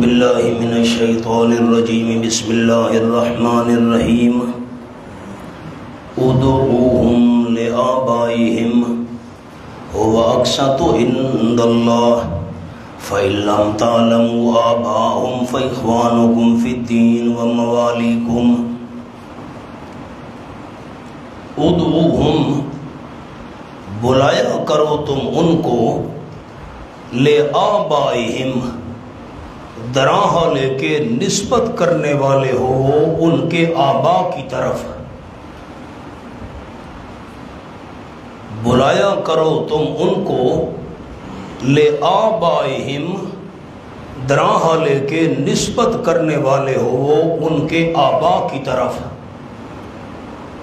باللہ من الشیطان الرجیم بسم اللہ الرحمن الرحیم ادعوہم لآبائہم هو اقسط عند اللہ فإن لم تعلموا آباءهم فإخوانكم في الدين ومواليكم ادعوہم بلایا کرو تم ان کو لآبائہم دراں لے کے نسبت کرنے والے ہو ان کے آبا کی طرف بلایا کرو تم ان کو لآبائہم دراں لے کے نسبت کرنے والے ہو ان کے آبا کی طرف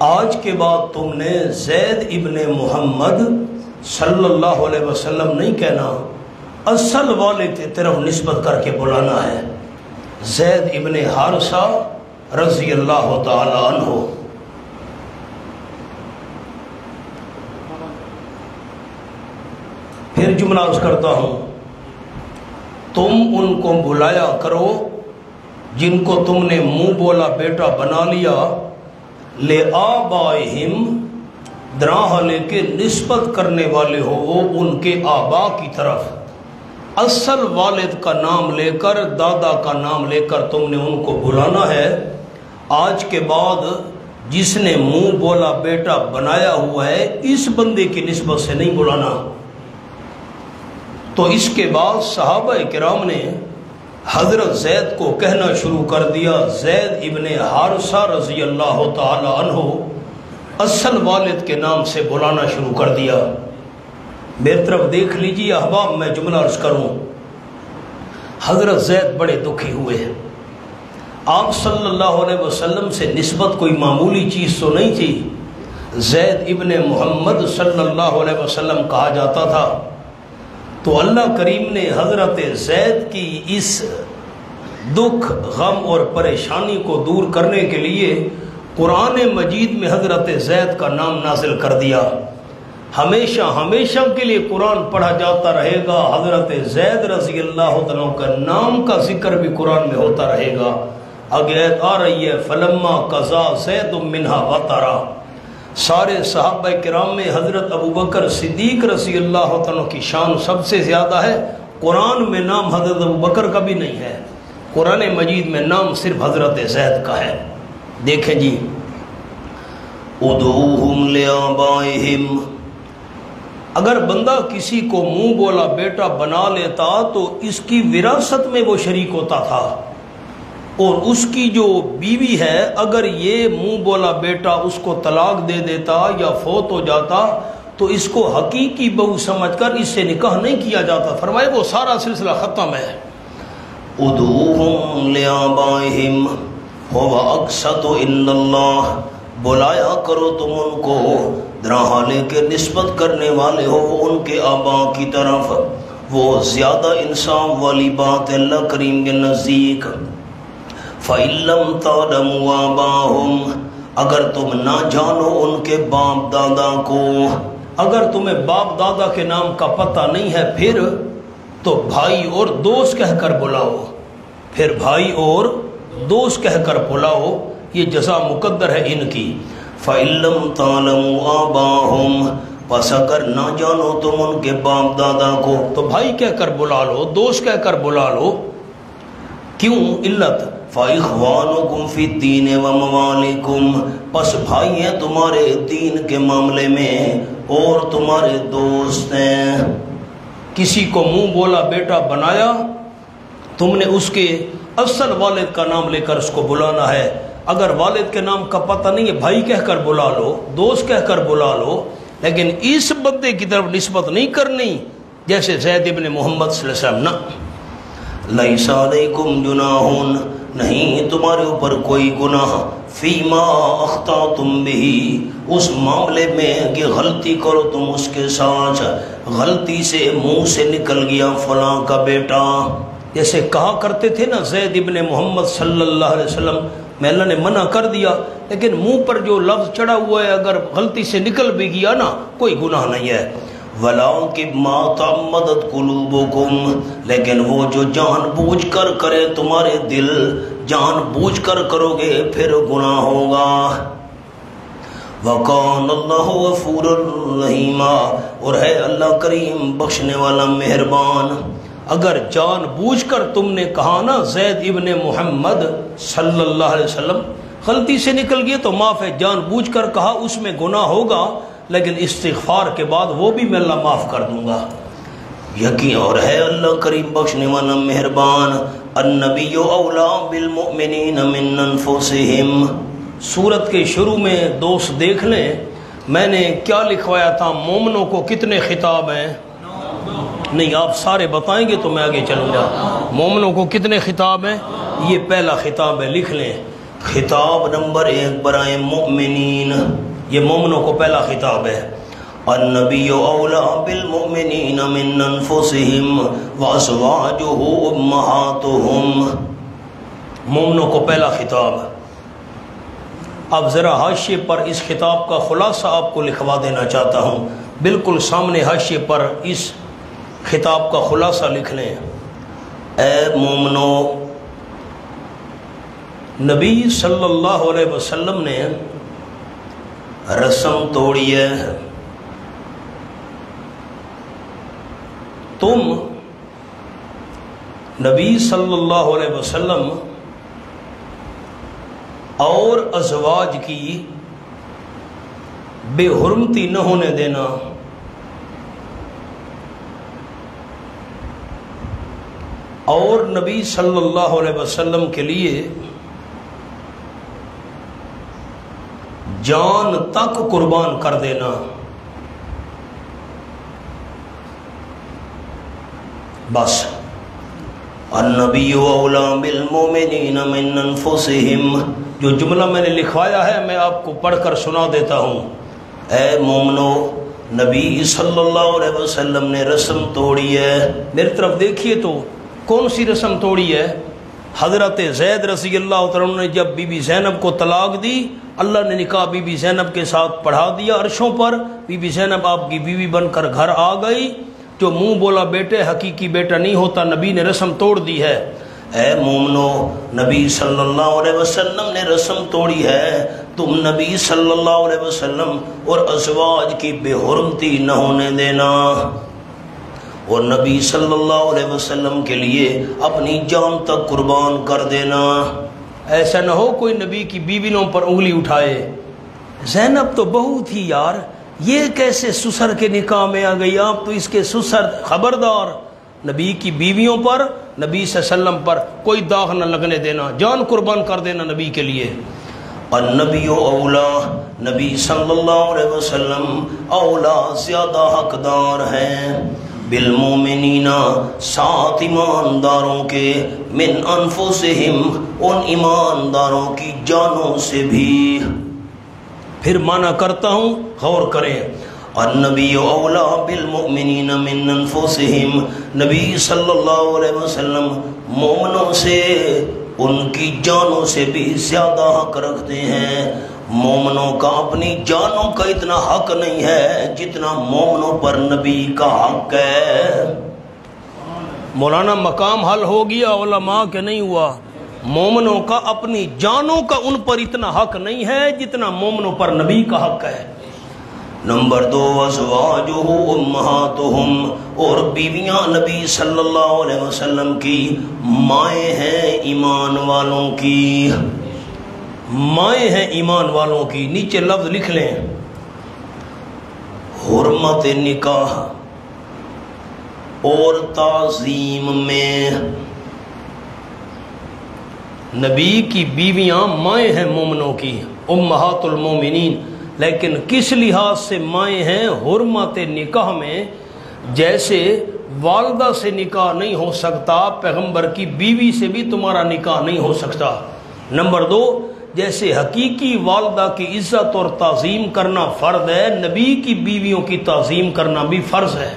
آج کے بعد تم نے زید ابن محمد صلی اللہ علیہ وسلم نہیں کہنا اصل والد کی طرف نسبت کر کے بلانا ہے زید ابن حارثہ رضی اللہ تعالی عنہ پھر جملہ عرض کرتا ہوں تم ان کو بلایا کرو جن کو تم نے منہ بولا بیٹا بنا لیا لآبائہم دراں لے کے نسبت کرنے والے ہو ان کے آبا کی طرف اصل والد کا نام لے کر دادا کا نام لے کر تم نے ان کو بلانا ہے آج کے بعد جس نے منہ بولا بیٹا بنایا ہوا ہے اس بندے کی نسبت سے نہیں بلانا تو اس کے بعد صحابہ کرام نے حضرت زید کو کہنا شروع کر دیا زید ابن حارثہ رضی اللہ تعالی عنہ اصل والد کے نام سے بلانا شروع کر دیا میری طرف دیکھ لیجیے احباب میں جملہ عرض کروں حضرت زید بڑے دکھی ہوئے ہیں آپ صلی اللہ علیہ وسلم سے نسبت کوئی معمولی چیز تو نہیں تھی زید ابن محمد صلی اللہ علیہ وسلم کہا جاتا تھا تو اللہ کریم نے حضرت زید کی اس دکھ غم اور پریشانی کو دور کرنے کے لیے قرآن مجید میں حضرت زید کا نام نازل کر دیا ہمیشہ ہمیشہ کے لیے قرآن پڑھا جاتا رہے گا حضرت زید رضی اللہ عنہ کا نام کا ذکر بھی قرآن میں ہوتا رہے گا آگے آ رہی ہے فلما قضا زید منہا وطرا سارے صحابہ کرام میں حضرت ابوبکر صدیق رضی اللہ عنہ کی شان سب سے زیادہ ہے قرآن میں نام حضرت ابوبکر کا بھی نہیں ہے قرآن مجید میں نام صرف حضرت زید کا ہے دیکھیں جی ادعوہم لآبائہم اگر بندہ کسی کو منہ بولا بیٹا بنا لیتا تو اس کی وراثت میں وہ شریک ہوتا تھا اور اس کی جو بیوی ہے اگر یہ منہ بولا بیٹا اس کو طلاق دے دیتا یا فوت ہو جاتا تو اس کو حقیقی بہو سمجھ کر اس سے نکاح نہیں کیا جاتا فرمائے وہ سارا سلسلہ ختم ہے ادعوہم لآبائہم هو اقسط عند اللہ بلایا کرو تم ان کو دراں لے کے نسبت کرنے والے ہو ان کے آبا کی طرف وہ زیادہ انصاف والی بات ہے اللہ کریم کے نزدیک فَإِن لَمْ تَعْلَمُوا آبَاءَهُمْ اگر تم نہ جانو ان کے باپ دادا کو اگر تمہیں باپ دادا کے نام کا پتہ نہیں ہے پھر تو بھائی اور دوست کہہ کر بلاؤ پھر بھائی اور دوست کہہ کر بلاؤ یہ جزا مقدر ہے ان کی فَإِن لَمْ تَعْلَمُوا آبَاءَهُمْ پس اگر نہ جانو تم ان کے باپ دادا کو تو بھائی کہہ کر بلا لو دوست کہہ کر بلا لو کیوں علت فَإِخْوَانُكُمْ فِي الدِّينِ وَمَوَالِكُمْ پس بھائی ہیں تمہارے دین کے معاملے میں اور تمہارے دوست ہیں کسی کو منہ بولا بیٹا بنایا تم نے اس کے اصل والد کا نام لے کر اس کو بلانا ہے اگر والد کے نام کا پتہ نہیں ہے بھائی کہہ کر بلا لو دوست کہہ کر بلا لو لیکن اس بندے کی طرف نسبت نہیں کرنی جیسے زید ابن محمد صلی اللہ علیہ وسلم نہ لیس علیکم جناح نہیں تمہارے اوپر کوئی گناہ فیما اخطأتم بہ اس معاملے میں کہ غلطی کرو تم اس کے ساتھ غلطی سے منہ سے نکل گیا فلاں کا بیٹا جیسے کہا کرتے تھے نا زید ابن محمد صلی اللہ علیہ وسلم میں اللہ نے منع کر دیا لیکن منہ پر جو لفظ چڑھا ہوا ہے اگر غلطی سے نکل بھی گیا نا کوئی گناہ نہیں ہے وَلَٰكِن مَا تَعَمَّدَتْ قُلُوبُكُمْ، لیکن وہ جو جان بوجھ کر کرے تمہارے دل، جان بوجھ کر کرو گے پھر گناہ ہوگا۔ وَكَانَ اللَّهُ غَفُورًا رَحِيمًا، اور ہے اللہ کریم بخشنے والا مہربان۔ اگر جان بوجھ کر تم نے کہا نا زید ابن محمد صلی اللہ علیہ وسلم، غلطی سے نکل گئی تو معاف ہے، جان بوجھ کر کہا اس میں گناہ ہوگا، لیکن استغفار کے بعد وہ بھی میں اللہ معاف کر دوں گا۔ یقین اور ہے اللہ کریم بخشنے والا مہربان۔ النبی اولا بالمؤمنین من انفسہم، سورت کے شروع میں دوست دیکھ لیں میں نے کیا لکھوایا تھا، مومنوں کو کتنے خطاب ہیں؟ نہیں، آپ سارے بتائیں گے تو میں آگے چلوں گا۔ مومنوں کو کتنے خطاب ہیں؟ یہ پہلا خطاب ہے، لکھ لیں، خطاب نمبر 1 برائے مؤمنین، یہ مومنوں کو پہلا خطاب ہے۔ النبی اولا بالمؤمنین من انفسہم وازواجہ امہاتہم، مومنوں کو پہلا خطاب۔ اب ذرا حاشیے پر اس خطاب کا خلاصہ آپ کو لکھوا دینا چاہتا ہوں، بالکل سامنے حاشیے پر اس خطاب کا خلاصہ لکھ لیں۔ اے مومنو، نبی صلی اللہ علیہ وسلم نے رسم توڑی ہے، تم نبی صلی اللہ علیہ وسلم اور ازواج کی بے حرمتی نہ ہونے دینا، اور نبی صلی اللہ علیہ وسلم کے لیے جان تک قربان کر دینا۔ بس النبی اولا بالمؤمنین من انفسہم، جو جملہ میں نے لکھوایا ہے میں آپ کو پڑھ کر سنا دیتا ہوں۔ اے مومنو، نبی صلی اللہ علیہ وسلم نے رسم توڑی ہے، میری طرف دیکھیے تو کون سی رسم توڑی ہے؟ حضرت زید رضی اللہ تعالیٰ عنہ نے جب بی بی زینب کو طلاق دی، اللہ نے نکاح بی بی زینب کے ساتھ پڑھا دیا عرشوں پر، بی بی زینب آپ کی بیوی بن کر گھر آ گئی، جو منہ بولا بیٹے حقیقی بیٹا نہیں ہوتا، نبی نے رسم توڑ دی ہے۔ اے مومنو، نبی صلی اللہ علیہ وسلم نے رسم توڑی ہے، تم نبی صلی اللہ علیہ وسلم اور ازواج کی بے حرمتی نہ ہونے دینا، اور نبی صلی اللہ علیہ وسلم کے لیے اپنی جان تک قربان کر دینا۔ ایسا نہ ہو کوئی نبی کی بیویوں پر انگلی اٹھائے، زینب تو بہو تھی یار، یہ کیسے سسر کے نکاح میں آ گئی، آپ تو اس کے سسر، خبردار، نبی کی بیویوں پر، نبی صلی اللہ علیہ وسلم پر کوئی داغ نہ لگنے دینا، جان قربان کر دینا نبی کے لیے۔ النبی اولا، نبی صلی اللہ علیہ وسلم اولا زیادہ حقدار ہیں، بالمومنین، سات ایمانداروں کے، من انفسہم، ان ایمانداروں کی جانوں سے بھی۔ پھر معنی کرتا ہوں، غور کریں۔ النبی اولا بالمؤمنین من انفسہم، نبی صلی اللہ علیہ وسلم مومنوں سے ان کی جانوں سے بھی زیادہ حق رکھتے ہیں۔ مومنوں کا اپنی جانوں کا اتنا حق نہیں ہے جتنا مومنوں پر نبی کا حق ہے۔ مولانا مقام حل ہو گیا علماء کے نہیں ہوا، مومنوں کا اپنی جانوں کا ان پر اتنا حق نہیں ہے جتنا مومنوں پر نبی کا حق ہے۔ نمبر 2، ازواجہ امہاتہم، اور بیویاں نبی صلی اللہ علیہ وسلم کی مائیں ہیں ایمان والوں کی، مائیں ہیں ایمان والوں کی۔ نیچے لفظ لکھ لیں، حرمت نکاح اور تعظیم میں نبی کی بیویاں مائیں ہیں مومنوں کی، امہات المومنین، لیکن کس لحاظ سے مائیں ہیں؟ حرمت نکاح میں، جیسے والدہ سے نکاح نہیں ہو سکتا، پیغمبر کی بیوی سے بھی تمہارا نکاح نہیں ہو سکتا۔ نمبر 2، جیسے حقیقی والدہ کی عزت اور تعظیم کرنا فرض ہے، نبی کی بیویوں کی تعظیم کرنا بھی فرض ہے۔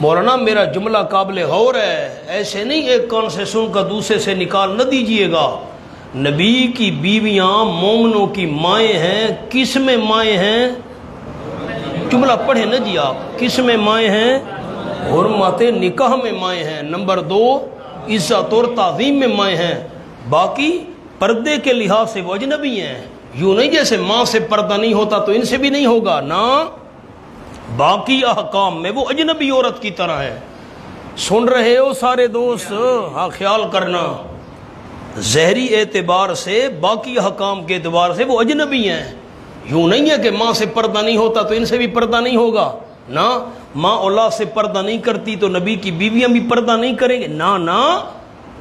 مولانا میرا جملہ قابل غور ہے، ایسے نہیں ایک کان سے سن کر دوسرے سے نکال نہ دیجئے گا۔ نبی کی بیویاں مومنوں کی مائیں ہیں، کس میں مائیں ہیں؟ جملہ پڑھیں نا جی آپ، کس میں مائیں ہیں؟ حرمت نکاح میں مائیں ہیں۔ نمبر 2 عزت اور تعظیم میں مائیں ہیں، باقی پردے کے لحاظ سے وہ اجنبی ہیں۔ یوں نہیں جیسے ماں سے پردہ نہیں ہوتا تو ان سے بھی نہیں ہوگا، نہ باقی احکام میں وہ اجنبی عورت کی طرح ہے۔ سن رہے ہو سارے دوست؟ ہاں خیال کرنا، ظاہری اعتبار سے باقی احکام کے اعتبار سے وہ اجنبی ہیں۔ یوں نہیں ہے کہ ماں سے پردہ نہیں ہوتا تو ان سے بھی پردہ نہیں ہوگا، نہ ماں اولاد سے پردہ نہیں کرتی تو نبی کی بیویاں بھی پردہ نہیں کریں گے، نہ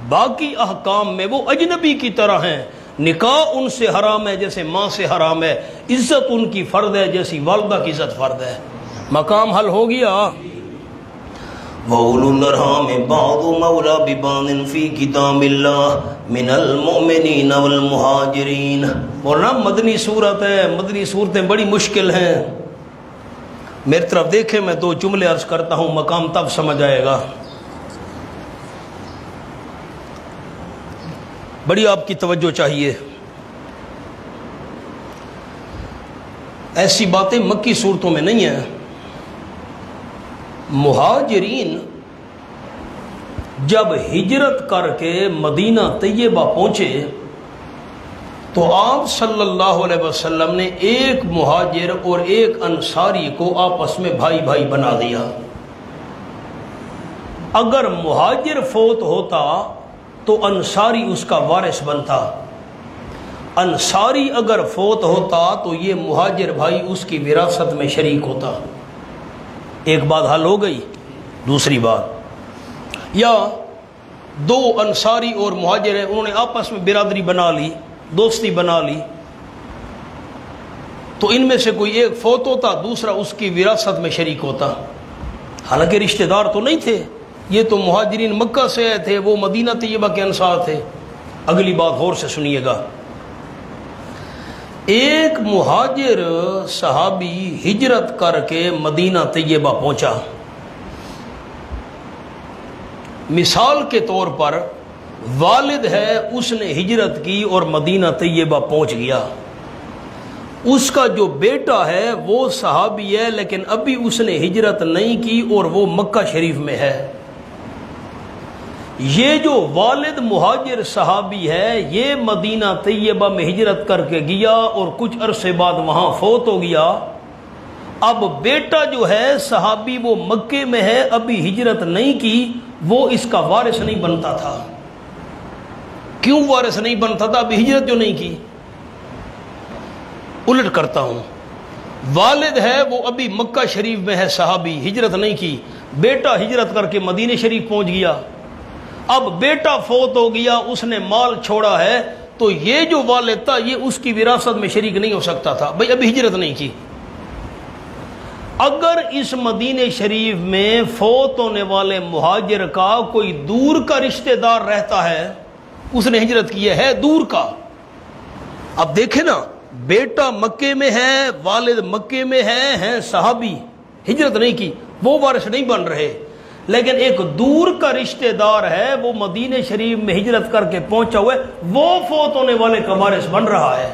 باقی احکام میں وہ اجنبی کی طرح ہیں۔ نکاح ان سے حرام ہے جیسے ماں سے حرام ہے، عزت ان کی فرض ہے جیسی والدہ کی عزت فرض ہے۔ مقام حل ہو گیا۔ وَأُولُو الْأَرْحَامِ بَعْضُهُمْ أَوْلَىٰ بِبَعْضٍ فِي كِتَابِ اللَّهِ مِنَ الْمُؤْمِنِينَ وَالْمُهَاجِرِينَ۔ مولانا مدنی صورت ہے، مدنی صورتیں بڑی مشکل ہیں۔ میری طرف دیکھیں، میں 2 جملے عرض کرتا ہوں، مقام تب سمجھ آئے گا۔ بڑی آپ کی توجہ چاہیے، ایسی باتیں مکی صورتوں میں نہیں ہیں۔ مہاجرین جب ہجرت کر کے مدینہ طیبہ پہنچے تو آپ صلی اللہ علیہ وسلم نے ایک مہاجر اور ایک انصاری کو آپس میں بھائی بھائی بنا دیا۔ اگر مہاجر فوت ہوتا تو انصاری اس کا وارث بنتا، انصاری اگر فوت ہوتا تو یہ مہاجر بھائی اس کی وراثت میں شریک ہوتا۔ ایک بات حل ہو گئی۔ دوسری بات، یا 2 انصاری اور مہاجر ہیں، انہوں نے آپس میں برادری بنا لی، دوستی بنا لی، تو ان میں سے کوئی ایک فوت ہوتا، دوسرا اس کی وراثت میں شریک ہوتا۔ حالانکہ رشتہ دار تو نہیں تھے، یہ تو مہاجرین مکہ سے آئے تھے، وہ مدینہ طیبہ کے انصار تھے۔ اگلی بات غور سے سنیے گا۔ ایک مہاجر صحابی ہجرت کر کے مدینہ طیبہ پہنچا۔ مثال کے طور پر والد ہے، اس نے ہجرت کی اور مدینہ طیبہ پہنچ گیا۔ اس کا جو بیٹا ہے وہ صحابی ہے، لیکن ابھی اس نے ہجرت نہیں کی اور وہ مکہ شریف میں ہے۔ یہ جو والد مہاجر صحابی ہے، یہ مدینہ طیبہ میں ہجرت کر کے گیا اور کچھ عرصے بعد وہاں فوت ہو گیا۔ اب بیٹا جو ہے صحابی وہ مکے میں ہے، ابھی ہجرت نہیں کی، وہ اس کا وارث نہیں بنتا تھا۔ کیوں وارث نہیں بنتا تھا؟ ابھی ہجرت جو نہیں کی۔ الٹ کرتا ہوں، والد ہے وہ ابھی مکہ شریف میں ہے، صحابی ہجرت نہیں کی، بیٹا ہجرت کر کے مدینہ شریف پہنچ گیا۔ اب بیٹا فوت ہو گیا، اس نے مال چھوڑا ہے، تو یہ جو والد تھا یہ اس کی وراثت میں شریک نہیں ہو سکتا تھا، بھئی ابھی ہجرت نہیں کی۔ اگر اس مدینہ شریف میں فوت ہونے والے مہاجر کا کوئی دور کا رشتہ دار رہتا ہے، اس نے ہجرت کی ہے دور کا، اب دیکھیں نا، بیٹا مکے میں ہے، والد مکے میں ہیں صحابی، ہجرت نہیں کی، وہ وارث نہیں بن رہے۔ لیکن ایک دور کا رشتہ دار ہے، وہ مدینہ شریف میں ہجرت کر کے پہنچا ہوا ہے، وہ فوت ہونے والے کا وارث بن رہا ہے۔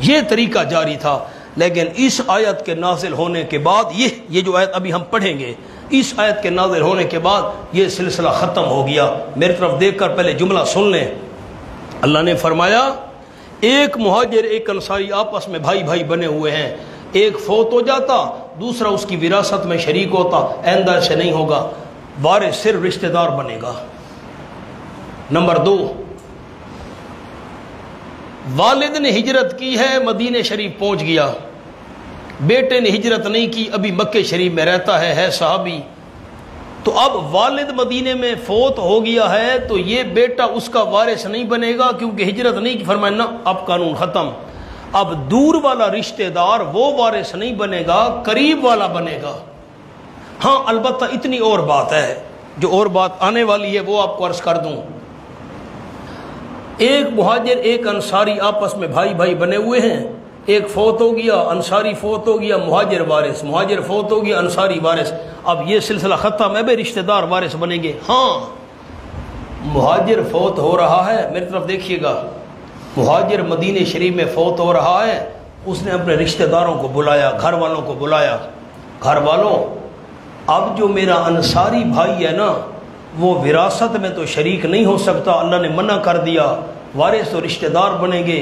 یہ طریقہ جاری تھا، لیکن اس آیت کے نازل ہونے کے بعد یہ جو آیت ابھی ہم پڑھیں گے، اس آیت کے نازل ہونے کے بعد یہ سلسلہ ختم ہو گیا۔ میری طرف دیکھ کر پہلے جملہ سن لیں۔ اللہ نے فرمایا ایک مہاجر ایک انصاری آپس میں بھائی بھائی بنے ہوئے ہیں، ایک فوت ہو جاتا دوسرا اس کی وراثت میں شریک ہوتا، آئندہ سے نہیں ہوگا، وارث صرف رشتہ دار بنے گا۔ نمبر 2، والد نے ہجرت کی ہے، مدینہ شریف پہنچ گیا، بیٹے نے ہجرت نہیں کی، ابھی مکہ شریف میں رہتا ہے صحابی، تو اب والد مدینے میں فوت ہو گیا ہے تو یہ بیٹا اس کا وارث نہیں بنے گا، کیونکہ ہجرت نہیں کی، فرمایا نا اب قانون ختم۔ اب دور والا رشتہ دار وہ وارث نہیں بنے گا، قریب والا بنے گا۔ ہاں البتہ اتنی اور بات ہے، جو اور بات آنے والی ہے وہ آپ کو عرض کر دوں۔ ایک مہاجر ایک انصاری آپس میں بھائی بھائی بنے ہوئے ہیں، ایک فوت ہو گیا، انصاری فوت ہو گیا، مہاجر وارث، مہاجر فوت ہو گیا، انصاری وارث۔ اب یہ سلسلہ ختم ہے، بھائی رشتہ دار وارث بنیں گے۔ ہاں مہاجر فوت ہو رہا ہے، میری طرف دیکھیے گا، مہاجر مدینہ شریف میں فوت ہو رہا ہے، اس نے اپنے رشتہ داروں کو بلایا، گھر والوں کو بلایا، گھر والوں اب جو میرا انصاری بھائی ہے نا وہ وراثت میں تو شریک نہیں ہو سکتا، اللہ نے منع کر دیا، وارث تو رشتہ دار بنیں گے،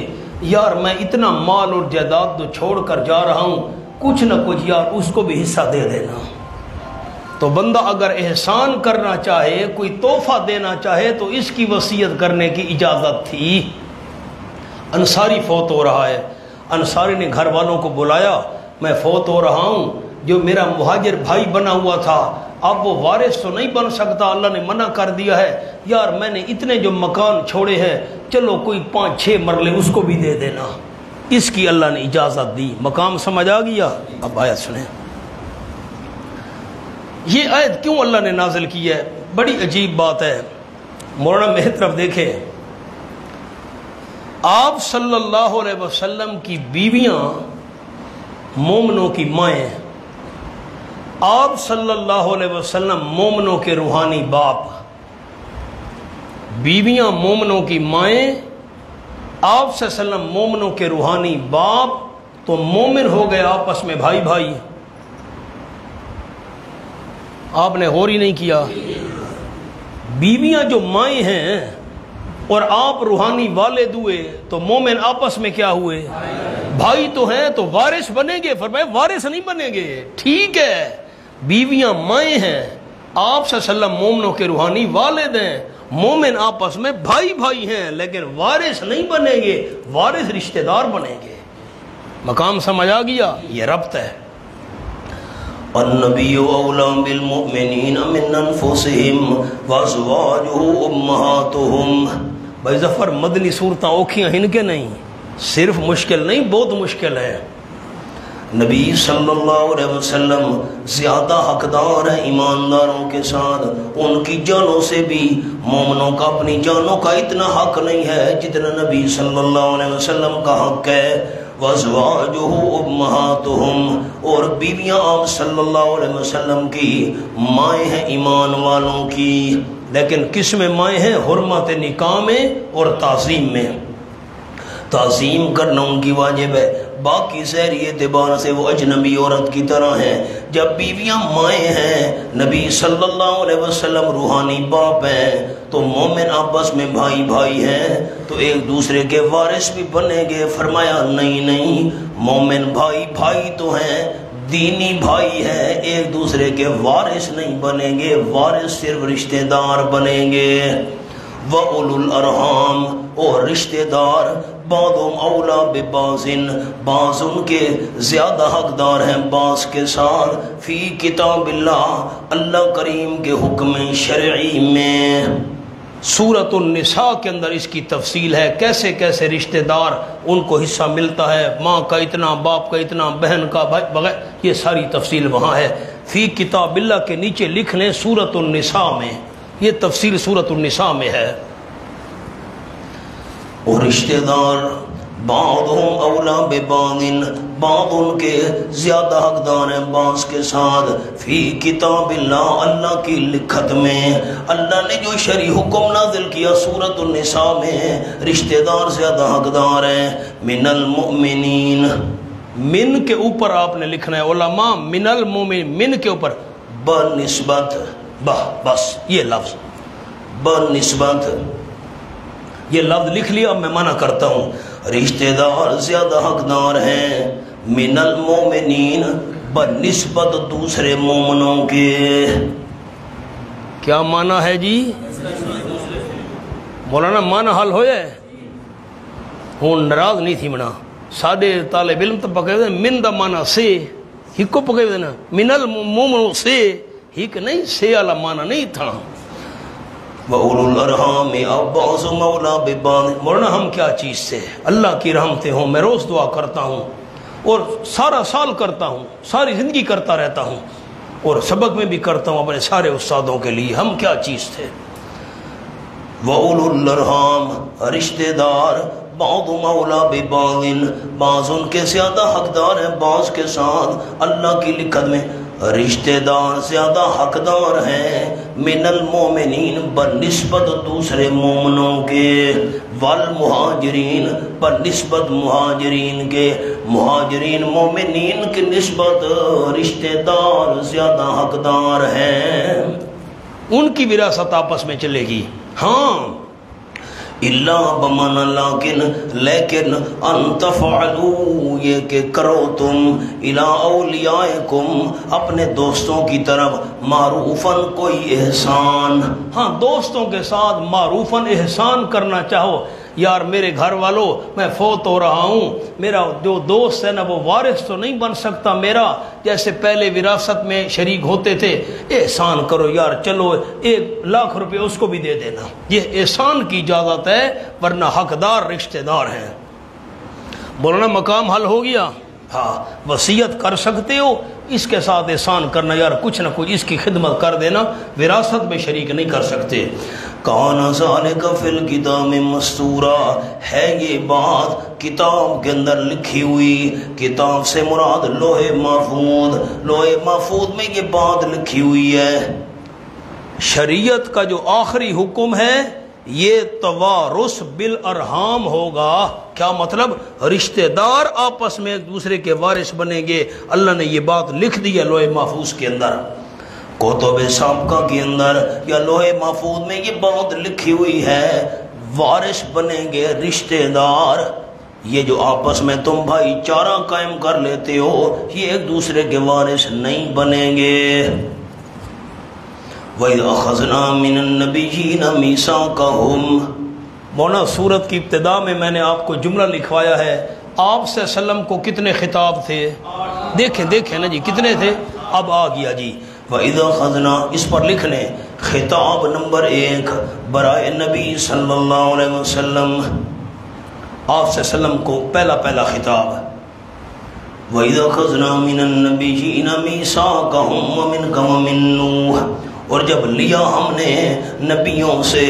یار میں اتنا مال اور جائیداد تو چھوڑ کر جا رہا ہوں، کچھ نہ کچھ یار اس کو بھی حصہ دے دینا۔ تو بندہ اگر احسان کرنا چاہے، کوئی تحفہ دینا چاہے تو اس کی وصیت کرنے کی اجازت تھی۔ انصاری فوت ہو رہا ہے، انصاری نے گھر والوں کو بلایا، میں فوت ہو رہا ہوں، جو میرا مہاجر بھائی بنا ہوا تھا اب وہ وارث تو نہیں بن سکتا، اللہ نے منع کر دیا ہے، یار میں نے اتنے جو مکان چھوڑے ہیں چلو کوئی 5-6 مرلے اس کو بھی دے دینا۔ اس کی اللہ نے اجازت دی۔ مقام سمجھ آ گیا؟ اب آیت سنیں، یہ آیت کیوں اللہ نے نازل کی ہے؟ بڑی عجیب بات ہے۔ مولانا میری طرف دیکھیں، آپ صلی اللہ علیہ وسلم کی بیویاں مومنوں کی مائیں، آپ صلی اللہ علیہ وسلم مومنوں کے روحانی باپ، بیویاں مومنوں کی مائیں، آپ صلی اللہ علیہ وسلم مومنوں کے روحانی باپ، تو مومن ہو گئے آپس میں بھائی بھائی۔ آپ نے غور ہی نہیں کیا، بیویاں جو مائیں ہیں اور آپ روحانی والد ہوئے تو مومن آپس میں کیا ہوئے؟ بھائی تو ہیں، تو وارث بنیں گے؟ فرمایا وارث نہیں بنیں گے۔ ٹھیک ہے، بیویاں مائیں ہیں، آپ صلی اللہ علیہ وسلم مومنوں کے روحانی والد ہیں، مومن آپس میں بھائی بھائی ہیں، لیکن وارث نہیں بنیں گے، وارث رشتہ دار بنیں گے۔ مقام سمجھ آ گیا؟ یہ ربط ہے۔ النبی اولا بالمؤمنین من انفسہم وازواجہ امہاتہم۔ بھائی ظفر، مدنی صورتیں اوکھیاں ہن کے نہیں، صرف مشکل نہیں، بہت مشکل ہے۔ نبی صلی اللہ علیہ وسلم زیادہ حقدار ہیں ایمانداروں کے ساتھ، ان کی جانوں سے بھی مومنوں کا اپنی جانوں کا اتنا حق نہیں ہے جتنا نبی صلی اللہ علیہ وسلم کا حق ہے۔ وَأَزْوَاجُهُ أُمَّهَاتُهُمْ، اور بیویاں آپ صلی اللہ علیہ وسلم کی مائیں ہیں ایمان والوں کی، لیکن کس میں مائیں ہیں؟ حرمت نکاح میں اور تعظیم میں۔ تعظیم کرنا ان کی واجب ہے، باقی ظاہری اعتبار سے وہ اجنبی عورت کی طرح ہیں۔ جب بیویاں مائیں ہیں، نبی صلی اللہ علیہ وسلم روحانی باپ ہیں، تو مومن آپس میں بھائی بھائی ہیں، تو ایک دوسرے کے وارث بھی بنیں گے۔ فرمایا نہیں، مومن بھائی بھائی تو ہیں، دینی بھائی ہیں، ایک دوسرے کے وارث نہیں بنیں گے، وارث صرف رشتہ دار بنیں گے۔ وَأُولُو الْأَرْحَامِ، اور رشتہ دار بعضهم اولا ببعض، بعض ان کے زیادہ حقدار ہیں بعض کے ساتھ، فی کتاب اللہ، اللہ کریم کے حکم شرعی میں۔ سورۃ النساء کے اندر اس کی تفصیل ہے، کیسے کیسے رشتہ دار ان کو حصہ ملتا ہے، ماں کا اتنا، باپ کا اتنا، بہن کا بغیر، یہ ساری تفصیل وہاں ہے۔ فی کتاب اللہ کے نیچے لکھ لیں سورۃ النساء میں، یہ تفصیل سورۃ النساء میں ہے۔ اور رشتہ دار بعضهم اولا ببعض، بعض ان کے زیادہ حقدار ہیں بعض کے ساتھ، فی کتاب اللہ، اللہ کی لکھت میں۔ اللہ نے جو شرعی حکم نازل کیا سورۃ النساء میں، رشتہ دار زیادہ حقدار ہیں، من المؤمنین، من کے اوپر آپ نے لکھنا ہے علماء، من المؤمنین، من کے اوپر بنسبت، بس یہ لفظ بنسبت، یہ لفظ لکھ لیا، میں منع کرتا ہوں، رشتہ دار زیادہ حقدار ہیں، من المومنین، بنسبت دوسرے مومنوں کے۔ کیا معنی ہے جی؟ مولانا معنی حل ہویا ہے؟ ہوں ناراض نہیں تھی منا، ساڑھے طالب علم تو پکے ہوئے من دا معنی سے، ہکو پکے ہوئے نا، من المومنوں سے، ہک نہیں، سے والا معنی نہیں تھا۔ وَأُولُو الْأَرْحَامِ بَعْضُهُمْ أَوْلَىٰ بِبَعْضٍ۔ مولانا ہم کیا چیز سے؟ اللہ کی رحمتیں ہوں، میں روز دعا کرتا ہوں اور سارا سال کرتا ہوں، ساری زندگی کرتا رہتا ہوں، اور سبق میں بھی کرتا ہوں اپنے سارے استادوں کے لیے۔ ہم کیا چیز تھے؟ وَأُولُو الْأَرْحَامِ، رشتہ دار بعضهم اولا ببعض، بعض ان کے زیادہ حقدار ہیں بعض کے ساتھ، اللہ کی لکھت میں رشتہ دار زیادہ حقدار ہیں، من المومنین، بنسبت دوسرے مومنوں کے، والمہاجرین پر نسبت مہاجرین کے، مہاجرین مومنین کی نسبت رشتہ دار زیادہ حقدار ہیں، ان کی وراثت آپس میں چلے گی۔ ہاں اللہ بمانا لیکن ان تفعلوا، یہ کہ کرو تم، الی اولیائکم، اپنے دوستوں کی طرف، معروفاً کوئی احسان۔ ہاں دوستوں کے ساتھ معروفاً احسان کرنا چاہو، یار میرے گھر والوں میں فوت ہو رہا ہوں، میرا جو دوست ہے نا وہ وارث تو نہیں بن سکتا میرا، جیسے پہلے وراثت میں شریک ہوتے تھے، احسان کرو یار، چلو 1,00,000 روپے اس کو بھی دے دینا، یہ احسان کی اجازت ہے، ورنہ حقدار رشتہ دار ہیں۔ بولنا مقام حل ہو گیا؟ ہاں وصیت کر سکتے ہو، اس کے ساتھ احسان کرنا، یار کچھ نہ کچھ اس کی خدمت کر دینا، وراثت میں شریک نہیں کر سکتے۔ کان ذالک فی الکتاب مستورا، ہے یہ بات کتاب کے اندر لکھی ہوئی، کتاب سے مراد لوح محفوظ، لوح محفوظ میں یہ بات لکھی ہوئی ہے۔ شریعت کا جو آخری حکم ہے یہ توارث بالارحام ہوگا۔ کیا مطلب؟ رشتہ دار آپس میں ایک دوسرے کے وارث بنیں گے، اللہ نے یہ بات لکھ دی ہے لوح محفوظ کے اندر، کتب سابقہ کے اندر یا لوح محفوظ میں یہ بات لکھی ہوئی ہے، وارث بنیں گے رشتہ دار۔ یہ جو آپس میں تم بھائی چارہ قائم کر لیتے ہو، یہ ایک دوسرے کے وارث نہیں بنیں گے۔ وَإِذْ أَخَذْنَا مِنَ النَّبِيِّينَ مِيثَاقَهُمْ، مولانا سورت کی ابتدا میں میں نے آپ کو جملہ لکھوایا ہے، آپ صلی اللہ علیہ وسلم کو کتنے خطاب تھے؟ دیکھیں نا جی کتنے تھے، اب آ گیا جی وَإِذْ أَخَذْنَا، اس پر لکھ لیں، خطاب نمبر 1 برائے نبی صلی اللہ علیہ وسلم، آپ صلی اللہ علیہ وسلم کو پہلا خطاب۔ وَإِذْ أَخَذْنَا مِنَ النَّبِيِّينَ مِيثَاقَهُمْ وَمِنْكَ وَمِن نُوحٍ، اور جب لیا ہم نے نبیوں سے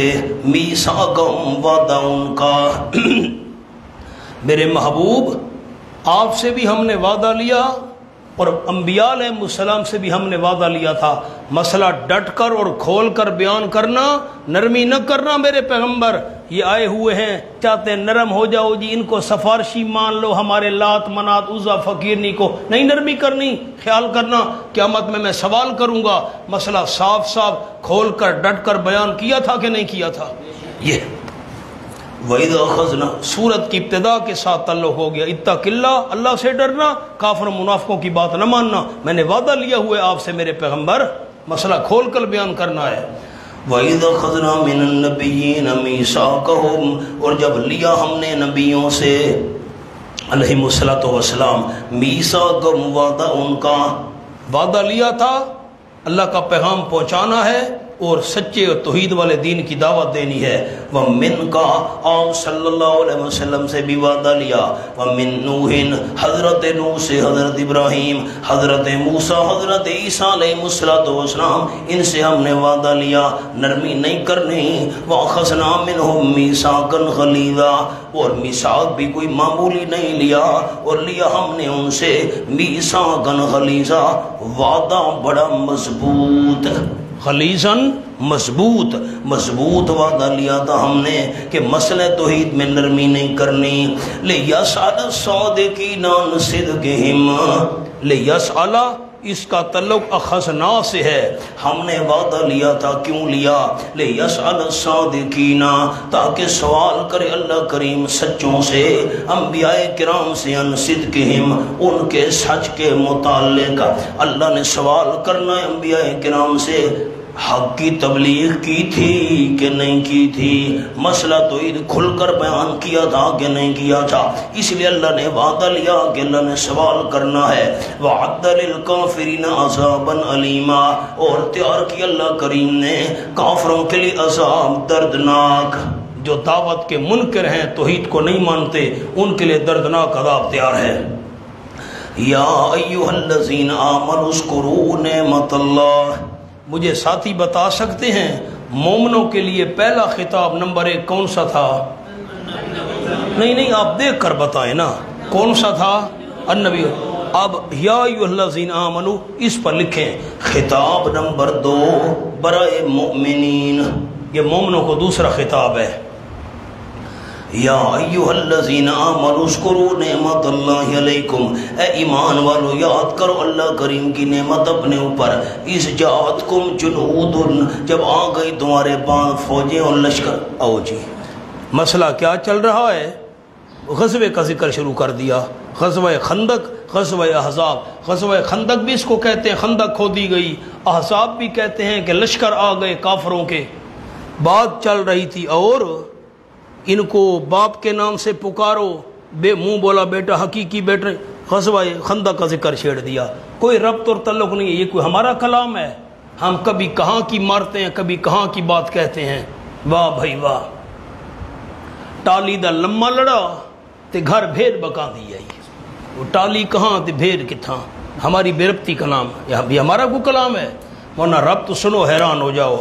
میثاقہم، وعدہ ان کا، میرے محبوب آپ سے بھی ہم نے وعدہ لیا اور انبیاء علیہ السلام سے بھی ہم نے وعدہ لیا تھا، مسئلہ ڈٹ کر اور کھول کر بیان کرنا، نرمی نہ کرنا۔ میرے پیغمبر یہ آئے ہوئے ہیں، چاہتے ہیں نرم ہو جاؤ جی، ان کو سفارشی مان لو، ہمارے لات منات عزا فقیرنی کو نہیں، نرمی کرنی، خیال کرنا قیامت میں سوال کروں گا، مسئلہ صاف کھول کر ڈٹ کر بیان کیا تھا کہ نہیں کیا تھا۔ یہ وَإِذْ أَخَذْنَا، سورت کی ابتدا کے ساتھ تعلق ہو گیا، اتق اللہ، اللہ سے ڈرنا، کافر و منافقوں کی بات نہ ماننا، میں نے وعدہ لیا ہوا ہے آپ سے میرے پیغمبر، مسئلہ کھول کر بیان کرنا ہے۔ وَإِذْ أَخَذْنَا مِنَ النَّبِيِّينَ مِيثَاقَهُمْ، اور جب لیا ہم نے نبیوں سے علیہم السلام میثاقہم، وعدہ ان کا، وعدہ لیا تھا اللہ کا پیغام پہنچانا ہے اور سچے اور توحید والے دین کی دعوت دینی ہے۔ وَمِنْ کا، آپ صلی اللہ علیہ وسلم سے بھی وعدہ لیا، وَمِن نوح، حضرت نوح سے، حضرت ابراہیم، حضرت موسیٰ، حضرت عیسیٰ علیہ السلام، ان سے ہم نے وعدہ لیا، نرمی نہیں کرنی۔ وَأَخَذْنَا مِنْهُمْ مِيثَاقًا غَلِيظًا، اور میثاق بھی کوئی معمولی نہیں لیا، اور لیا ہم نے ان سے میثاقًا غلیظا، وعدہ بڑا مضبوط، غلیظاً مضبوط وعدہ لیا تھا ہم نے کہ مسئلہ توحید میں نرمی نہیں کرنی۔ لِيَسْأَلَ الصَّادِقِينَ عَنْ صِدْقِهِمْ، لِيَسْأَلَ اس کا تعلق اخذنا سے ہے، ہم نے وعدہ لیا تھا، کیوں لیا؟ لِيَسْأَلَ الصَّادِقِينَ، تاکہ سوال کرے اللہ کریم سچوں سے، انبیاء کرام سے، عن صدقہم، ان کے سچ کے متعلق اللہ نے سوال کرنا ہے انبیاء کرام سے، حق کی تبلیغ کی تھی کہ نہیں کی تھی، مسئلہ تو کھل کر بیان کیا تھا کہ نہیں کیا تھا، اس لیے اللہ نے وعدہ لیا کہ اللہ نے سوال کرنا ہے۔ وَعَدَّ لِلْكَافِرِينَ عَذَابًا عَلِيمًا، اور تیار کیا اللہ کریم نے کافروں کے لیے عذاب دردناک، جو دعوت کے منکر ہیں، توحید کو نہیں مانتے، ان کے لیے دردناک عذاب تیار ہے۔ یا ایھا الذین آمنوا اذکروا نعمت اللہ، مجھے ساتھی بتا سکتے ہیں مومنوں کے لیے پہلا خطاب نمبر 1 کون سا تھا؟ نہیں آپ دیکھ کر بتائیں نا، کون سا تھا؟ النبی۔ اب یا ایھا الذین آمنوا اس پر لکھیں خطاب نمبر 2 برائے مؤمنین، یہ مومنوں کو دوسرا خطاب ہے۔ یا ایھا الذین آمنوا اذکروا نعمت اللہ علیکم، اے ایمان والو یاد کرو اللہ کریم کی نعمت اپنے اوپر، اذ جاءتکم جنود، جب آ گئی تمہارے پاس فوجیں اور لشکر۔ آؤ جی، مسئلہ کیا چل رہا ہے؟ غزوے کا ذکر شروع کر دیا، غزوہ خندق، غزوہ احزاب۔ غزوہ خندق بھی اس کو کہتے ہیں، خندق کھودی گئی، احزاب بھی کہتے ہیں کہ لشکر آ گئے کافروں کے۔ بات چل رہی تھی اور ان کو باپ کے نام سے پکارو، بے منہ بولا بیٹا حقیقی بیٹا۔ غزوہ خندق کا ذکر چھیڑ دیا، کوئی ربط اور تعلق نہیں ہے، یہ کوئی ہمارا کلام ہے؟ ہم کبھی کہاں کی مارتے ہیں، کبھی کہاں کی بات کہتے ہیں۔ واہ بھائی واہ، ٹالی دا لمہ لڑا تے گھر بھیڑ بکا دی آئی، وہ ٹالی کہاں تے بھیڑ کتھاں؟ ہماری بے ربطی کلام، یہ بھی ہمارا کوئی کلام ہے؟ ورنہ ربط سنو حیران ہو جاؤ۔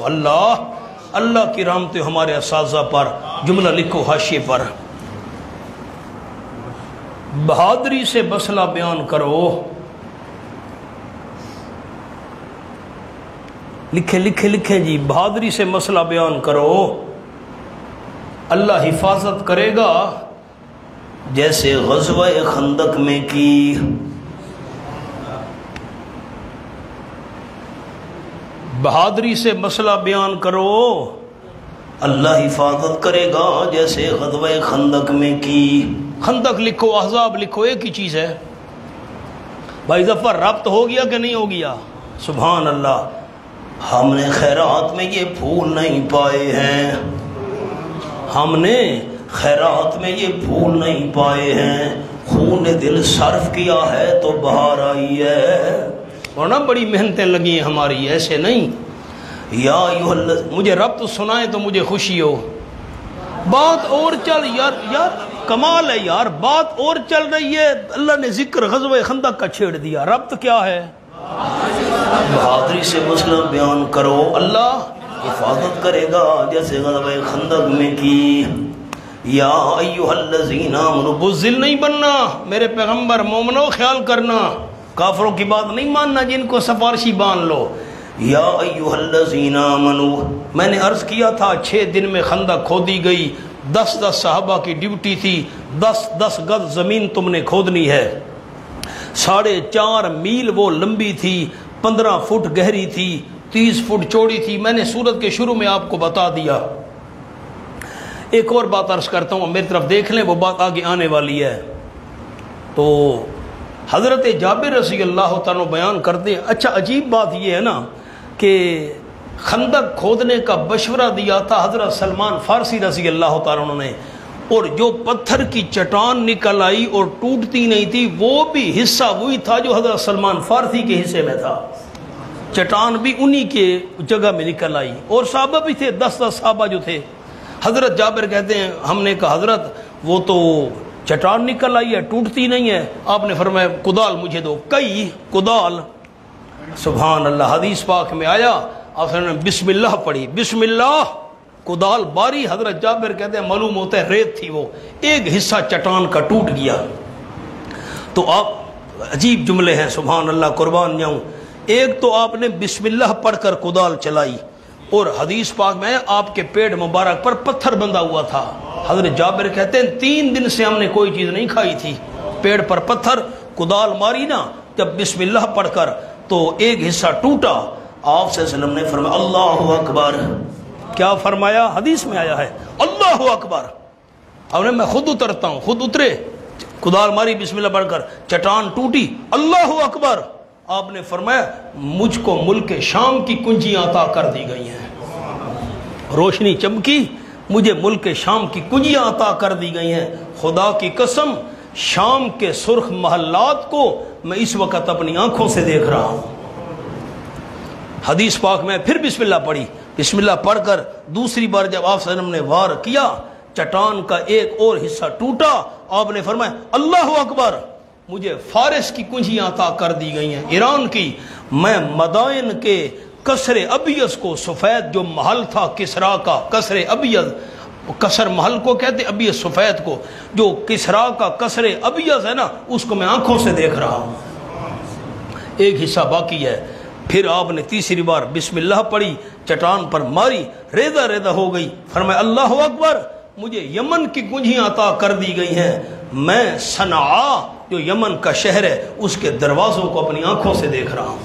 اللہ کی رحمتیں ہمارے اساتذہ پر، جملہ لکھو حاشیے پر، بہادری سے مسئلہ بیان کرو۔ لکھے جی، بہادری سے مسئلہ بیان کرو، اللہ حفاظت کرے گا جیسے غزوہ خندق میں کی۔ بہادری سے مسئلہ بیان کرو، اللہ حفاظت کرے گا جیسے غزوہ خندق میں کی۔ خندق لکھو، احزاب لکھو، ایک ہی چیز ہے۔ بھائی ظفر، ربط ہو گیا کہ نہیں ہو گیا؟ سبحان اللہ۔ ہم نے خیرات میں یہ پھول نہیں پائے ہیں، ہم نے خیرات میں یہ پھول نہیں پائے ہیں، خون دل صرف کیا ہے تو بہار آئی ہے۔ ورنہ بڑی محنتیں لگی ہیں ہماری، ایسے نہیں۔ یا ایھا الذین، مجھے ربط سنائیں تو مجھے خوشی ہو۔ بات اور چل یار کمال ہے یار، بات اور چل رہی ہے، اللہ نے ذکر غزوہ خندق کا چھیڑ دیا۔ ربط کیا ہے؟ بہادری سے مسئلہ بیان کرو، اللہ حفاظت کرے گا جیسے غزوہ خندق میں کی۔ یا ایھا الذین آمنوا، بزدل نہیں بننا میرے پیغمبر، مومنو خیال کرنا، کافروں کی بات نہیں ماننا جن کو سفارشی باندھ لو۔ یا ایھا الذین آمنوا، میں نے عرض کیا تھا 6 دن میں خندق کھودی گئی، 10 صحابہ کی ڈیوٹی تھی، 10 گز زمین تم نے کھودنی ہے، 4.5 میل وہ لمبی تھی، 15 فٹ گہری تھی، 30 فٹ چوڑی تھی۔ میں نے سورت کے شروع میں آپ کو بتا دیا۔ ایک اور بات عرض کرتا ہوں، میری طرف دیکھ لیں، وہ بات آگے آنے والی ہے۔ تو حضرت جابر رضی اللہ تعالیٰ بیان کرتے ہیں، اچھا عجیب بات یہ ہے نا کہ خندق کھودنے کا مشورہ دیا تھا حضرت سلمان فارسی رضی اللہ تعالیٰ نے، اور جو پتھر کی چٹان نکل آئی اور ٹوٹتی نہیں تھی، وہ بھی حصہ وہی تھا جو حضرت سلمان فارسی کے حصے میں تھا۔ چٹان بھی انہی کے جگہ میں نکل آئی، اور صحابہ بھی تھے، 10 صحابہ جو تھے۔ حضرت جابر کہتے ہیں، ہم نے کہا حضرت وہ تو چٹان نکل آئی ہے، ٹوٹتی نہیں ہے۔ آپ نے فرمایا کدال مجھے دو، کئی کدال۔ سبحان اللہ، حدیث پاک میں آیا، آپ نے بسم اللہ پڑھی، بسم اللہ، کدال باری۔ حضرت جابر کہتے ہیں معلوم ہوتا ہے ریت تھی، وہ ایک حصہ چٹان کا ٹوٹ گیا۔ تو آپ عجیب جملے ہیں، سبحان اللہ، قربان جاؤں۔ ایک تو آپ نے بسم اللہ پڑھ کر کدال چلائی، اور حدیث پاک میں آپ کے پیٹ مبارک پر پتھر بندھا ہوا تھا۔ حضرت جابر کہتے ہیں 3 دن سے ہم نے کوئی چیز نہیں کھائی تھی، پیڑ پر پتھر، کدال ماری نا جب بسم اللہ پڑھ کر تو ایک حصہ ٹوٹا۔ آپ صلی اللہ علیہ وسلم نے فرمایا اللہ اکبر۔ کیا فرمایا؟ حدیث میں آیا ہے اللہ اکبر۔ اب میں خود اترتا ہوں، خود اترے، کدال ماری، بسم اللہ پڑھ کر، چٹان ٹوٹی، اللہ اکبر۔ آپ نے فرمایا مجھ کو ملک شام کی کنجیاں عطا کر دی گئی ہیں، روشنی چمکی، مجھے ملک شام کی کنجیاں عطا کر دی گئی ہیں۔ خدا کی قسم، شام کے سرخ محلات کو میں اس وقت اپنی آنکھوں سے دیکھ رہا ہوں۔ حدیث پاک میں پھر بسم اللہ پڑھی، بسم اللہ پڑھ کر دوسری بار جب آپ صلی اللہ علیہ وسلم نے وار کیا، چٹان کا ایک اور حصہ ٹوٹا۔ آپ نے فرمایا اللہ اکبر، مجھے فارس کی کنجیاں عطا کر دی گئی ہیں، ایران کی۔ میں مدائن کے قصر ابیض کو، سفید جو محل تھا کسرا کا، قصر ابیض، قصر محل کو کہتے ابیض سفید کو، جو کسرا کا قصر ابیض ہے نا، اس کو میں آنکھوں سے دیکھ رہا ہوں، ایک حصہ باقی ہے۔ پھر آپ نے تیسری بار بسم اللہ پڑھی، چٹان پر ماری، ریزہ ریزہ ہو گئی، فرمایا اللہ اکبر، مجھے یمن کی کنجیاں عطا کر دی گئی ہیں، میں صنعاء جو یمن کا شہر ہے اس کے دروازوں کو اپنی آنکھوں سے دیکھ رہا ہوں۔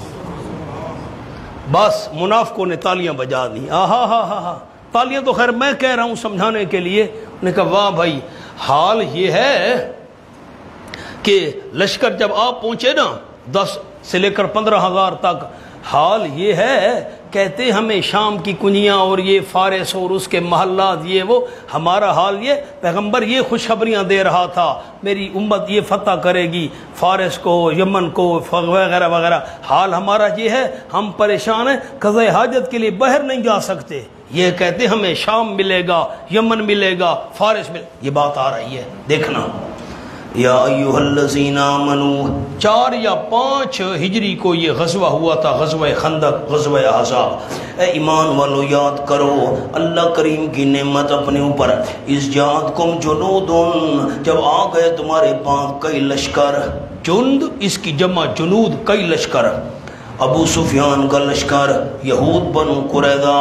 بس منافقوں نے تالیاں بجا دی، آہا ہا ہا ہا، تالیاں تو خیر میں کہہ رہا ہوں سمجھانے کے لیے۔ انہوں نے کہا واہ بھائی، حال یہ ہے کہ لشکر جب آپ پہنچے نا 10 سے لے کر 15,000 تک، حال یہ ہے، کہتے ہمیں شام کی کنجیاں اور یہ فارس اور اس کے محلات یہ وہ، ہمارا حال یہ، پیغمبر یہ خوشخبریاں دے رہا تھا میری امت یہ فتح کرے گی فارس کو، یمن کو وغیرہ وغیرہ، حال ہمارا یہ ہے، ہم پریشان ہیں، قضاء حاجت کے لیے باہر نہیں جا سکتے، یہ کہتے ہمیں شام ملے گا، یمن ملے گا، فارس ملے گا، یہ بات آ رہی ہے دیکھنا۔ یا ایھا الذین آمنوا، 4 یا 5 ہجری کو یہ غزوہ ہوا تھا، غزوہ خندق، غزوہ احزاب۔ اے ایمان والو یاد کرو اللہ کریم کی نعمت اپنے اوپر، اس جاءتکم جنود، جب آ گئے تمہارے پاس کئی لشکر، جند اس کی جمع جنود، کئی لشکر، ابو سفیان کا لشکر، یہود بنو قریظہ،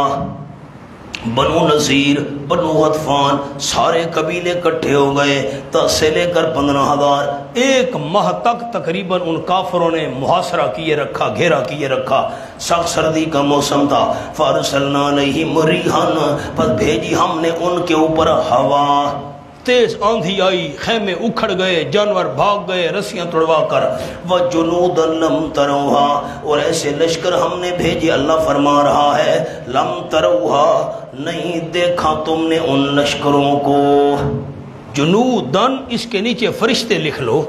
بنو نذیر، بنو غطفان، سارے قبیلے اکٹھے ہو گئے، 10 سے لے کر 15,000۔ 1 ماہ تک تقریباً ان کافروں نے محاصرہ کیے رکھا، گھیرا کیے رکھا، سخت سردی کا موسم تھا۔ فارسلنا علیہم ریحان، پس بھیجی ہم نے ان کے اوپر ہوا، تیز آندھی آئی، خیمے اکھڑ گئے، جانور بھاگ گئے رسیاں توڑوا کر، وجنودا لم تروہا، اور ایسے لشکر ہم نے بھیجے، اللہ فرما رہا ہے لم تروہا، نہیں دیکھا تم نے ان لشکروں کو۔ جنودن اس کے نیچے فرشتے لکھ لو،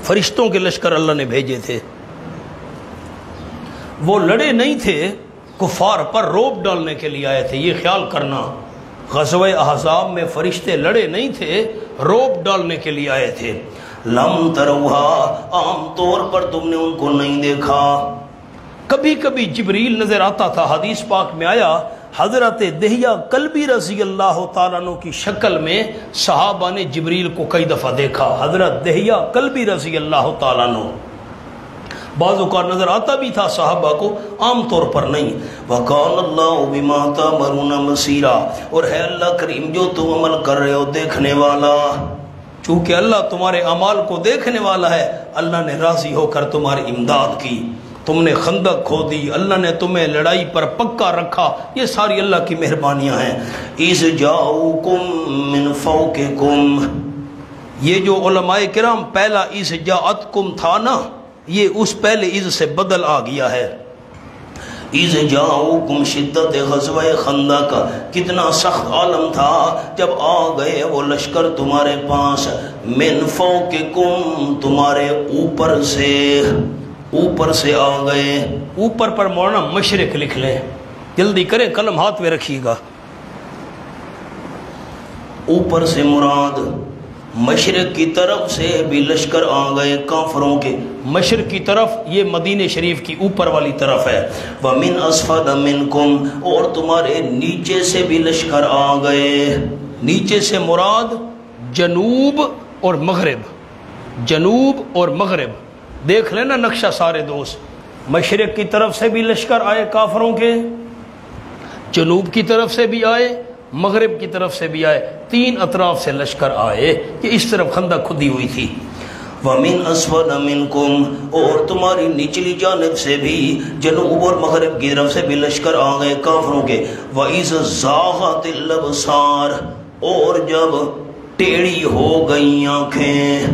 فرشتوں کے لشکر اللہ نے بھیجے تھے، وہ لڑے نہیں تھے، کفار پر روب ڈالنے کے لیے آئے تھے، یہ خیال کرنا۔ غزوہ احزاب میں فرشتے لڑے نہیں تھے، روب ڈالنے کے لیے آئے تھے۔ لم تروہا، عام طور پر تم نے ان کو نہیں دیکھا۔ کبھی کبھی جبریل نظر آتا تھا، حدیث پاک میں آیا حضرت دہیہ کلبی رضی اللہ تعالیٰ عنہ کی شکل میں صحابہ نے جبریل کو کئی دفعہ دیکھا، حضرت دہیہ کلبی رضی اللہ تعالیٰ عنہ، بعض اوقات نظر آتا بھی تھا صحابہ کو، عام طور پر نہیں۔ وَقَالَ اللَّهُ بِمَا تَعْمَلُونَ بَصِيرًا، اور ہے اللہ کریم جو تم عمل کر رہے ہو دیکھنے والا۔ چونکہ اللہ تمہارے اعمال کو دیکھنے والا ہے، اللہ نے راضی ہو کر تمہاری امداد کی، تم نے خندق کھودی، اللہ نے تمہیں لڑائی پر پکا رکھا، یہ ساری اللہ کی مہربانیاں ہیں۔ اِذْ جَاءُوكُم مِّن فَوْقِكُم، یہ جو علماء کرام پہلا اِذْ جَاءَتْكُم تھا نا، یہ اس پہلے اِذ سے بدل آ گیا ہے۔ اِذْ جَاءُوكُم، شدت غزوہ خندق، کتنا سخت عالم تھا جب آ گئے وہ لشکر تمہارے پاس، مِن فَوْقِكُم، تمہارے اوپر سے آ گئے۔ اوپر پر مولانا مشرق لکھ لیں، جلدی کریں، قلم ہاتھ میں رکھیے گا۔ اوپر سے مراد مشرق کی طرف سے بھی لشکر آ گئے کافروں کے، مشرق کی طرف یہ مدینہ شریف کی اوپر والی طرف ہے۔ وَمِنْ أَسْفَلَ مِنْكُمْ، اور تمہارے نیچے سے بھی لشکر آ گئے۔ نیچے سے مراد جنوب اور مغرب، جنوب اور مغرب، دیکھ لینا نقشہ سارے دوست، مشرق کی طرف سے بھی لشکر آئے کافروں کے، جنوب کی طرف سے بھی آئے، مغرب کی طرف سے بھی آئے، 3 اطراف سے لشکر آئے، کہ اس طرف خندق کھدی ہوئی تھی۔ وَمِنْ أَسْفَلَ مِنْكُمْ، اور تمہاری نچلی جانب سے بھی، جنوب اور مغرب کی طرف سے بھی لشکر آ گئے کافروں کے۔ وَإِذْ زَاغَتِ الْأَبْصَارُ، اور جب ٹیڑھی ہو گئیں آنکھیں۔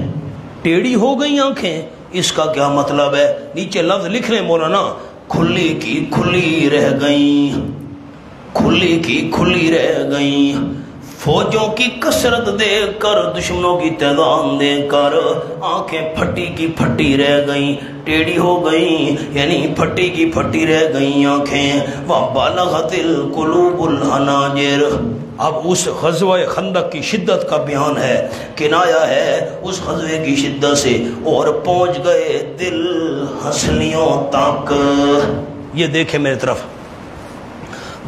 ٹیڑھی ہو گئی آنکھیں، اس کا کیا مطلب ہے؟ نیچے لفظ لکھ لیں مولانا، کھلی کی کھلی رہ گئیں، کھلی کی کھلی رہ گئیں، فوجوں کی کثرت دیکھ کر، دشمنوں کی تعداد دیکھ کر آنکھیں پھٹی کی پھٹی رہ گئیں، ٹیڑھی ہو گئیں، یعنی پھٹی کی پھٹی رہ گئیں آنکھیں۔ وَبَلَغَتِ الْقُلُوبُ الْحَنَاجِرَ، اب اس غزوہ خندق کی شدت کا بیان ہے، کنایا ہے اس غزوے کی شدت سے، اور پہنچ گئے دل ہنسلیوں تک۔ یہ دیکھیں میری طرف،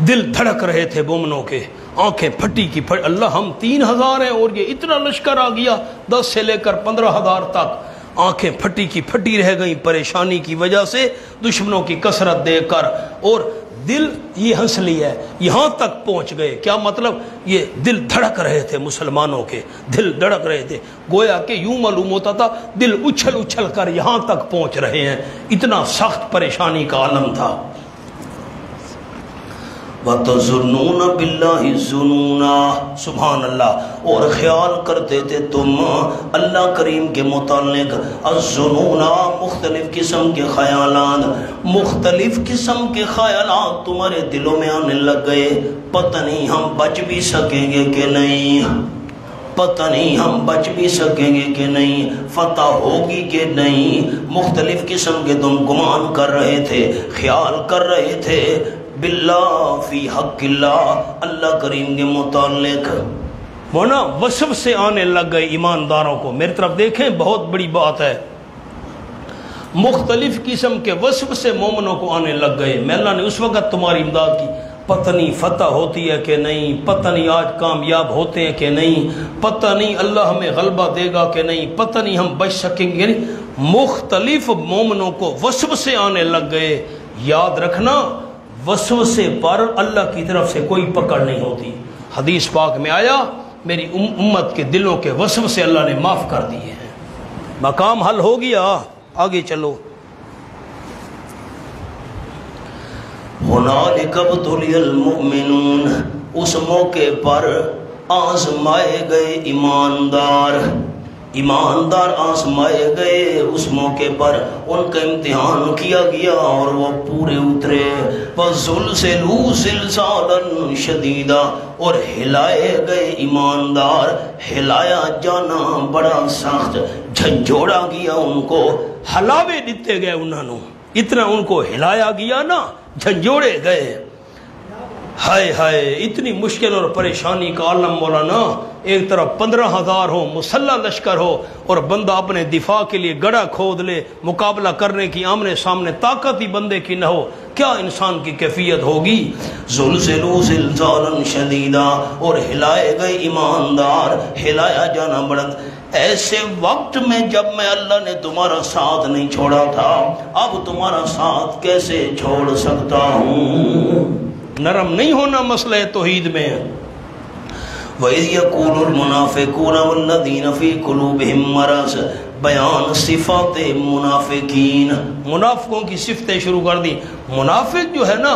دل دھڑک رہے تھے مومنوں کے، آنکھیں پھٹی کی پھٹی، اللہ ہم 3,000 ہیں اور یہ اتنا لشکر آ گیا، 10 سے لے کر 15,000 تک، آنکھیں پھٹی کی پھٹی رہ گئیں پریشانی کی وجہ سے، دشمنوں کی کثرت دیکھ کر، اور دل یہ ہنسلی ہے یہاں تک پہنچ گئے. کیا مطلب؟ یہ دل دھڑک رہے تھے مسلمانوں کے، دل دھڑک رہے تھے، گویا کہ یوں معلوم ہوتا تھا دل اچھل اچھل کر یہاں تک پہنچ رہے ہیں، اتنا سخت پریشانی کا عالم تھا. وَتَظُنُّونَ بِاللَّهِ الظُّنُونَ، سبحان اللہ، اور خیال کرتے تھے تم اللہ کریم کے متعلق الظنون، مختلف قسم کے خیالات، مختلف قسم کے خیالات تمہارے دلوں میں آنے لگ گئے. پتہ نہیں ہم بچ بھی سکیں گے کہ نہیں، پتہ نہیں ہم بچ بھی سکیں گے کہ نہیں، فتح ہوگی کہ نہیں. مختلف قسم کے تم گمان کر رہے تھے، خیال کر رہے تھے باللہ فی حق اللہ، اللہ کریم کے متعلق. وہ نا وصف سے آنے لگ گئے ایمانداروں کو. میری طرف دیکھیں، بہت بڑی بات ہے، مختلف قسم کے وصف سے مومنوں کو آنے لگ گئے. میں اللہ نے اس وقت تمہاری امداد کی، پتہ نہیں فتح ہوتی ہے کہ نہیں، پتہ نہیں آج کامیاب ہوتے ہیں کہ نہیں، پتہ نہیں اللہ ہمیں غلبہ دے گا کہ نہیں، پتہ نہیں ہم بچ سکیں گے. یعنی مختلف مومنوں کو وصف سے آنے لگ گئے. یاد رکھنا، وسوسے پر اللہ کی طرف سے کوئی پکڑ نہیں ہوتی. حدیث پاک میں آیا میری امت کے دلوں کے وسوسے اللہ نے معاف کر دیے ہیں. مقام حل ہو گیا، آگے چلو. ہنالک ابتلی المؤمنون، اس موقع پر آزمائے گئے ایماندار، ایماندار آزمائے گئے. اس موقع پر ان کا امتحان کیا گیا اور وہ پورے اترے. وَزُلْزِلُوا زِلْزَالًا شَدِيدًا، اور ہلائے گئے ایماندار، ہلایا جانا بڑا سخت، جھنجھوڑا گیا ان کو. ہلاوے دیتے گئے انہوں نے، اتنا ان کو ہلایا گیا نا، جھنجھوڑے گئے. ہائے ہائے، اتنی مشکل اور پریشانی کا عالم مولانا. ایک طرف 15,000 ہو، مسلح لشکر ہو، اور بندہ اپنے دفاع کے لیے گڑھا کھود لے، مقابلہ کرنے کی آمنے سامنے طاقت ہی بندے کی نہ ہو، کیا انسان کی کیفیت ہوگی. زلزلوا زلزالا شدیدا، اور ہلائے گئے ایماندار، ہلایا جانا بڑا. ایسے وقت میں جب میں اللہ نے تمہارا ساتھ نہیں چھوڑا تھا، اب تمہارا ساتھ کیسے چھوڑ سکتا ہوں. نرم نہیں ہونا مسئلہ توحید میں. وَإِذْ يَقُولُ الْمُنَافِقُونَ وَالَّذِينَ فِي قُلُوبِهِم مَّرَضٌ، بیان صفات منافقین. منافقوں کی صفتیں شروع کر دی. منافق جو ہے نا،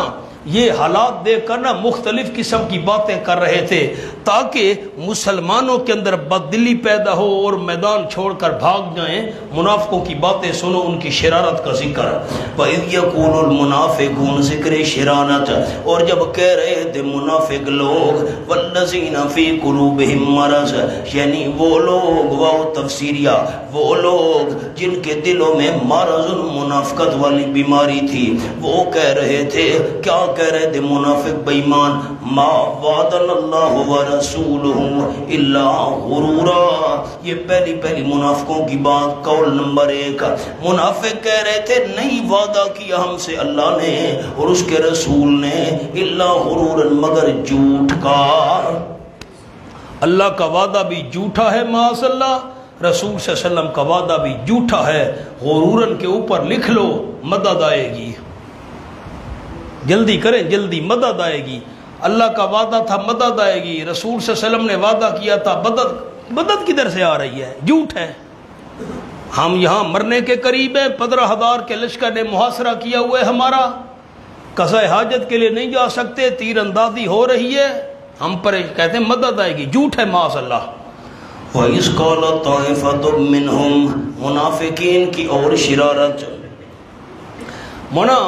یہ حالات دیکھ کر نا مختلف قسم کی باتیں کر رہے تھے تاکہ مسلمانوں کے اندر بددلی پیدا ہو اور میدان چھوڑ کر بھاگ جائیں. منافقوں کی باتیں سنو، ان کی شرارت کا ذکر. وَإِذْ يَقُولُ الْمُنَافِقُونَ ذکر شرارت، اور جب کہہ رہے تھے منافق لوگ، وَالَّذِينَ فِي قُلُوبِهِم مَّرَضٌ، یعنی وہ لوگ، وہ تفسیریہ، وہ لوگ جن کے دلوں میں مرض، منافقت والی بیماری تھی، وہ کہہ رہے تھے، کیا کہہ رہے تھے منافق بے ایمان، ما وعدنا اللہ ورسولہ الا غرورا. یہ پہلی منافقوں کی بات، قول نمبر 1. منافق کہہ رہے تھے نہیں وعدہ کیا ہم سے اللہ نے اور اس کے رسول نے، الا غرورا، مگر جھوٹ کا. اللہ کا وعدہ بھی جھوٹا ہے معاذ اللہ، رسول صلی اللہ علیہ وسلم کا وعدہ بھی جھوٹا ہے. غرورن کے اوپر لکھ لو، مدد آئے گی. جلدی کریں، جلدی، مدد آئے گی. اللہ کا وعدہ تھا مدد آئے گی، رسول صلی اللہ علیہ وسلم نے وعدہ کیا تھا مدد کدھر سے آ رہی ہے؟ جھوٹ ہے. ہم یہاں مرنے کے قریب ہیں، 15,000 کے لشکر نے محاصرہ کیا ہوا ہے ہمارا، قضاء حاجت کے لیے نہیں جا سکتے، تیر اندازی ہو رہی ہے، ہم پر کہتے ہیں مدد آئے گی. جھوٹ ہے معاذ اللہ. وَإِذْ قَالَ طَائِفَةٌ مِّنْهُمْ، منافقین کی اور شرارت. مونا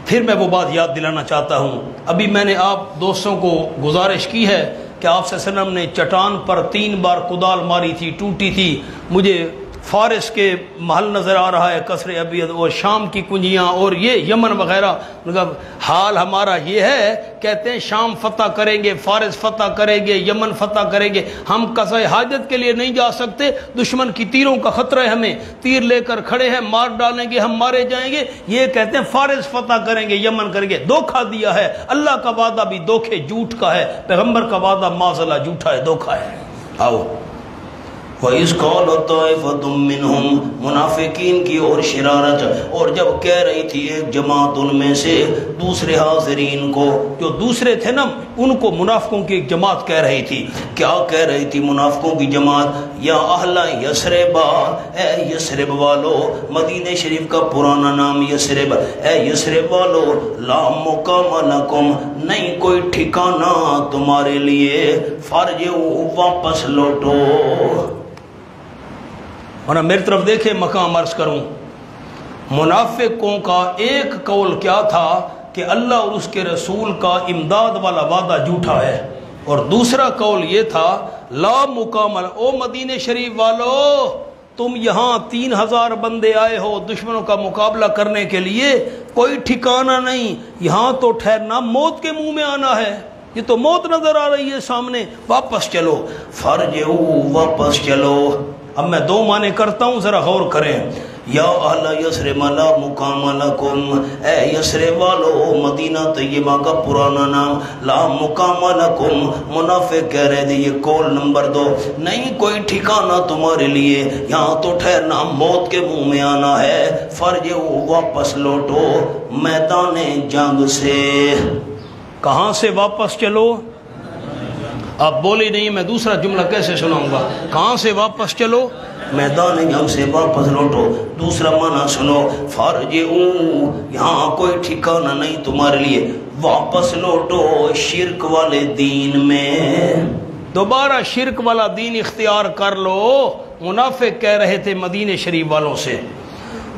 پھر میں وہ بات یاد دلانا چاہتا ہوں. ابھی میں نے آپ دوستوں کو گزارش کی ہے کہ آپ صلی اللہ علیہ وسلم نے چٹان پر 3 بار کدال ماری تھی، ٹوٹی تھی. مجھے فارس کے محل نظر آ رہا ہے، قصر ابیض، اور شام کی کنجیاں، اور یہ یمن وغیرہ. مطلب حال ہمارا یہ ہے، کہتے ہیں شام فتح کریں گے، فارس فتح کریں گے، یمن فتح کریں گے. ہم قضاء حاجت کے لیے نہیں جا سکتے، دشمن کی تیروں کا خطرہ ہے، ہمیں تیر لے کر کھڑے ہیں، مار ڈالیں گے، ہم مارے جائیں گے. یہ کہتے ہیں فارس فتح کریں گے، یمن کریں گے. دھوکہ دیا ہے. اللہ کا وعدہ بھی دھوکے جھوٹ کا ہے، پیغمبر کا وعدہ معاذ اللہ جھوٹا ہے، دھوکہ ہے. آؤ. وَإِذْ قَالَ طَائِفَةٌ مِّنْهُمْ، منافقین کی اور شرارت. اور جب کہہ رہی تھی ایک جماعت ان میں سے، دوسرے حاضرین کو، جو دوسرے تھے نا ان کو منافقوں کی ایک جماعت کہہ رہی تھی. کیا کہہ رہی تھی منافقوں کی جماعت؟ یا اہل یثرب، اے یثرب والو، مدینہ شریف کا پرانا نام یثرب، اے یثرب والو، لا مقام لکم، نہیں کوئی ٹھکانہ تمہارے لیے، فارجعوا، واپس لوٹو. اور میری طرف دیکھے مقام عرض کروں، منافقوں کا ایک قول کیا تھا کہ اللہ اور اس کے رسول کا امداد والا وعدہ جھوٹا ہے، اور دوسرا قول یہ تھا لا مقام، او مدینہ شریف والو، تم یہاں 3000 بندے آئے ہو دشمنوں کا مقابلہ کرنے کے لیے، کوئی ٹھکانہ نہیں، یہاں تو ٹھہرنا موت کے منہ میں آنا ہے، یہ تو موت نظر آ رہی ہے سامنے، واپس چلو. فارجعوا، واپس چلو. اب میں دو معنی کرتا ہوں، ذرا غور کریں. یا اہل یثرب لا مقام لکم، اے یثرب والو، مدینہ طیبہ کا پرانا نام، لا مقام لکم، منافق کہہ رہے تھے یہ قول نمبر 2، نہیں کوئی ٹھکانہ تمہارے لیے، یہاں تو ٹھہرنا موت کے منہ میں آنا ہے. فارجعوا، واپس لوٹو میدان جنگ سے. کہاں سے واپس چلو؟ آپ بولی نہیں، میں دوسرا جملہ کیسے سناؤں گا؟ کہاں سے واپس چلو؟ میدان جنگ سے واپس لوٹو. دوسرا معنی سنو، فارجعوا، یہاں کوئی ٹھکانہ نہیں تمہارے لیے، واپس لوٹو شرک والے دین میں، دوبارہ شرک والا دین اختیار کر لو. منافق کہہ رہے تھے مدینہ شریف والوں سے.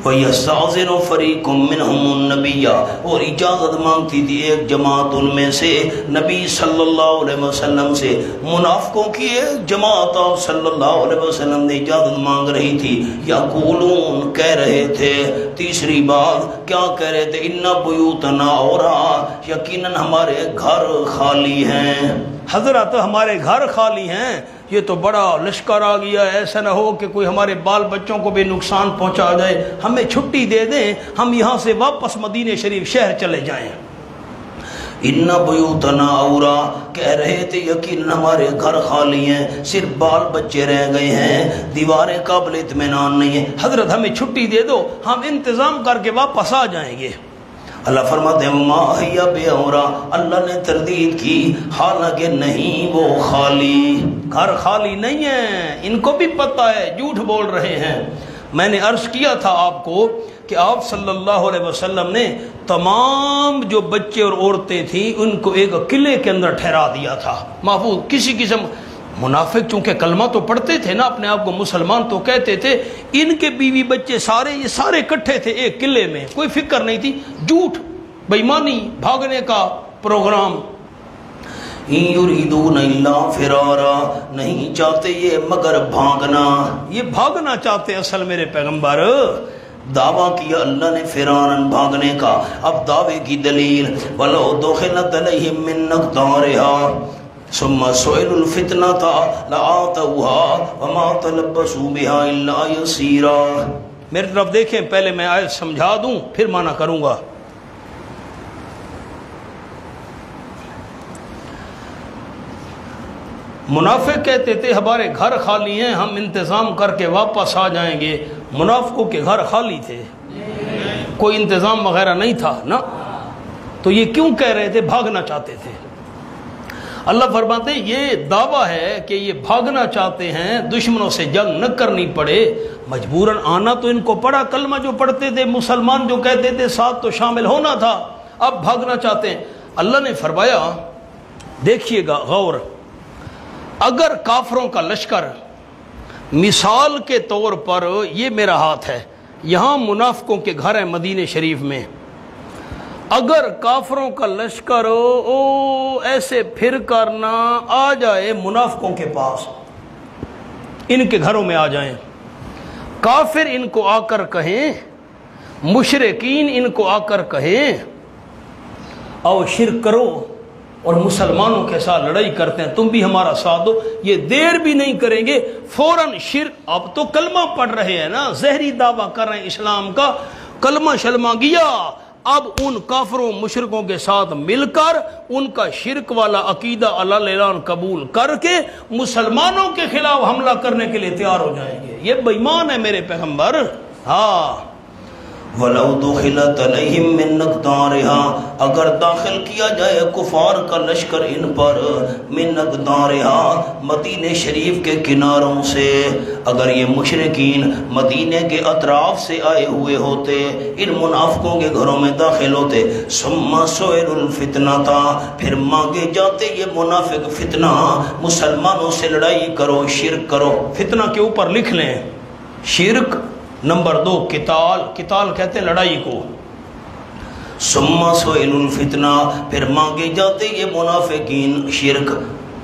وَيَسْتَأْذِنُ فَرِيقٌ مِّنْهُمُ النَّبِيَّ، اور اجازت مانگتی تھی ایک جماعت ان میں سے نبی صلی اللہ علیہ وسلم سے. منافقوں کی ایک جماعت آپ صلی اللہ علیہ وسلم نے اجازت مانگ رہی تھی. یقولون، کہہ رہے تھے، تیسری بات کیا کہہ رہے تھے؟ اِنَّ بُیُوتَنَا عَوْرَىٰ، یقیناً ہمارے گھر خالی ہیں. حضرت ہمارے گھر خالی ہیں، یہ تو بڑا لشکر آ گیا ہے، ایسا نہ ہو کہ کوئی ہمارے بال بچوں کو بھی نقصان پہنچا جائے، ہمیں چھٹی دے دیں، ہم یہاں سے واپس مدینہ شریف شہر چلے جائیں. اِنَّ بُیُوتَنَا عَوْرَىٰ، کہہ رہے تھے یقیناً ہمارے گھر خالی ہیں، صرف بال بچے رہ گئے ہیں، دیواریں قابل اطمینان نہیں ہیں. حضرت ہمیں چھٹی دے دو، ہم انتظام کر کے واپس آ جائیں گے. اللہ فرماتے ہیں ما ہی بعوراء، اللہ نے تردید کی، حالانکہ نہیں وہ خالی، گھر خالی نہیں ہے، ان کو بھی پتہ ہے جھوٹ بول رہے ہیں. میں نے عرض کیا تھا آپ کو کہ آپ صلی اللہ علیہ وسلم نے تمام جو بچے اور عورتیں تھیں ان کو ایک قلعے کے اندر ٹھہرا دیا تھا محفوظ. کسی قسم، منافق چونکہ کلمہ تو پڑھتے تھے نا، اپنے آپ کو مسلمان تو کہتے تھے، ان کے بیوی بچے سارے یہ سارے اکٹھے تھے ایک قلعے میں، کوئی فکر نہیں تھی. جھوٹ، بے ایمانی، بھاگنے کا پروگرام. یریدون الا فرارا، نہیں چاہتے یہ مگر بھاگنا. یہ بھاگنا چاہتے اصل میرے پیغمبر. دعویٰ کیا اللہ نے فرارن، بھاگنے کا. اب دعوے کی دلیل، ولو دخلت علیہم من اقطارها ثم سئلوا الفتنة لآتوها وما تلبسوا بها الا يسيرا. میری طرف دیکھیں، پہلے میں آیت سمجھا دوں پھر معنی کروں گا. منافق کہتے تھے ہمارے گھر خالی ہیں، ہم انتظام کر کے واپس آ جائیں گے. منافقوں کے گھر خالی تھے، کوئی انتظام وغیرہ نہیں تھا نا، تو یہ کیوں کہہ رہے تھے؟ بھاگنا چاہتے تھے. اللہ فرماتے ہیں یہ دعویٰ ہے کہ یہ بھاگنا چاہتے ہیں، دشمنوں سے جنگ نہ کرنی پڑے، مجبوراً آنا تو ان کو پڑا. کلمہ جو پڑھتے تھے، مسلمان جو کہتے تھے، ساتھ تو شامل ہونا تھا، اب بھاگنا چاہتے ہیں. اللہ نے فرمایا دیکھیے گا غور، اگر کافروں کا لشکر مثال کے طور پر یہ میرا ہاتھ ہے، یہاں منافقوں کے گھر ہیں مدینہ شریف میں، اگر کافروں کا لشکر ایسے پھر کرنا آ جائے منافقوں کے پاس، ان کے گھروں میں آ جائیں، کافر ان کو آ کر کہیں، مشرکین ان کو آ کر کہیں او شرک کرو، اور مسلمانوں کے ساتھ لڑائی کرتے ہیں، تم بھی ہمارا ساتھ دو، یہ دیر بھی نہیں کریں گے، فوراً شرک. اب تو کلمہ پڑھ رہے ہیں نا، زہری دعویٰ کر رہے ہیں اسلام کا، کلمہ شلمہ گیا، اب ان کافروں مشرکوں کے ساتھ مل کر ان کا شرک والا عقیدہ اعلان قبول کر کے مسلمانوں کے خلاف حملہ کرنے کے لیے تیار ہو جائیں گے. یہ بے ایمان ہے میرے پیغمبر. ہاں وَلَوْ دُخِلَتْ عَلَيْهِمْ مِنْ أَقْطَارِهَا، اگر داخل کیا جائے کفار کا لشکر ان پر من أقطارها، مدینہ شریف کے کناروں سے، اگر یہ مشرکین مدینہ کے اطراف سے آئے ہوئے ہوتے، ان منافقوں کے گھروں میں داخل ہوتے، ثُمَّ سُئِلُوا الْفِتْنَةَ، پھر مانگے جاتے یہ منافق فتنہ، مسلمانوں سے لڑائی کرو، شرک کرو۔ فتنہ کے اوپر لکھ لیں شرک، نمبر 2 قتال، قتال کہتے ہیں لڑائی کو۔ ثُمَّ سُئِلُوا الْفِتْنَةَ، پھر مانگے جاتے یہ منافقین شرک۔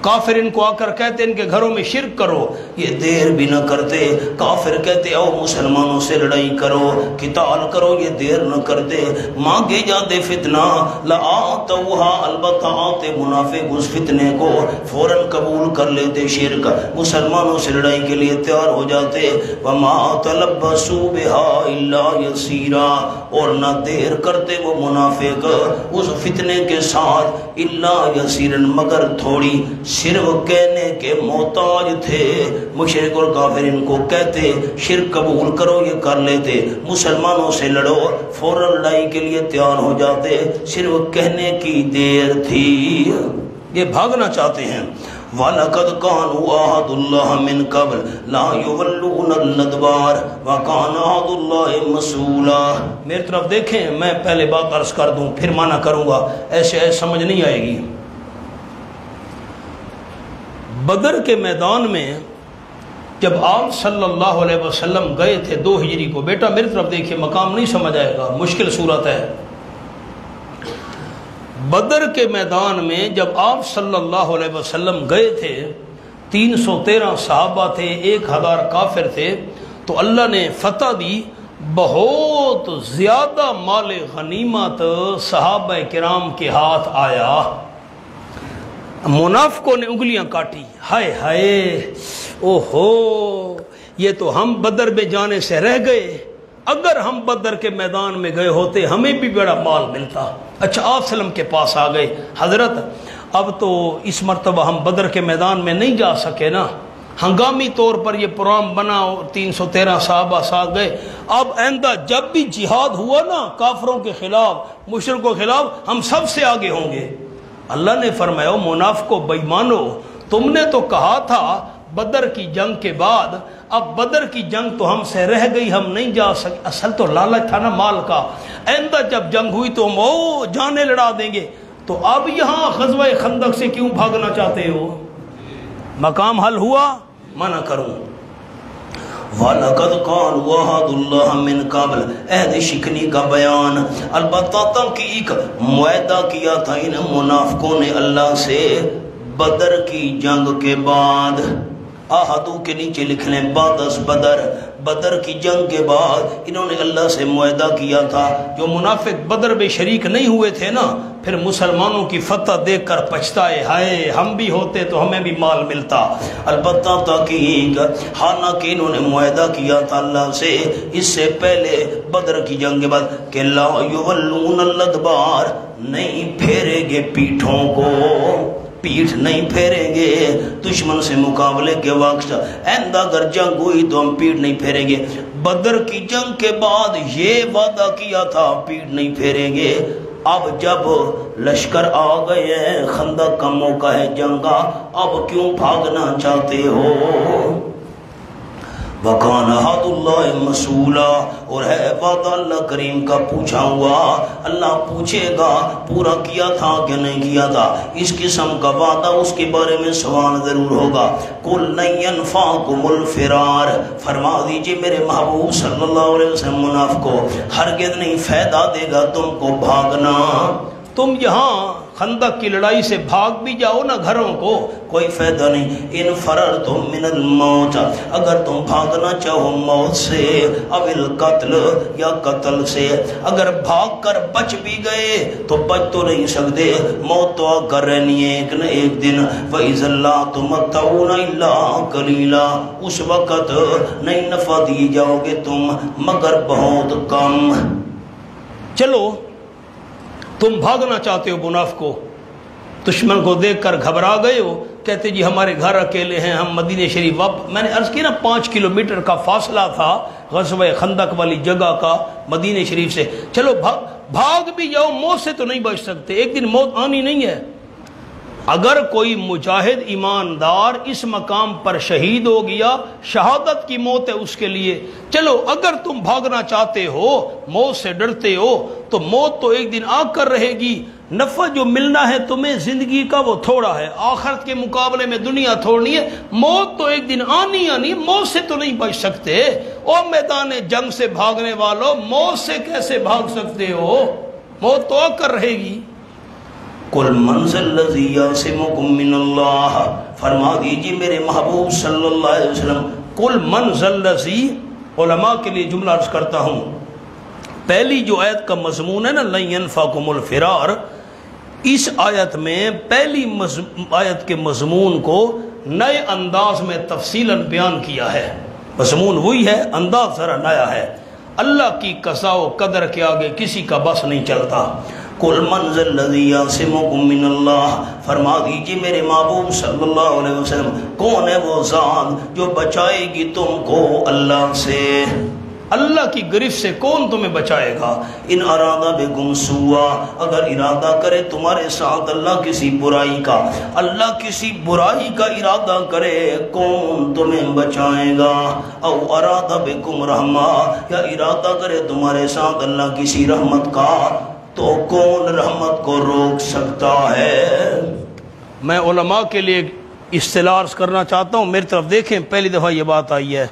کافر ان کو آ کر کہتے ان کے گھروں میں شرک کرو، یہ دیر بھی نہ کرتے، کافر کہتے او مسلمانوں سے لڑائی کرو، قتال کرو، یہ دیر نہ کرتے، مانگے جاتے فتنہ، لَآتَوْهَا، البتہ آتے منافق اس فتنے کو فوراً قبول کر لیتے، شرک، مسلمانوں سے لڑائی کے لیے تیار ہو جاتے، وَمَا تَلَبَّسُوا بِهَا إِلَّا يَسِيرًا، اور نہ دیر کرتے وہ منافق اس فتنے کے ساتھ، إِلَّا يَسِيرًا، مگر تھوڑی، صرف کہنے کے محتاج تھے۔ مشرک اور کافر ان کو کہتے شرک قبول کرو، یہ کر لیتے، مسلمانوں سے لڑو، فوراً لڑائی کے لیے تیار ہو جاتے، صرف کہنے کی دیر تھی، یہ بھاگنا چاہتے ہیں۔ وَلَقَدْ كَانُوا عَهْدُ اللَّهِ مِنْ قَبْلُ لَا يُوَلُّونَ الْأَدْبَارَ وَكَانَ عَهْدُ اللَّهِ مَسْئُولًا۔ میری طرف دیکھیں، میں پہلے بات عرض کر دوں پھر معنی کروں گا، ایسے سمجھ نہیں آئے گی۔ بدر کے میدان میں جب آپ صلی اللہ علیہ وسلم گئے تھے 2 ہجری کو، بیٹا میری طرف دیکھیے، مقام نہیں سمجھ آئے گا، مشکل صورت ہے۔ بدر کے میدان میں جب آپ صلی اللہ علیہ وسلم گئے تھے، 313 صحابہ تھے، 1000 کافر تھے، تو اللہ نے فتح دی، بہت زیادہ مال غنیمت صحابہ کرام کے ہاتھ آیا۔ منافقوں نے انگلیاں کاٹی، ہائے ہائے، اوہو، یہ تو ہم بدر میں جانے سے رہ گئے، اگر ہم بدر کے میدان میں گئے ہوتے ہمیں بھی بڑا مال ملتا۔ اچھا، آپ سلم کے پاس آ گئے، حضرت اب تو اس مرتبہ ہم بدر کے میدان میں نہیں جا سکے نا، ہنگامی طور پر یہ پروگرام بنا اور 313 صحابہ ساتھ گئے، اب آئندہ جب بھی جہاد ہوا نا کافروں کے خلاف، مشرکوں کے خلاف، ہم سب سے آگے ہوں گے۔ اللہ نے فرمایا منافقو بے ایمانو، تم نے تو کہا تھا بدر کی جنگ کے بعد، اب بدر کی جنگ تو ہم سے رہ گئی، ہم نہیں جا سکے، اصل تو لالچ تھا نا مال کا، آئندہ جب جنگ ہوئی تو ہم جانیں لڑا دیں گے، تو اب یہاں غزوہ خندق سے کیوں بھاگنا چاہتے ہو؟ مقام حل ہوا؟ منع کروں۔ وَلَقَدْ قَالُوا عَهْدُ اللَّهِ مِنْ قَبْلُ، عہد شکنی کا بیان، البتہ تحقیق معاہدہ کیا تھا ان منافقوں نے اللہ سے بدر کی جنگ کے بعد۔ آہدو کے نیچے لکھ لیں بعد از بدر، بدر کی جنگ کے بعد انہوں نے اللہ سے معاہدہ کیا تھا۔ جو منافق بدر میں شریک نہیں ہوئے تھے نا، پھر مسلمانوں کی فتح دیکھ کر پچھتائے، ہائے ہم بھی ہوتے تو ہمیں بھی مال ملتا۔ البتہ تحقیق حالانکہ انہوں نے معاہدہ کیا تھا اللہ سے اس سے پہلے بدر کی جنگ کے بعد کہ لا یولون الادبار، نہیں پھیرے گے پیٹھوں کو، پیٹھ نہیں پھیریں گے دشمن سے مقابلے کے وقت، آئندہ اگر جنگ ہوئی تو ہم پیٹھ نہیں پھیریں گے۔ بدر کی جنگ کے بعد یہ وعدہ کیا تھا پیٹھ نہیں پھیریں گے، اب جب لشکر آ گئے ہیں، خندق کا موقع ہے جنگ کا، اب کیوں بھاگنا چاہتے ہو؟ وَكَانَ عَهْدُ اللَّهِ مَسْئُولًا، اور ہے وعدہ اللہ کریم کا پوچھا ہوا، اللہ پوچھے گا پورا کیا تھا کہ نہیں کیا تھا، اس قسم کا وعدہ اس کے بارے میں سوال ضرور ہوگا۔ قُلْ لَن يَنْفَعَكُمُ الْفِرَارُ، فرما دیجئے میرے محبوب صلی اللہ علیہ وسلم منافقوں، ہرگز نہیں فائدہ دے گا تم کو بھاگنا، تم یہاں خندق کی لڑائی سے بھاگ بھی جاؤ نا گھروں کو، کوئی فائدہ نہیں۔ ان فررتم من الموت، اگر تم بھاگنا چاہو موت سے، او القتل یا قتل سے، اگر بھاگ کر بچ بھی گئے تو بچ تو نہیں سکتے، موت تو آ کر رہنی ہے ایک نہ ایک دن۔ وَإِذَا لَا تُمَتَّعُونَ إِلَّا قَلِيلًا، اس وقت نہیں نفع دی جاؤ گے تم مگر بہت کم۔ چلو تم بھاگنا چاہتے ہو منافقو، دشمن کو دیکھ کر گھبرا گئے ہو، کہتے جی ہمارے گھر اکیلے ہیں، ہم مدینہ شریف میں نے عرض کی نا 5 کلومیٹر کا فاصلہ تھا غزوہ خندق والی جگہ کا مدینہ شریف سے، چلو بھاگ بھی جاؤ، موت سے تو نہیں بچ سکتے، ایک دن موت آنی نہیں ہے۔ اگر کوئی مجاہد ایماندار اس مقام پر شہید ہو گیا، شہادت کی موت ہے اس کے لیے۔ چلو اگر تم بھاگنا چاہتے ہو، موت سے ڈرتے ہو، تو موت تو ایک دن آ کر رہے گی۔ نفع جو ملنا ہے تمہیں زندگی کا وہ تھوڑا ہے، آخرت کے مقابلے میں دنیا تھوڑی ہے، موت تو ایک دن آنی، موت سے تو نہیں بچ سکتے۔ اور میدان جنگ سے بھاگنے والوں، موت سے کیسے بھاگ سکتے ہو؟ موت تو آ کر رہے گی۔ قل من ذا الذی یعصمکم من اللہ، فرما دیجیے میرے محبوب صلی اللہ علیہ وسلم۔ قل من ذا الذی، علماء کے لیے جملہ عرض کرتا ہوں، پہلی جو آیت کا مضمون ہے نا لن ینفعکم الفرار، اس آیت میں پہلی آیت کے مضمون کو نئے انداز میں تفصیلاً بیان کیا ہے۔ مضمون وہی ہے، انداز ذرا نیا ہے۔ اللہ کی قضاء و قدر کے آگے کسی کا بس نہیں چلتا۔ قل من ذا الذی یعصمکم من اللہ، فرما دیجیے میرے محبوب صلی اللہ علیہ وسلم، کون ہے وہ ذات جو بچائے گی تم کو اللہ سے؟ اللہ کی گرفت سے کون تمہیں بچائے گا؟ ان ارادہ بکم سوا، اگر ارادہ کرے تمہارے ساتھ اللہ کسی برائی کا، اللہ کسی برائی کا ارادہ کرے، کون تمہیں بچائے گا؟ او ارادہ بکم رحمہ، یا ارادہ کرے تمہارے ساتھ اللہ کسی رحمت کا، تو کون رحمت کو روک سکتا ہے؟ میں علماء کے لیے اصطلاح عرض کرنا چاہتا ہوں، میری طرف دیکھیں، پہلی دفعہ یہ بات آئی ہے۔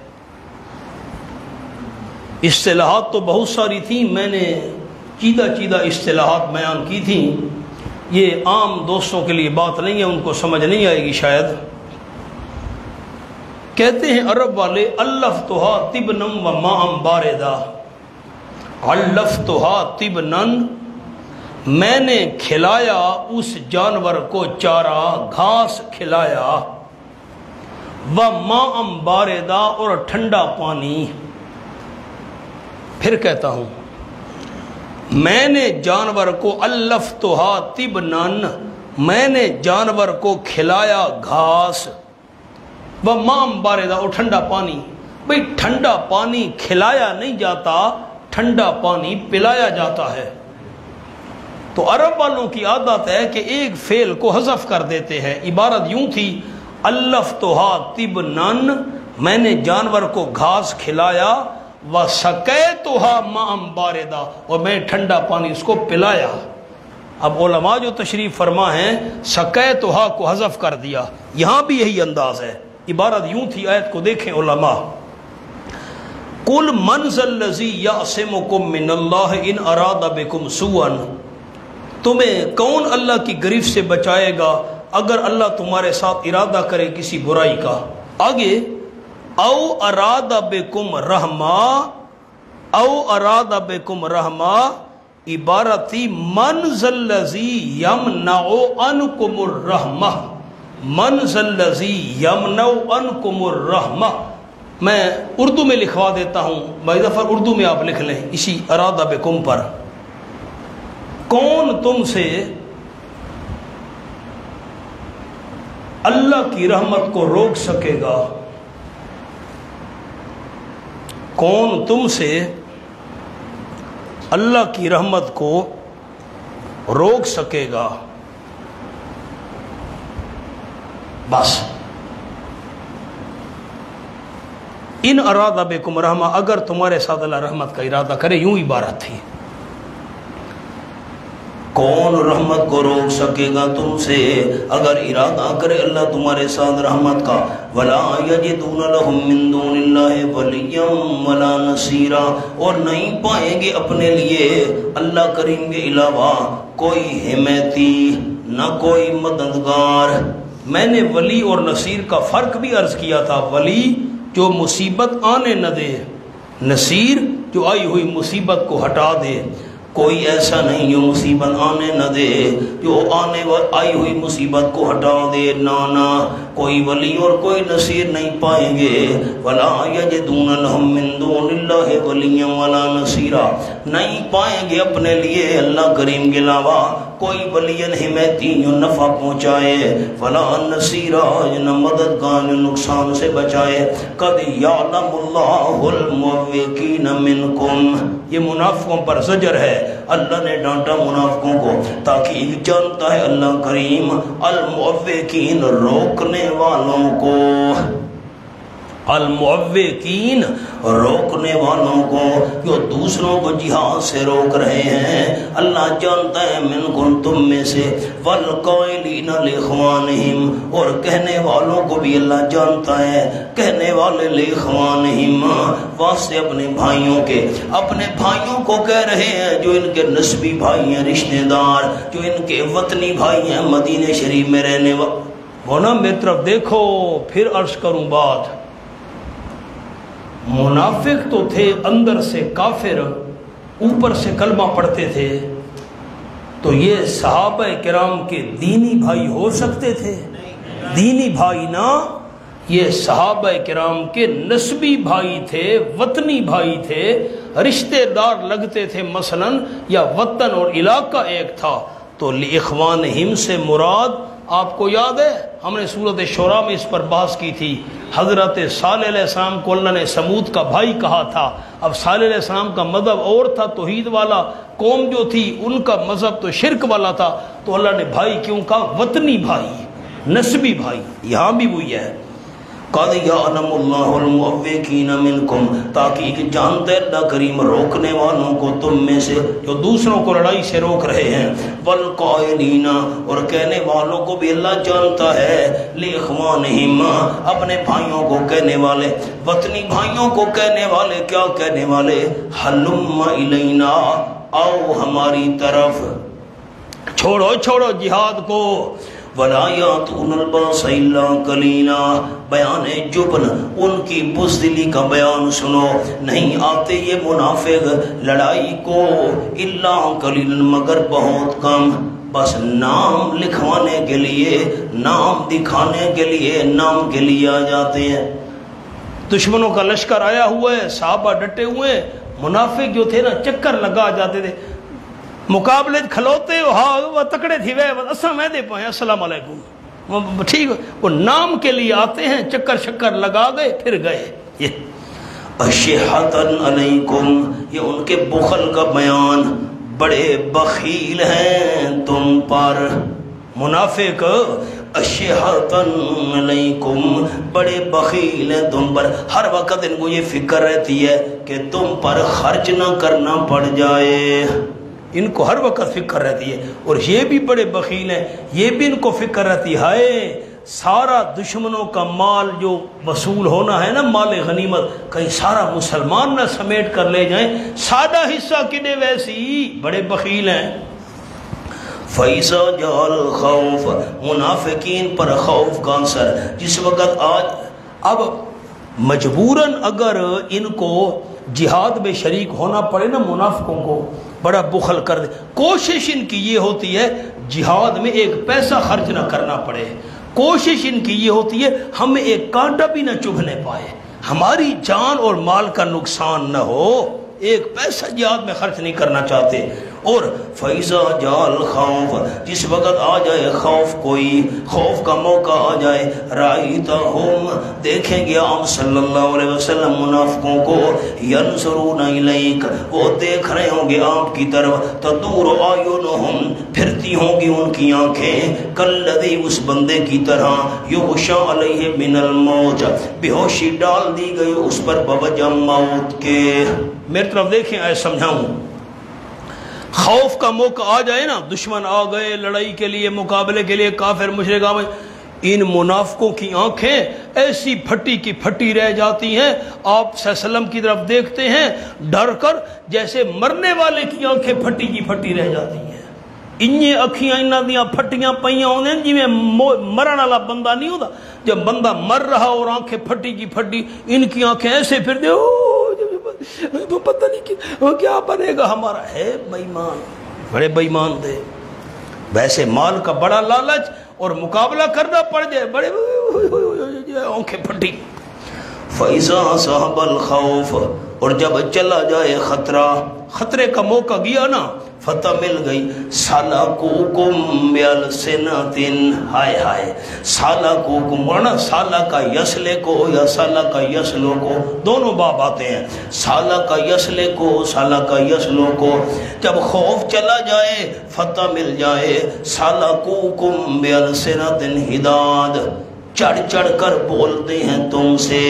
اصطلاحات تو بہت ساری تھیں، میں نے چیدہ اصطلاحات بیان کی تھیں، یہ عام دوستوں کے لیے بات نہیں ہے، ان کو سمجھ نہیں آئے گی شاید۔ کہتے ہیں عرب والے الفتھا طبنم و ماء باردا، الفتھا طبنن، میں نے کھلایا اس جانور کو چارہ، گھاس کھلایا، و ماء باردا، اور ٹھنڈا پانی۔ پھر کہتا ہوں، میں نے جانور کو الفتھا طبنن، میں نے جانور کو کھلایا گھاس، و ماء باردا، اور ٹھنڈا پانی۔ بھئی ٹھنڈا پانی کھلایا نہیں جاتا، ٹھنڈا پانی پلایا جاتا ہے۔ تو عرب والوں کی عادت ہے کہ ایک فعل کو حذف کر دیتے ہیں۔ عبارت یوں تھی، الفتھا طبنن، میں نے جانور کو گھاس کھلایا، وسقیتھا ماء باردا، اور میں ٹھنڈا پانی اس کو پلایا۔ اب علماء جو تشریف فرما ہیں، سقیتھا کو حذف کر دیا، یہاں بھی یہی انداز ہے۔ عبارت یوں تھی، آیت کو دیکھیں علماء، قل من ذا الذی یعصمکم من اللہ ان اراد بکم سوءا، تمہیں کون اللہ کی گرفت سے بچائے گا اگر اللہ تمہارے ساتھ ارادہ کرے کسی برائی کا۔ آگے او اراد بکم رحمہ، او اراد بکم رحمہ، عبارت تھی من ذا الذی یمنع عنکم الرحمہ، من ذا الذی یمنع عنکم الرحمہ۔ میں اردو میں لکھوا دیتا ہوں، بھائی دفعہ اردو میں آپ لکھ لیں اسی اراد بکم پر، کون تم سے اللہ کی رحمت کو روک سکے گا؟ کون تم سے اللہ کی رحمت کو روک سکے گا؟ بس ان اراد بکم رحمہ، اگر تمہارے ساتھ اللہ رحمت کا ارادہ کرے، یوں عبارت تھی۔ کون رحمت کو روک سکے گا تم سے اگر ارادہ کرے اللہ تمہارے ساتھ رحمت کا؟ ولا یجدون لهم من دون اللہ ولیا ولا نصیرا، اور نہیں پائیں گے اپنے لیے اللہ کریم کے علاوہ کوئی حمایتی نہ کوئی مددگار۔ میں نے ولی اور نصیر کا فرق بھی عرض کیا تھا، ولی جو مصیبت آنے نہ دے، نصیر جو آئی ہوئی مصیبت کو ہٹا دے۔ کوئی ایسا نہیں جو مصیبت آنے نہ دے، جو آئی ہوئی مصیبت کو ہٹا دے، نانا کوئی ولی اور کوئی نصیر نہیں پائیں گے. ولا یجدون لهم من دون اللہ ولیا ولا نصیرا, نہیں پائیں گے اپنے لیے اللہ کریم کے علاوہ کوئی ولی حمایتی جو نفع پہنچائے, ولا نصیرا نہ مددگار جو نقصان سے بچائے. قد یعلم اللہ المعوقین منکم, یہ منافقوں پر زجر ہے. اللہ نے ڈانٹا منافقوں کو تاکہ جانتا ہے اللہ کریم المعوقین روکنے والوں کو, المعوقین روکنے والوں کو جو دوسروں کو جہاد سے روک رہے ہیں. اللہ جانتا ہے منکم تم میں سے, والقائلین لاخوانہم اور کہنے والوں کو بھی اللہ جانتا ہے. کہنے والے لاخوانہم واسطے اپنے بھائیوں کے, اپنے بھائیوں کو کہہ رہے ہیں جو ان کے نسبی بھائی ہیں, رشتہ دار جو ان کے وطنی بھائی ہیں, مدینہ شریف میں رہنے والے. ہونا میری طرف دیکھو پھر عرض کروں بات. منافق تو تھے اندر سے کافر, اوپر سے کلمہ پڑھتے تھے, تو یہ صحابہ کرام کے دینی بھائی ہو سکتے تھے؟ دینی بھائی نہ, یہ صحابہ کرام کے نسبی بھائی تھے, وطنی بھائی تھے, رشتہ دار لگتے تھے مثلا, یا وطن اور علاقہ ایک تھا. تو لاخوانہم سے مراد آپ کو یاد ہے ہم نے سورۃ شعراء میں اس پر بحث کی تھی. حضرت صالح علیہ السلام کو اللہ نے سمود کا بھائی کہا تھا. اب صالح علیہ السلام کا مذہب اور تھا, توحید والا قوم جو تھی ان کا مذہب تو شرک والا تھا, تو اللہ نے بھائی کیوں کہا؟ وطنی بھائی, نسبی بھائی. یہاں بھی وہی ہے قد یعلم اللہ المعوقین منکم, تاکہ جانتے اللہ کریم روکنے والوں کو تم میں سے جو دوسروں کو لڑائی سے روک رہے ہیں. والقائلین اور کہنے والوں کو بھی اللہ جانتا ہے. لاخوانہم اپنے بھائیوں کو کہنے والے, وطنی بھائیوں کو کہنے والے, کیا کہنے والے؟ ہلم الینا, آؤ ہماری طرف, چھوڑو چھوڑو جہاد کو. ولا یاتون الباس الا قلیلا, بیان جبن ان کی بزدلی کا بیان سنو, نہیں آتے یہ منافق لڑائی کو الا قلیلا مگر بہت کم, بس نام لکھوانے کے لیے, نام دکھانے کے لیے, نام کے لیے آ جاتے ہیں. دشمنوں کا لشکر آیا ہوا ہے, صحابہ ڈٹے ہوئے, منافق جو تھے نا چکر لگا جاتے تھے, مقابلے کھلوتے ہاں وہ تکڑے تھی وہ اساں میں دے پائیں السلام علیکم ٹھیک, وہ نام کے لیے آتے ہیں, چکر شکر لگا گئے پھر گئے. یہ اشحتن علیکم, یہ ان کے بخل کا بیان, بڑے بخیل ہیں تم پر. منافق اشحتن علیکم, بڑے بخیل ہیں تم پر. ہر وقت ان کو یہ فکر رہتی ہے کہ تم پر خرچ نہ کرنا پڑ جائے, ان کو ہر وقت فکر رہتی ہے. اور یہ بھی بڑے بخیل ہیں, یہ بھی ان کو فکر رہتی ہے سارا دشمنوں کا مال جو وصول ہونا ہے نا, مال غنیمت, کہیں سارا مسلمان نہ سمیٹ کر لے جائیں, سادہ حصہ کنے ویسی. بڑے بخیل ہیں. فیضا جال خوف, منافقین پر خوف کا اثر جس وقت آج, اب مجبوراً اگر ان کو جہاد میں شریک ہونا پڑے نا منافقوں کو, بڑا بخل کر دے, کوشش ان کی یہ ہوتی ہے جہاد میں ایک پیسہ خرچ نہ کرنا پڑے, کوشش ان کی یہ ہوتی ہے ہمیں ایک کانٹا بھی نہ چبھنے پائے, ہماری جان اور مال کا نقصان نہ ہو, ایک پیسہ جہاد میں خرچ نہیں کرنا چاہتے. اور فیضا جال خوف, جس وقت آ جائے خوف, کوئی خوف کا موقع آ جائے, رأیتہم, دیکھیں گے آپ صلی اللہ علیہ وسلم منافقوں کو, ینظرون الیک, وہ دیکھ رہے ہوں گے آپ کی طرف, تدور اعینہم, پھرتی ہوں گی ان کی آنکھیں, کالذی, اس بندے کی طرح, یغشا علیہ من الموت, بے ہوشی ڈال دی گئی اس پر بوجہ موت کے. میری طرف دیکھیں, اے سمجھاؤں, خوف کا موقع آ جائے نا, دشمن آ گئے لڑائی کے لیے, مقابلے کے لیے, کافر مشرک آ گئے, ان منافقوں کی آنکھیں ایسی پھٹی کی پھٹی رہ جاتی ہیں. آپ صلی اللہ علیہ وسلم کی طرف دیکھتے ہیں ڈر کر, جیسے مرنے والے کی آنکھیں پھٹی کی پھٹی رہ جاتی ہیں. انہیں اکھیاں انہاں دیاں پھٹیاں پئیاں ہوندے ہیں جی میں مرن والا بندہ نہیں ہوتا, جب بندہ مر رہا اور آنکھیں پھٹی کی پھٹی, ان کی آنکھیں ایسے پھر دے, پتہ نہیں کیا بنے گا ہمارا. ہے بےمان, بڑے بےمان تھے. ویسے مال کا بڑا لالچ اور مقابلہ کرنا پڑ جائے, بڑے آنکھیں پھٹی۔ فَإِذَا صَحَبَ الْخَوْفَ، اور جب چلا جائے خطرہ، خطرے کا موقع گیا نا، فتح مل گئی، سَلَكُوكُمْ بِأَلْسِنَةٍ، ہائے ہائے، سَلَكُوكُمْ، ورنہ سَلَكَ يَسْلِكُ یا سَلَكَ يَسْلُكُ دونوں باب آتے ہیں، سَلَكَ يَسْلِكُ سَلَكَ يَسْلُكُ، جب خوف چلا جائے فتح مل جائے، سَلَكُوكُمْ بِأَلْسِنَةٍ حِدَادٍ، چڑھ چڑھ کر بولتے ہیں تم سے،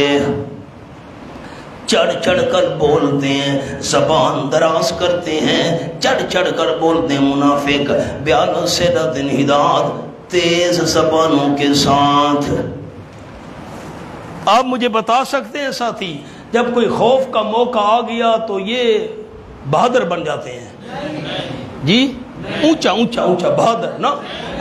چڑھ چڑھ کر بولتے ہیں، زبان دراز کرتے ہیں، چڑھ چڑھ کر بولتے ہیں منافق، بِأَلْسِنَةٍ حِدَادٍ، تیز زبانوں کے ساتھ۔ آپ مجھے بتا سکتے ہیں ساتھی، جب کوئی خوف کا موقع آ گیا تو یہ بہادر بن جاتے ہیں؟ جی اونچا اونچا اونچا بہادر نا،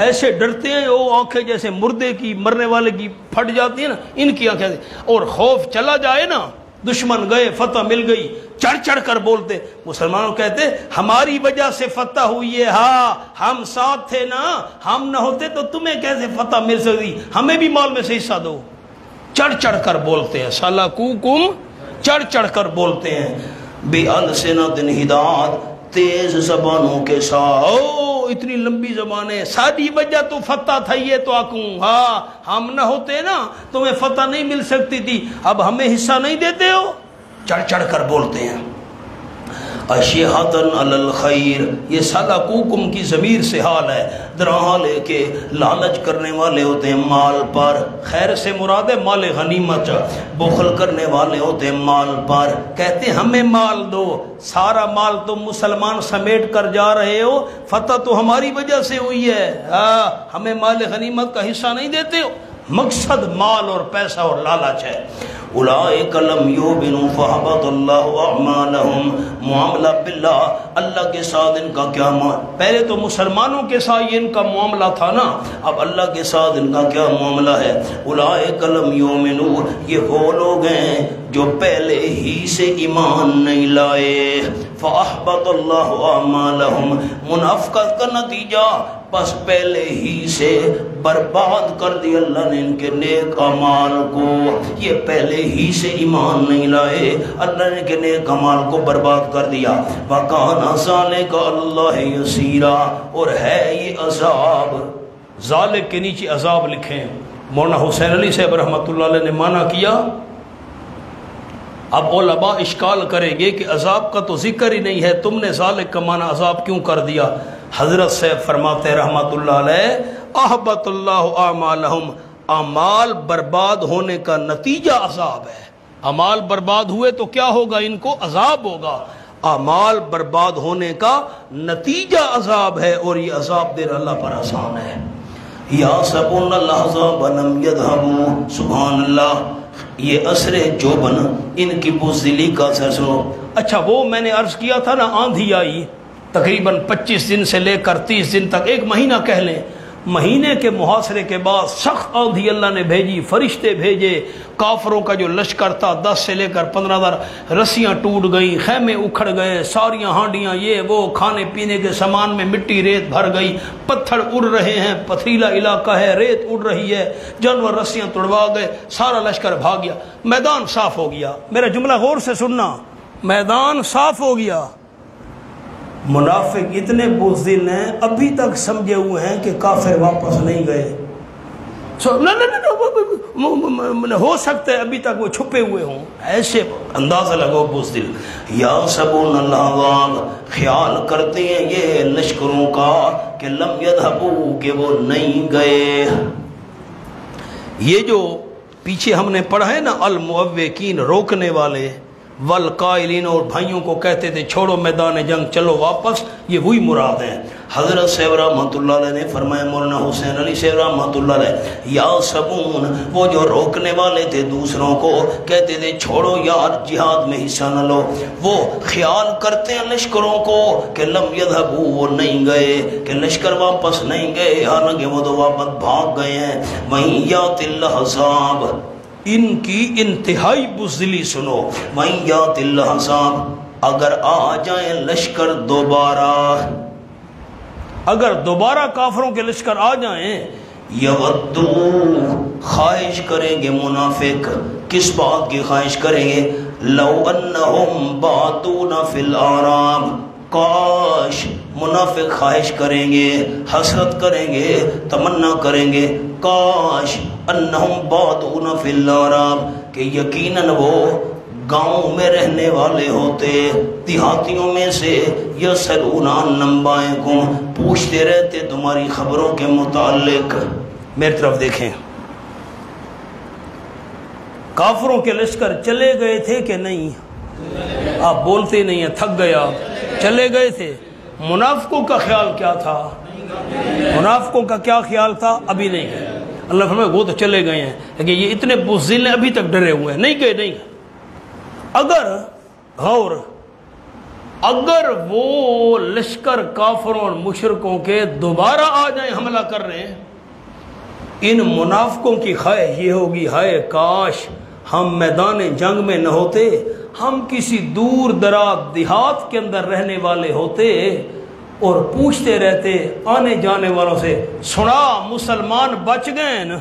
ایسے ڈرتے ہیں، وہ آنکھیں جیسے مردے کی، مرنے والے کی پھٹ جاتی ہیں نا، ان کی آنکھیں، اور خوف چلا جائے نا، دشمن گئے، فتح مل گئی، چڑھ چڑھ کر بولتے۔ مسلمانوں کہتے ہماری وجہ سے فتح ہوئی ہے، ہاں ہم ساتھ تھے نا، ہم نہ ہوتے تو تمہیں کیسے فتح مل سکتی، ہمیں بھی مال میں سے حصہ دو۔ چڑھ چڑھ کر بولتے ہیں، سَلَكُوكُمْ، چڑھ چڑھ کر بولتے ہیں، بِأَلْسِنَةٍ حِدَادٍ، تیز زبانوں کے ساتھ۔ او اتنی لمبی زبانیں، ساری وجہ تو فتح تھا، یہ تو آکوں، ہاں ہم نہ ہوتے نا تمہیں فتح نہیں مل سکتی تھی، اب ہمیں حصہ نہیں دیتے ہو، چڑھ چڑھ کر بولتے ہیں۔ اشیحتن علی الخیر، یہ سَلَكُوكُمْ کی ضمیر سے حال ہے، درہاں لے کے لالچ کرنے والے ہوتے ہیں مال پر، خیر سے مراد ہے مال غنیمت، بخل کرنے والے ہوتے ہیں مال پر، کہتے ہیں ہمیں مال دو، سارا مال تم مسلمان سمیٹ کر جا رہے ہو، فتح تو ہماری وجہ سے ہوئی ہے، ہمیں مال غنیمت کا حصہ نہیں دیتے ہو۔ مقصد مال اور پیسہ اور لالچ ہے۔ اولئک لم یؤمنوا فحبط اللہ اعمالہم، معاملہ باللہ، اللہ کے ساتھ ان کا کیا پہلے تو مسلمانوں کے ساتھ ان کا معاملہ تھا نا، اب اللہ کے ساتھ ان کا کیا معاملہ ہے؟ اولئک لم یؤمنوا، یہ وہ لوگ ہیں جو پہلے ہی سے ایمان نہیں لائے، فاحبط اللہ اعمالہم، منافقت کا نتیجہ بس پہلے ہی سے برباد کر دیا اللہ نے ان کے نیک اعمال کو، یہ پہلے ہی سے ایمان نہیں لائے، اللہ نے ان کے نیک اعمال کو برباد کر دیا۔ وَكَانَ ذَلِكَ عَلَى اللَّهِ يَسِيرًا، اور ہے یہ عذاب، ذالک کے نیچے عذاب لکھیں، مولانا حسین علی صاحب رحمۃ اللہ علیہ نے معنی کیا۔ اب علماء اشکال کریں گے کہ عذاب کا تو ذکر ہی نہیں ہے، تم نے ذالک کا معنی عذاب کیوں کر دیا؟ حضرت صاحب فرماتے رحمۃ اللہ علیہ، احبط اللہ اعمالہم، اعمال برباد ہونے کا نتیجہ عذاب ہے، اعمال برباد ہوئے تو کیا ہوگا؟ ان کو عذاب ہوگا، اعمال برباد ہونے کا نتیجہ عذاب ہے، اور یہ عذاب دینا اللہ پر آسان ہے۔ یحسبون الاحزاب لم یذهبوا، سبحان اللہ، یہ اثر جوبن، ان کی بزدلی کا اثر سنو۔ اچھا وہ میں نے عرض کیا تھا نا، آندھی آئی تقریباً 25 دن سے لے کر 30 دن تک، ایک مہینہ کہہ لیں، مہینے کے محاصرے کے بعد سخت آندھی اللہ نے بھیجی، فرشتے بھیجے، کافروں کا جو لشکر تھا 10 سے لے کر 15,000، رسیاں ٹوٹ گئیں، خیمے اکھڑ گئے، ساریاں ہانڈیاں یہ وہ، کھانے پینے کے سامان میں مٹی ریت بھر گئی، پتھر اڑ رہے ہیں، پتھریلا علاقہ ہے، ریت اڑ رہی ہے، جانور رسیاں توڑوا گئے، سارا لشکر بھاگ گیا، میدان صاف ہو گیا۔ میرا جملہ غور سے سننا، میدان صاف ہو گیا۔ منافق اتنے بزدل ہیں، ابھی تک سمجھے ہوئے ہیں کہ کافر واپس نہیں گئے، ہو سکتا ہے ابھی تک وہ چھپے ہوئے ہوں، ایسے اندازہ لگو بزدل۔ یحسبون الاحزاب، خیال کرتے ہیں یہ لشکروں کا کہ لم یذهبوا، کہ وہ نہیں گئے۔ یہ جو پیچھے ہم نے پڑھا ہے نا، المعوقین، روکنے والے، والقائلین، اور بھائیوں کو کہتے تھے چھوڑو میدان جنگ، چلو واپس، یہ وہی مراد ہیں۔ حضرت صاحب رحمۃ اللہ علیہ نے فرمایا، مولانا حسین علی صاحب رحمۃ اللہ علیہ، یا سبون، وہ جو روکنے والے تھے دوسروں کو، کہتے تھے چھوڑو یار جہاد میں حصہ نہ لو، وہ خیال کرتے ہیں لشکروں کو کہ لم یذهبوا، وہ نہیں گئے، کہ لشکر واپس نہیں گئے، حالانکہ وہ تو واپس بھاگ گئے ہیں۔ وہیں یات الاحزاب، ان کی انتہائی بزدلی سنو، وہیں یات الاحزاب، اگر آ جائیں لشکر دوبارہ، اگر دوبارہ کافروں کے لشکر آ جائیں، یودو خواہش کریں گے منافق، کس بات کی خواہش کریں گے؟ لو انہم باتون فی الاعراب، کاش منافق خواہش کریں گے، حسرت کریں گے، تمنا کریں گے، کاش انہم باتون فی الاعراب، کہ یقیناً وہ گاؤں میں رہنے والے ہوتے، دیہاتیوں میں سے، یسألون عن انبائکم، پوچھتے رہتے تمہاری خبروں کے متعلق۔ میری طرف دیکھیں، کافروں کے لشکر چلے گئے تھے کہ نہیں؟ آپ بولتے نہیں ہیں، تھک گیا، چلے گئے تھے۔ منافقوں کا خیال کیا تھا؟ منافقوں کا کیا خیال تھا؟ ابھی نہیں ہے۔ اللہ فرمائے وہ تو چلے گئے ہیں، لیکن یہ اتنے بزدل ہیں، ابھی تک ڈرے ہوئے ہیں، نہیں گئے، نہیں گئے۔ اگر وہ لشکر کافروں اور مشرکوں کے دوبارہ آ جائیں، حملہ کر رہے ہیں، ان منافقوں کی خواہش یہ ہوگی، ہائے کاش ہم میدان جنگ میں نہ ہوتے، ہم کسی دور دراز دیہات کے اندر رہنے والے ہوتے اور پوچھتے رہتے آنے جانے والوں سے، سنا مسلمان بچ گئے نا۔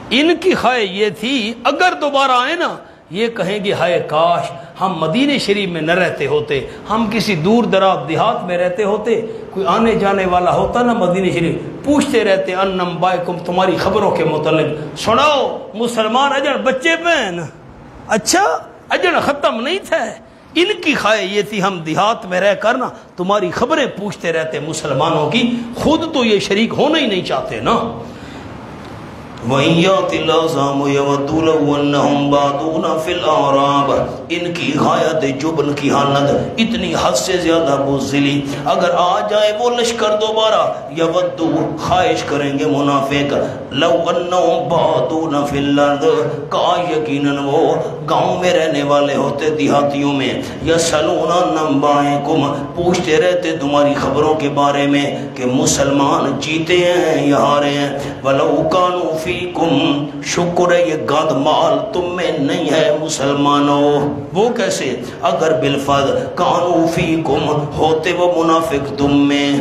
ان کی خواہش یہ تھی اگر دوبارہ آئے نا، یہ کہیں گے ہائے کاش ہم مدینہ شریف میں نہ رہتے ہوتے، ہم کسی دور دراز دیہات میں رہتے ہوتے، کوئی آنے جانے والا ہوتا نا مدینہ شریف، پوچھتے رہتے ان انبائکم، تمہاری خبروں کے متعلق، سناؤ مسلمان اجڑ بچے پہن، اچھا اجڑ ختم نہیں تھا۔ ان کی خواہش یہ تھی ہم دیہات میں رہ کر نا تمہاری خبریں پوچھتے رہتے مسلمانوں کی، خود تو یہ شریک ہونا ہی نہیں چاہتے نا۔ وَإِن يَأْتِ الْعَذَابُ يَوَدُّوا لَوْ أَنَّهُمْ بَادُونَ فِي الْأَعْرَابِ، ان کی غایت جبن کی حالت، اتنی حد سے زیادہ بزدلی، اگر آ جائے وہ لشکر دوبارہ، یودو خواہش کریں گے منافق، لو انہم بادون فی الارض، کا یقیناً وہ گاؤں میں رہنے والے ہوتے، دیہاتیوں میں، یسألون عن انبائکم، پوچھتے رہتے تمہاری خبروں کے بارے میں کہ مسلمان جیتے ہیں یا ہارے ہیں، ولو کانوا فیکم، شکر ہے یہ گند مال تم میں نہیں ہے مسلمانوں۔ وہ کیسے؟ اگر بالفرض کانوا فیکم، ہوتے وہ منافق تم میں،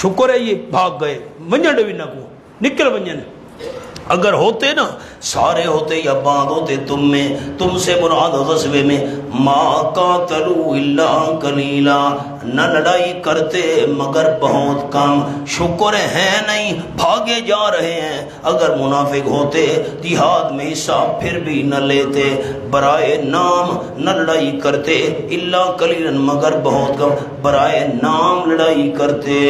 شکر ہے یہ بھاگ گئے، ونجن ڈوی نہ کو نکل ونجن، اگر ہوتے نا سارے ہوتے یا بعض ہوتے تم میں، تم سے مراد غزوے میں، ما قاتلوا الا قلیلا، نہ لڑائی کرتے مگر بہت کم، شکر ہے نہیں بھاگے جا رہے ہیں۔ اگر منافق ہوتے دیہات میں حصہ پھر بھی نہ لیتے، برائے نام نہ لڑائی کرتے، الا قلیلا مگر بہت کم، برائے نام لڑائی کرتے،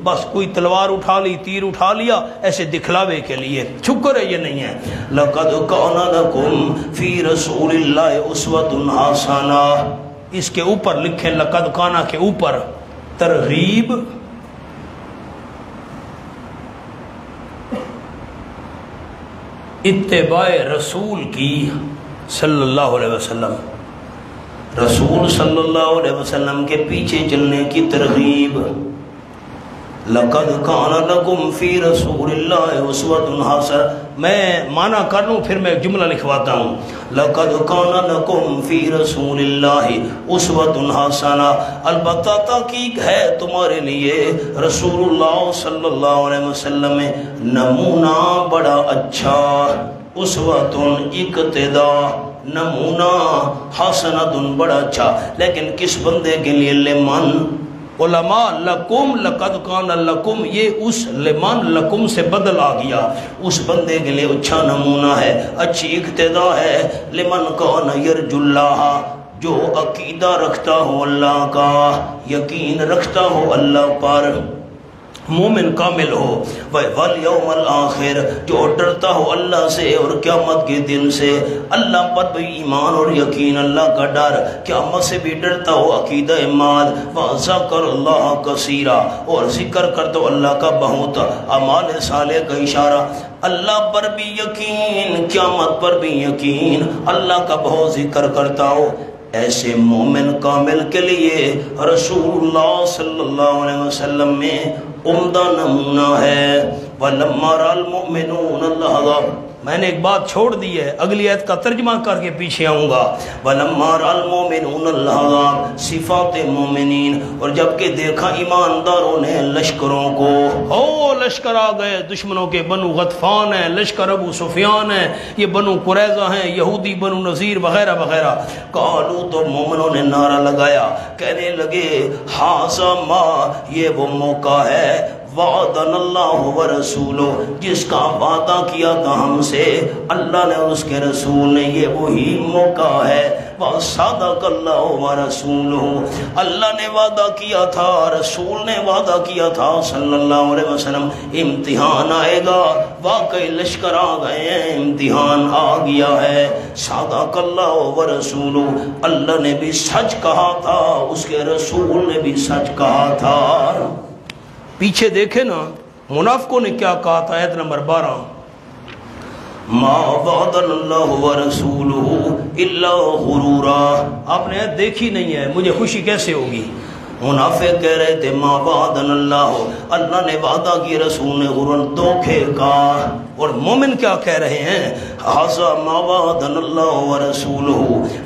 بس کوئی تلوار اٹھا لی، تیر اٹھا لیا ایسے دکھلاوے کے لیے، شکر ہے یہ نہیں ہے۔ لَقَدْ كَانَ لَكُمْ فِي رَسُولِ اللَّهِ أُسْوَةٌ حَسَنَةٌ، اس کے اوپر لکھیں لقد کانا کے اوپر ترغیب اتباع رسول کی صلی اللہ علیہ وسلم، رسول صلی اللہ علیہ وسلم کے پیچھے چلنے کی ترغیب۔ لَقَدْ كَانَ لَكُمْ فِي رَسُولِ اللَّهِ أُسْوَةٌ حَسَنَةٌ، میں معنی کر لوں پھر میں ایک جملہ لکھواتا ہوں۔ لَقَدْ كَانَ لَكُمْ فِي رَسُولِ اللَّهِ أُسْوَةٌ حَسَنَةٌ، البتہ تحقیق ہے تمہارے لیے رسول اللہ صلی اللہ علیہ وسلم میں نمونہ بڑا اچھا، اسوۃ اقتدا، نمونہ حسنۃ بڑا اچھا، لیکن کس بندے کے لیے؟ لمن، علماء لکم، لقد کان لکم، یہ اس لمن لکم سے بدل آ گیا، اس بندے کے لیے اچھا نمونہ ہے، اچھی اقتدا ہے، لمن کان یرجو اللہ، جو عقیدہ رکھتا ہو اللہ کا، یقین رکھتا ہو اللہ پر، مومن کامل ہو، والیوم الآخر، جو ڈرتا ہو اللہ سے اور قیامت کے دن سے، اللہ پر بھی ایمان اور یقین، اللہ کا ڈر، قیامت سے بھی ڈرتا ہو، عقیدہ ایمان، وذکر اللہ کثیرا، اور ذکر کرتا ہو اللہ کا بہت، اعمال صالح کا اشارہ، اللہ پر بھی یقین، قیامت پر بھی یقین، اللہ کا بہت ذکر کرتا ہو، ایسے مومن کامل کے لیے رسول اللہ صلی اللہ علیہ وسلم میں عمدہ نمونہ ہے۔ وَلَمَّا رَأَى الْمُؤْمِنُونَ الْأَحْزَابَ میں نے ایک بات چھوڑ دی ہے، اگلی آیت کا ترجمہ کر کے پیچھے آؤں گا۔ وَلَمَّا رَأَى الْمُؤْمِنُونَ الْأَحْزَابَ صفات مومنین، اور جب کہ دیکھا ایمانداروں نے لشکروں کو، او لشکر آ گئے دشمنوں کے، بنو غطفان ہیں، لشکر ابو سفیان ہیں، یہ بنو قریظہ ہیں، یہودی بنو نذیر وغیرہ وغیرہ، قالوا تو مومنوں نے نعرہ لگایا، کہنے لگے ھذا ما، یہ وہ موقع ہے، وعدنا اللہ ورسولہ، جس کا وعدہ کیا تھا ہم سے اللہ نے اور اس کے رسول نے، یہ وہی موقع ہے۔ وصدق اللہ ورسولہ، اللہ نے وعدہ کیا تھا، رسول نے وعدہ کیا تھا صلی اللہ علیہ وسلم، امتحان آئے گا، واقعی لشکر آ گئے ہیں، امتحان آ گیا ہے۔ صدق اللہ ورسولہ، اللہ نے بھی سچ کہا تھا، اس کے رسول نے بھی سچ کہا تھا۔ پیچھے دیکھیں نا منافقوں نے کیا کہا تھا، آیت نمبر 12، ما وعدنا اللہ ورسولہ الا غرورا، آپ نے آیت دیکھی نہیں ہے، مجھے خوشی کیسے ہوگی؟ منافق کہہ رہے تھے ما وعدنا اللہ، اللہ نے وعدہ کی رسول نے غرور، دھوکے کا، اور مومن کیا کہہ رہے ہیں، ھذا ما وعدنا اللہ ورسولہ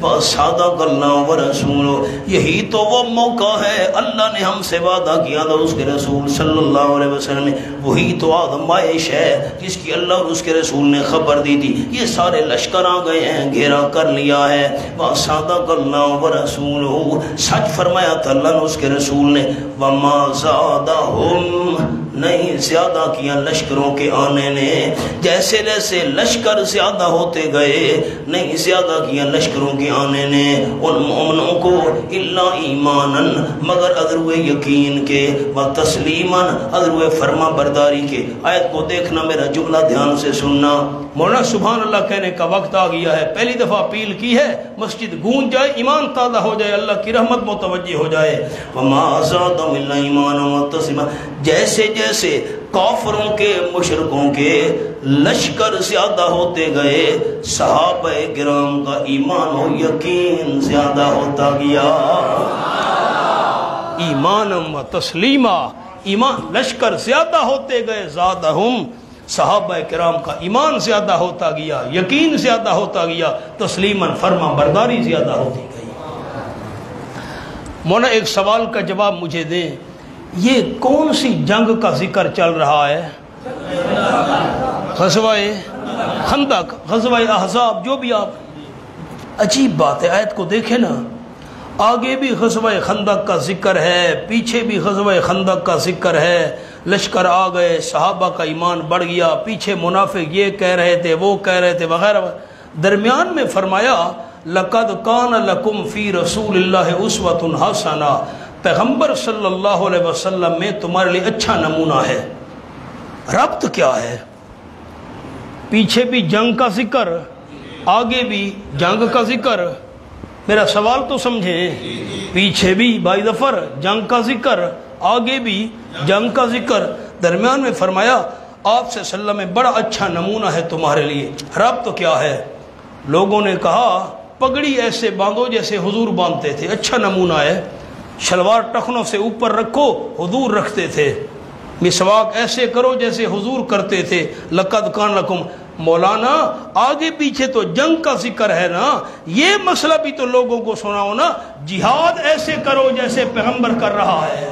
وصدق اللہ ورسولہ، یہی تو وہ موقع ہے، اللہ نے ہم سے وعدہ کیا تھا، اس کے رسول صلی اللہ علیہ وسلم نے، وہی تو آزمائش ہے جس کی اللہ اور اس کے رسول نے خبر دی تھی، یہ سارے لشکر آ گئے ہیں، گھیرا کر لیا ہے، وصدق اللہ ورسولہ، سچ فرمایا تھا اللہ نے اس کے رسول نے، وما زادہم، نہیں زیادہ کیا لشکروں کے آنے نے، جیسے جیسے لشکر زیادہ ہوتے گئے، نہیں زیادہ کیا لشکروں کے آنے نے ان مومنوں کو، الا ایمانن، مگر اگر ہوئے یقین کے، و تسلیمن، اگر ہوئے فرما برداری کے۔ آیت کو دیکھنا، میرا جملہ دھیان سے سننا، مولانا سبحان اللہ کہنے کا وقت آ گیا ہے، پہلی دفعہ اپیل کی ہے، مسجد گونج جائے، ایمان تازہ ہو جائے، اللہ کی رحمت متوجہ ہو جائے۔ وما زادہم الا ایمانا و تسلیما، جیسے جیسے کافروں کے مشرکوں کے لشکر زیادہ ہوتے گئے، صحابہ کرام کا ایمان و یقین زیادہ ہوتا گیا۔ ایمانم و تسلیما، ایمان لشکر زیادہ ہوتے گئے، زادہم، صحابہ کرام کا ایمان زیادہ ہوتا گیا، یقین زیادہ ہوتا گیا، تسلیماً فرما برداری زیادہ ہوتی گئی۔ مولانا ایک سوال کا جواب مجھے دیں، یہ کون سی جنگ کا ذکر چل رہا ہے؟ غزوہ خندق، غزوہ احزاب، جو بھی آپ، عجیب بات ہے، آیت کو دیکھیں نا، آگے بھی غزوہ خندق کا ذکر ہے، پیچھے بھی غزوہ خندق کا ذکر ہے، لشکر آ گئے، صحابہ کا ایمان بڑھ گیا، پیچھے منافق یہ کہہ رہے تھے، وہ کہہ رہے تھے وغیرہ، درمیان میں فرمایا لَقَدْ كَانَ لَكُمْ فِي رَسُولِ اللَّهِ أُسْوَةٌ حَسَنَةٌ، پیغمبر صلی اللہ علیہ وسلم میں تمہارے لیے اچھا نمونہ ہے۔ ربط کیا ہے؟ پیچھے بھی جنگ کا ذکر، آگے بھی جنگ کا ذکر، میرا سوال تو سمجھیں، پیچھے بھی بھائی ظفر جنگ کا ذکر، آگے بھی جنگ کا ذکر، درمیان میں فرمایا آپ سے صلی اللہ علیہ وسلم میں بڑا اچھا نمونہ ہے تمہارے لیے۔ ربط تو کیا ہے؟ لوگوں نے کہا پگڑی ایسے باندھو جیسے حضور باندھتے تھے، اچھا نمونہ ہے، شلوار ٹخنوں سے اوپر رکھو، حضور رکھتے تھے، مسواک ایسے کرو جیسے حضور کرتے تھے، لقد کان لکم، مولانا آگے پیچھے تو جنگ کا ذکر ہے نا، یہ مسئلہ بھی تو لوگوں کو سناؤ نا، جہاد ایسے کرو جیسے پیغمبر کر رہا ہے۔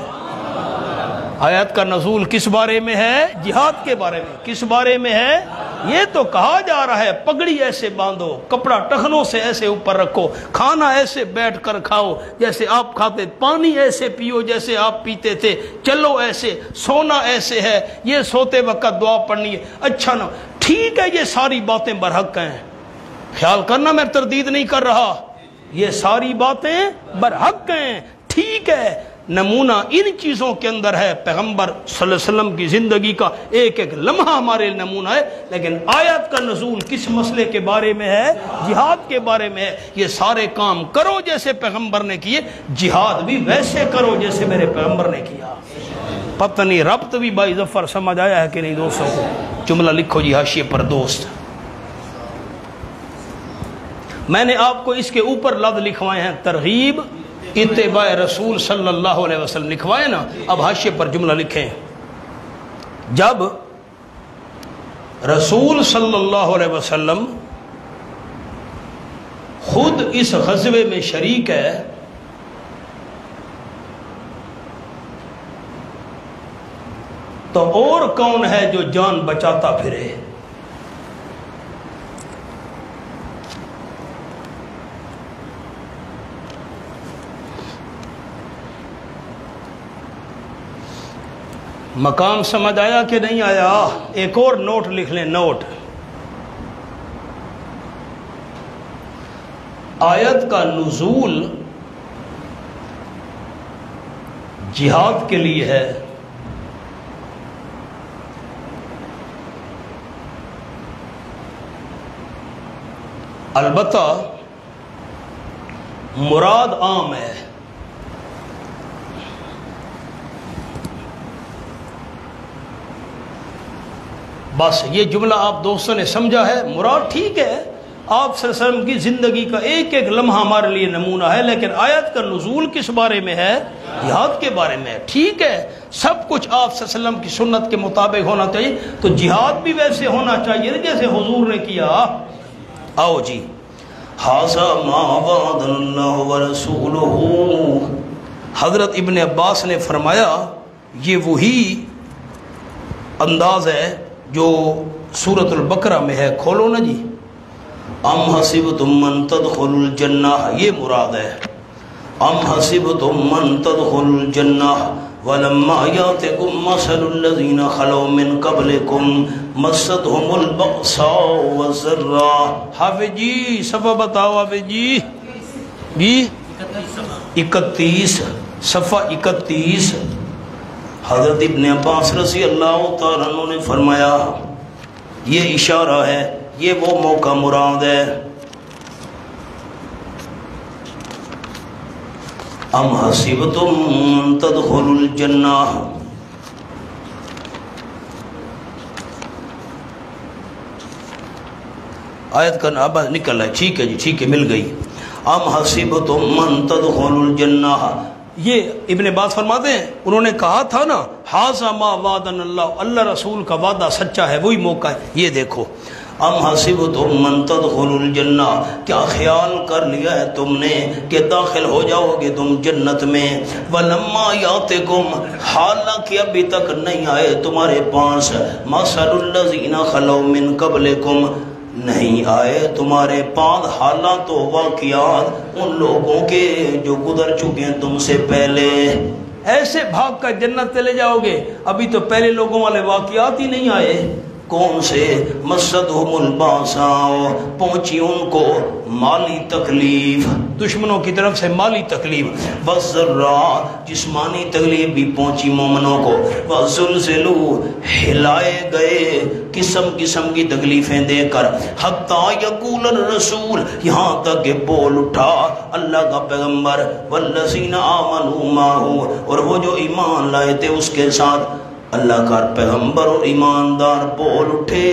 آیت کا نزول کس بارے میں ہے؟ جہاد کے بارے میں۔ کس بارے میں ہے؟ یہ تو کہا جا رہا ہے پگڑی ایسے باندھو، کپڑا ٹخنوں سے ایسے اوپر رکھو، کھانا ایسے بیٹھ کر کھاؤ جیسے آپ کھاتے، پانی ایسے پیو جیسے آپ پیتے تھے، چلو ایسے، سونا ایسے ہے، یہ سوتے وقت دعا پڑھنی ہے، اچھا نا، ٹھیک ہے، یہ ساری باتیں برحق ہیں، خیال کرنا میں تردید نہیں کر رہا، یہ ساری باتیں برحق ہیں، ٹھیک ہے، نمونہ ان چیزوں کے اندر ہے، پیغمبر صلی اللہ علیہ وسلم کی زندگی کا ایک ایک لمحہ ہمارے نمونہ ہے، لیکن آیت کا نزول کس مسئلے کے بارے میں ہے؟ جہاد کے بارے میں ہے۔ یہ سارے کام کرو جیسے پیغمبر نے کیے، جہاد بھی ویسے کرو جیسے میرے پیغمبر نے کیا۔ پتہ نہیں ربط بھی بھائی ظفر سمجھ آیا ہے کہ نہیں دوستوں کو؟ جملہ لکھو جی حاشیے پر دوست، میں نے آپ کو اس کے اوپر لفظ لکھوائے ہیں، ترغیب اتباع رسول صلی اللہ علیہ وسلم لکھوائے نا، اب حاشیے پر جملہ لکھیں، جب رسول صلی اللہ علیہ وسلم خود اس غزوے میں شریک ہے، تو اور کون ہے جو جان بچاتا پھرے؟ مقام سمجھ آیا کہ نہیں آیا؟ ایک اور نوٹ لکھ لیں، نوٹ۔ آیت کا نزول جہاد کے لیے ہے، البتہ مراد عام ہے۔ بس یہ جملہ آپ دوستوں نے سمجھا ہے؟ مراد ٹھیک ہے، آپ صلی اللہ علیہ وسلم کی زندگی کا ایک ایک لمحہ ہمارے لیے نمونہ ہے، لیکن آیت کا نزول کس بارے میں ہے؟ جہاد کے بارے میں ہے۔ ٹھیک ہے، سب کچھ آپ صلی اللہ علیہ وسلم کی سنت کے مطابق ہونا چاہیے، تو جہاد بھی ویسے ہونا چاہیے جیسے حضور نے کیا۔ آؤ جی، ھذا ما وعد اللہ ورسولہ، حضرت ابن عباس نے فرمایا یہ وہی انداز ہے جو سورۃ البقرہ میں ہے، کھولو نا جی۔ ام حسبتم من تدخلوا الجنہ، یہ مراد ہے۔ ام حسبتم من تدخلوا الجنہ ولما یاتکم مثل الذین خلوا من قبلکم مستهم البأساء والضراء۔ حافظ جی صفحہ بتاؤ، حافظ جی۔ جی 31 صفحہ 31۔ حضرت ابن عباس رضی اللہ تعالیٰ عنہ نے فرمایا یہ اشارہ ہے، یہ وہ موقع مراد ہے۔ ام حسبتم تدخلوا الجنہ، آیت کا نام نکل ہے، ٹھیک ہے جی، ٹھیک ہے، مل گئی۔ ام حسبتم من تدخلوا الجنہ، یہ ابن عباس فرماتے ہیں انہوں نے کہا تھا نا ھذا ما وعدنا اللہ، اللہ رسول کا وعدہ سچا ہے، وہی موقع ہے۔ یہ دیکھو، ام حسبتم من تدخلوا الجنہ، کیا خیال کر لیا ہے تم نے کہ داخل ہو جاؤ گے تم جنت میں؟ ولما یاتکم، حالانکہ ابھی تک نہیں آئے تمہارے پاس، مثل الذین خلوا من قبلکم، نہیں آئے تمہارے پاس حالات و واقعات ان لوگوں کے جو گزر چکے ہیں تم سے پہلے۔ ایسے بھاگ کر جنت چلے جاؤ گے، ابھی تو پہلے لوگوں والے واقعات ہی نہیں آئے۔ کون سے؟ مستهم الباساء، پہنچی ان کو مالی تکلیف، دشمنوں کی طرف سے مالی تکلیف، والضراء، جسمانی تکلیف بھی پہنچی مومنوں کو، وزلزلوا، ہلائے گئے قسم قسم کی تکلیفیں دے کر، حتیٰ یقول الرسول، یہاں تک کہ بول اٹھا اللہ کا پیغمبر، والذین آمنوا معہ، اور وہ جو ایمان لائے تھے اس کے ساتھ، اللہ کا پیغمبر اور ایماندار بول اٹھے۔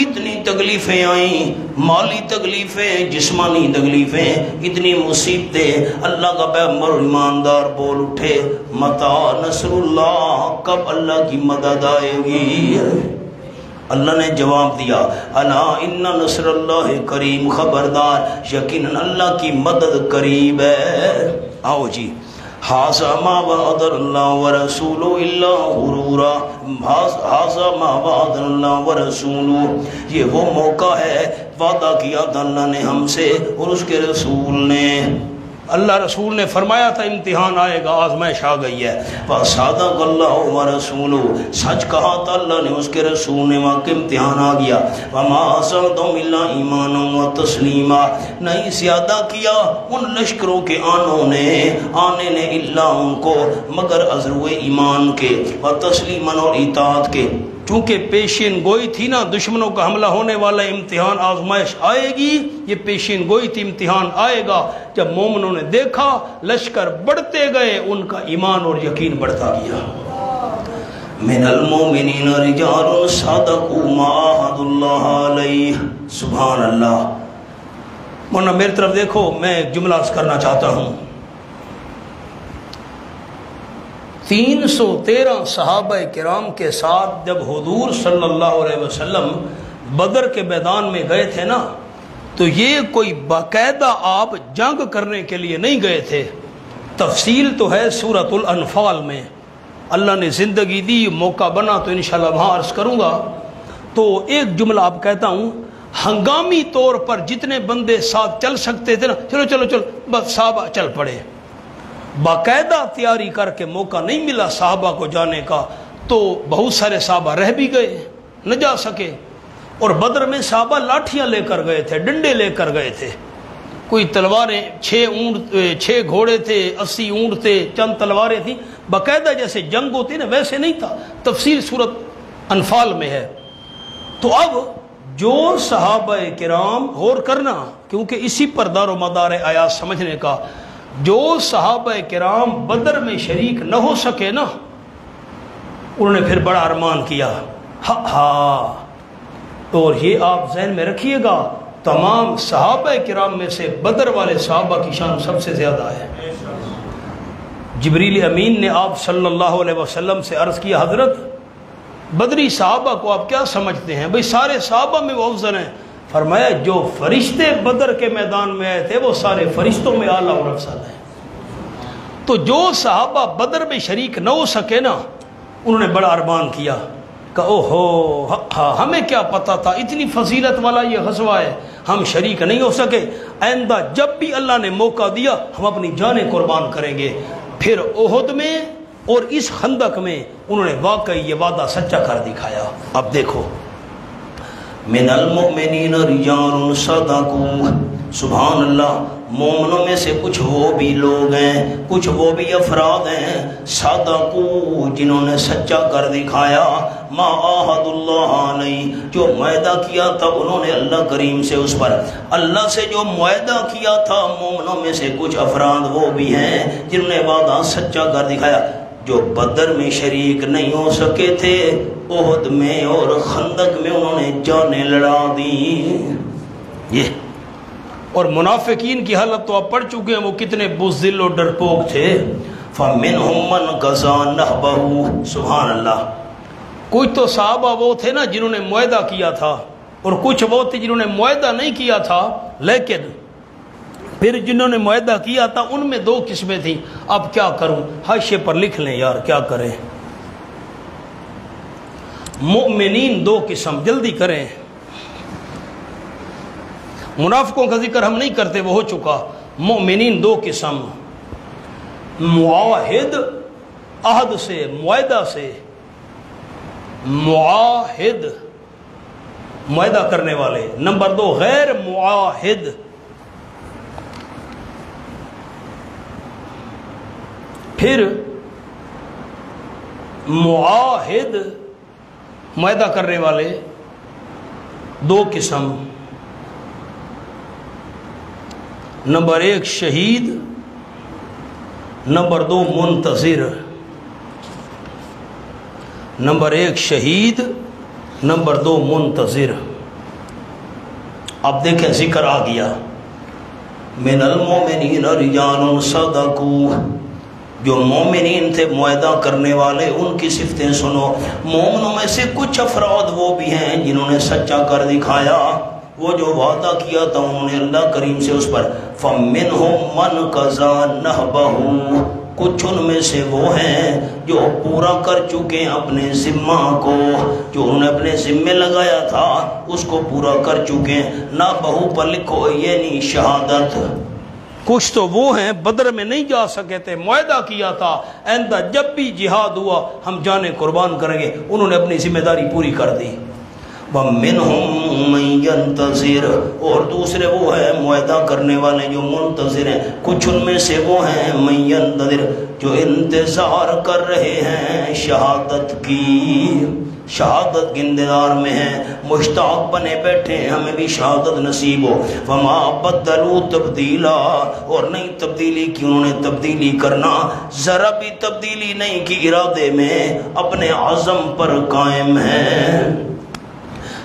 اتنی تکلیفیں آئیں، مالی تکلیفیں، جسمانی تکلیفیں، اتنی مصیبتیں، اللہ کا پیغمبر اور ایماندار بول اٹھے متی نصر اللہ، کب اللہ کی مدد آئے گی؟ اللہ نے جواب دیا الا ان نصر اللہ کریم، خبردار یقیناً اللہ کی مدد قریب ہے۔ آؤ جی، ھذا ما وعد اللہ ورسولہ الا غرورا، ھذا ما وعد اللہ ورسولہ، یہ وہ موقع ہے وعدہ کیا تھا اللہ نے ہم سے اور اس کے رسول نے۔ اللہ رسول نے فرمایا تھا امتحان آئے گا، آزمائش آ گئی ہے۔ وصدق اللہ ورسولہ، سچ کہا تھا اللہ نے اس کے رسول نے، وہاں کے امتحان آ گیا۔ وما زادهم الا ایمانا وتسلیما، نہیں زیادہ کیا ان لشکروں کے آنے نے الا ان کو مگر عزر ایمان کے، وتسلیما اور اطاعت کے۔ چونکہ پیشین گوئی تھی نا، دشمنوں کا حملہ ہونے والا امتحان آزمائش آئے گی، یہ پیشین گوئی تھی، امتحان آئے گا۔ جب مومنوں نے دیکھا لشکر بڑھتے گئے، ان کا ایمان اور یقین بڑھتا گیا۔ من المؤمنین رجال صدقوا ما عاهدوا اللہ علیہ، سبحان اللہ۔ مولانا میری طرف دیکھو، میں ایک جملہ عرض کرنا چاہتا ہوں۔ 313 صحابہ کرام کے ساتھ جب حضور صلی اللہ علیہ وسلم بدر کے میدان میں گئے تھے نا، تو یہ کوئی باقاعدہ آپ جنگ کرنے کے لیے نہیں گئے تھے. تفصیل تو ہے سورۃ الانفال میں، اللہ نے زندگی دی، موقع بنا تو انشاءاللہ وہاں عرض کروں گا. تو ایک جملہ آپ کہتا ہوں، ہنگامی طور پر جتنے بندے ساتھ چل سکتے تھے نا، چلو چلو چلو بس صحابہ چل پڑے. باقاعدہ تیاری کر کے موقع نہیں ملا صحابہ کو جانے کا، تو بہت سارے صحابہ رہ بھی گئے، نہ جا سکے. اور بدر میں صحابہ لاٹھیاں لے کر گئے تھے، ڈنڈے لے کر گئے تھے، کوئی تلواریں، 6 گھوڑے تھے، 80 اونٹ تھے، چند تلواریں تھیں. باقاعدہ جیسے جنگ ہوتی نا ویسے نہیں تھا. تفصیل سورۃ انفال میں ہے. تو اب جو صحابہ کرام، غور کرنا کیونکہ اسی پر دار و مدار آیات سمجھنے کا، جو صحابہ کرام بدر میں شریک نہ ہو سکے نا، انہوں نے پھر بڑا ارمان کیا. ہاں، اور یہ آپ ذہن میں رکھیے گا، تمام صحابہ کرام میں سے بدر والے صحابہ کی شان سب سے زیادہ ہے. جبریل امین نے آپ صلی اللہ علیہ وسلم سے عرض کیا، حضرت بدری صحابہ کو آپ کیا سمجھتے ہیں؟ بھئی سارے صحابہ میں وہ افضل ہیں. فرمایا جو فرشتے بدر کے میدان میں آئے تھے وہ سارے فرشتوں میں اعلیٰ اور افضل ہیں. تو جو صحابہ بدر میں شریک نہ ہو سکے نا، انہوں نے بڑا ارمان کیا کہ اوہو، ہمیں کیا پتا تھا اتنی فضیلت والا یہ غزوہ ہے، ہم شریک نہیں ہو سکے. آئندہ جب بھی اللہ نے موقع دیا ہم اپنی جانیں قربان کریں گے. پھر احد میں اور اس خندق میں انہوں نے واقعی یہ وعدہ سچا کر دکھایا. اب دیکھو، من المؤمنین رجال صدقوا، سبحان اللہ، مومنوں میں سے کچھ وہ بھی لوگ ہیں، کچھ وہ بھی افراد ہیں، صدقوا، جنہوں نے سچا کر دکھایا، ما عاہد اللہ علیہ، جو معاہدہ کیا تھا انہوں نے اللہ کریم سے، اس پر اللہ سے جو معاہدہ کیا تھا. مومنوں میں سے کچھ افراد وہ بھی ہیں جنہوں نے وعدہ سچا کر دکھایا، جو بدر میں شریک نہیں ہو سکے تھے، احد میں اور خندق میں انہوں نے جانیں لڑا دی. یہ اور منافقین کی حالت تو آپ پڑھ چکے ہیں، وہ کتنے بزدل اور ڈرپوک تھے. فَمِنْهُمْ مَنْ قَضَىٰ نَحْبَهُ، سبحان اللہ. کچھ تو صحابہ وہ تھے نا جنہوں نے معاہدہ کیا تھا، اور کچھ وہ تھے جنہوں نے معاہدہ نہیں کیا تھا، لیکن پھر جنہوں نے معاہدہ کیا تھا ان میں 2 قسمیں تھیں. اب کیا کروں، حاشیے پر لکھ لیں یار، کیا کریں. مؤمنین 2 قسم، جلدی کریں، منافقوں کا ذکر ہم نہیں کرتے، وہ ہو چکا. مؤمنین 2 قسم، معاہد، عہد سے، معاہدہ سے، معاہد، معاہدہ کرنے والے. نمبر 2 غیر معاہد. پھر معاہد، معاہدہ کرنے والے 2 قسم. نمبر 1 شہید، نمبر 2 منتظر. نمبر 1 شہید، نمبر 2 منتظر. اب دیکھیں ذکر آ گیا، من المؤمنین رجال صدقوا، جو مومنین تھے معاہدہ کرنے والے، ان کی صفتیں سنو. مومنوں میں سے کچھ افراد وہ بھی ہیں جنہوں نے سچا کر دکھایا، وہ جو وعدہ کیا تھا انہوں نے اللہ کریم سے اس پر. فَمِنْهُمْ مَنْ قَضَىٰ نَحْبَهُ، کچھ ان میں سے وہ ہیں جو پورا کر چکے ہیں اپنے ذمہ کو، جو انہوں نے اپنے ذمے لگایا تھا اس کو پورا کر چکے ہیں. نہ بہو پر لکھو یہ نہیں شہادت. کچھ تو وہ ہیں بدر میں نہیں جا سکے تھے، معاہدہ کیا تھا آئندہ جب بھی جہاد ہوا ہم جانیں قربان کریں گے، انہوں نے اپنی ذمہ داری پوری کر دی. وَمِنْهُمْ مَنْ يَنْتَظِرُ، اور دوسرے وہ ہیں معاہدہ کرنے والے جو منتظر ہیں. کچھ ان میں سے وہ ہیں مَنْ يَنْتَظِرُ، جو انتظار کر رہے ہیں شہادت کی، شہادت کے انتظار میں ہیں، مشتاق بنے بیٹھے ہیں ہمیں بھی شہادت نصیب ہو. وَمَا بَدَّلُوا تَبْدِيلًا، اور نہیں تبدیلی کی انہوں نے تبدیلی کرنا، ذرا بھی تبدیلی نہیں کی ارادے میں، اپنے عزم پر قائم ہیں.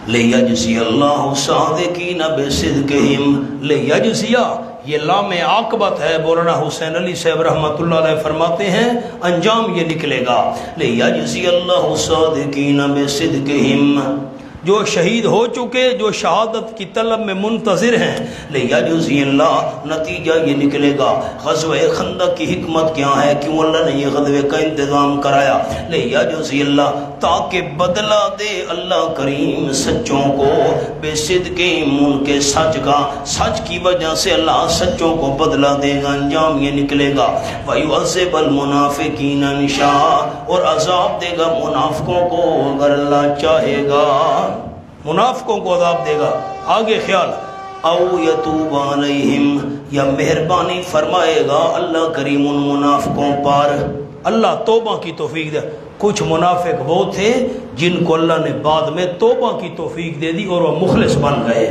لِيَجْزِيَ اللَّهُ الصَّادِقِينَ بِصِدْقِهِمْ، لِيَجْزِيَ یہ لام عاقبت ہے. مولانا حسین علی صاحب رحمۃ اللہ علیہ فرماتے ہیں انجام یہ نکلے گا. لِيَجْزِيَ اللَّهُ الصَّادِقِينَ بِصِدْقِهِمْ، جو شہید ہو چکے، جو شہادت کی طلب میں منتظر ہیں، لیجزی اللہ، نتیجہ یہ نکلے گا۔ غزوہ خندق کی حکمت کیا ہے، کیوں اللہ نے یہ غزوے کا انتظام کرایا؟ لیجزی اللہ، تاکہ بدلہ دے اللہ کریم سچوں کو، بے صدقہم، ان کے سچ کا، سچ کی وجہ سے اللہ سچوں کو بدلہ دے گا، انجام یہ نکلے گا۔ وَيُعَذِّبَ الْمُنَافِقِينَ إِن شَاءَ، اور عذاب دے گا منافقوں کو اگر اللہ چاہے گا، منافقوں کو عذاب دے گا۔ آگے خیال، او یتوب علیہم، یا مہربانی فرمائے گا اللہ کریم ان منافقوں پر۔ اللہ توبہ کی توفیق دے۔ کچھ منافق وہ تھے جن کو اللہ نے بعد میں توبہ کی توفیق دے دی اور وہ مخلص بن گئے۔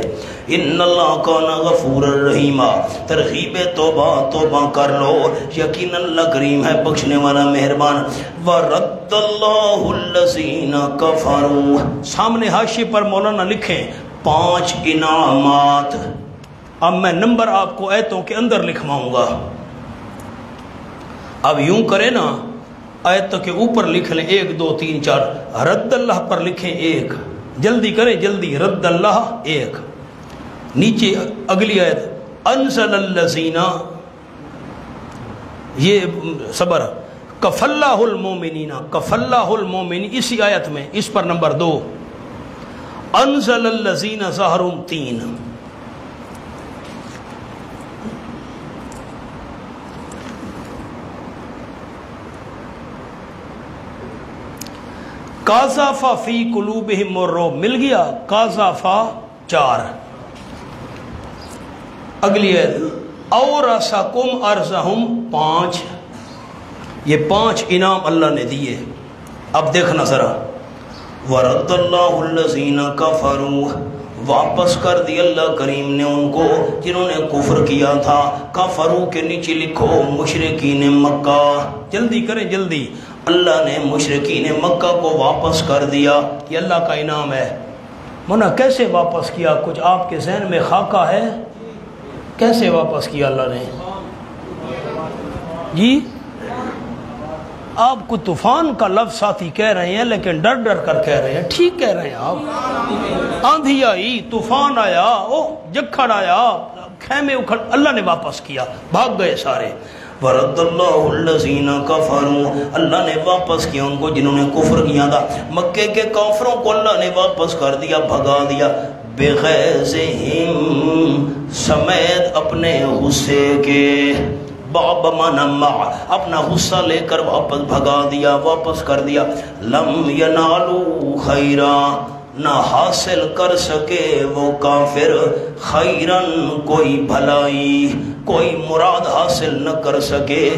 ان اللہ کان غفور الرحیم، ترغیب توبہ، توبہ کر لو، یقین اللہ کریم ہے بخشنے والا مہربان۔ ورد اللہ الذین کفروا، سامنے حاشیے پر مولانا لکھیں 5 انعامات۔ اب میں نمبر آپ کو آیتوں کے اندر لکھواؤں گا۔ اب یوں کریں نا، آیتوں کے اوپر لکھ لیں 1 2 3 4، رد اللہ پر لکھیں 1، جلدی کریں جلدی، رد اللہ 1۔ نیچے اگلی آیت انزل الذین، یہ صبر، کف اللہ المومنین، کف اللہ المومنین، اسی آیت میں، اس پر نمبر 2 انزل الذین ظہرهم 3۔ قَذَفَ فِي قُلُوبِهِمُ الرُّعْبَ، مل گیا، قَذَفَ 4۔ اگلی ہے اورثکم ارضہم 5۔ یہ 5 انعام اللہ نے دیے۔ اب دیکھنا ذرا، ورد اللہ الذین کفروا، واپس کر دی اللہ کریم نے ان کو جنہوں نے کفر کیا تھا۔ کفروا کے نیچے لکھو مشرکین مکہ، جلدی کریں جلدی۔ اللہ نے مشرکین مکہ کو واپس کر دیا، یہ اللہ کا انعام ہے۔ مونا کیسے واپس کیا؟ کچھ آپ کے ذہن میں خاکہ ہے؟ کیسے واپس کیا اللہ نے؟ جی آپ کو طوفان کا لفظ ساتھی کہہ رہے ہیں لیکن ڈر ڈر کر کہہ رہے ہیں، ٹھیک کہہ رہے ہیں آپ۔ آندھی آئی، طوفان آیا، جکھڑ آیا، خیمے اکھڑ، اللہ نے واپس کیا، بھاگ گئے سارے۔ ورد اللہ الذین کفروا، اللہ نے واپس کیا ان کو جنہوں نے کفر کیا تھا۔ مکے کے کافروں کو اللہ نے واپس کر دیا، بھگا دیا۔ بغیظہم، سمیت اپنے غصے کے، باب مانا مع، اپنا غصہ لے کر واپس بھگا دیا، واپس کر دیا۔ لم ینالوا خیرا، نہ حاصل کر سکے وہ کافر خیرن، کوئی بھلائی، کوئی مراد حاصل نہ کر سکے۔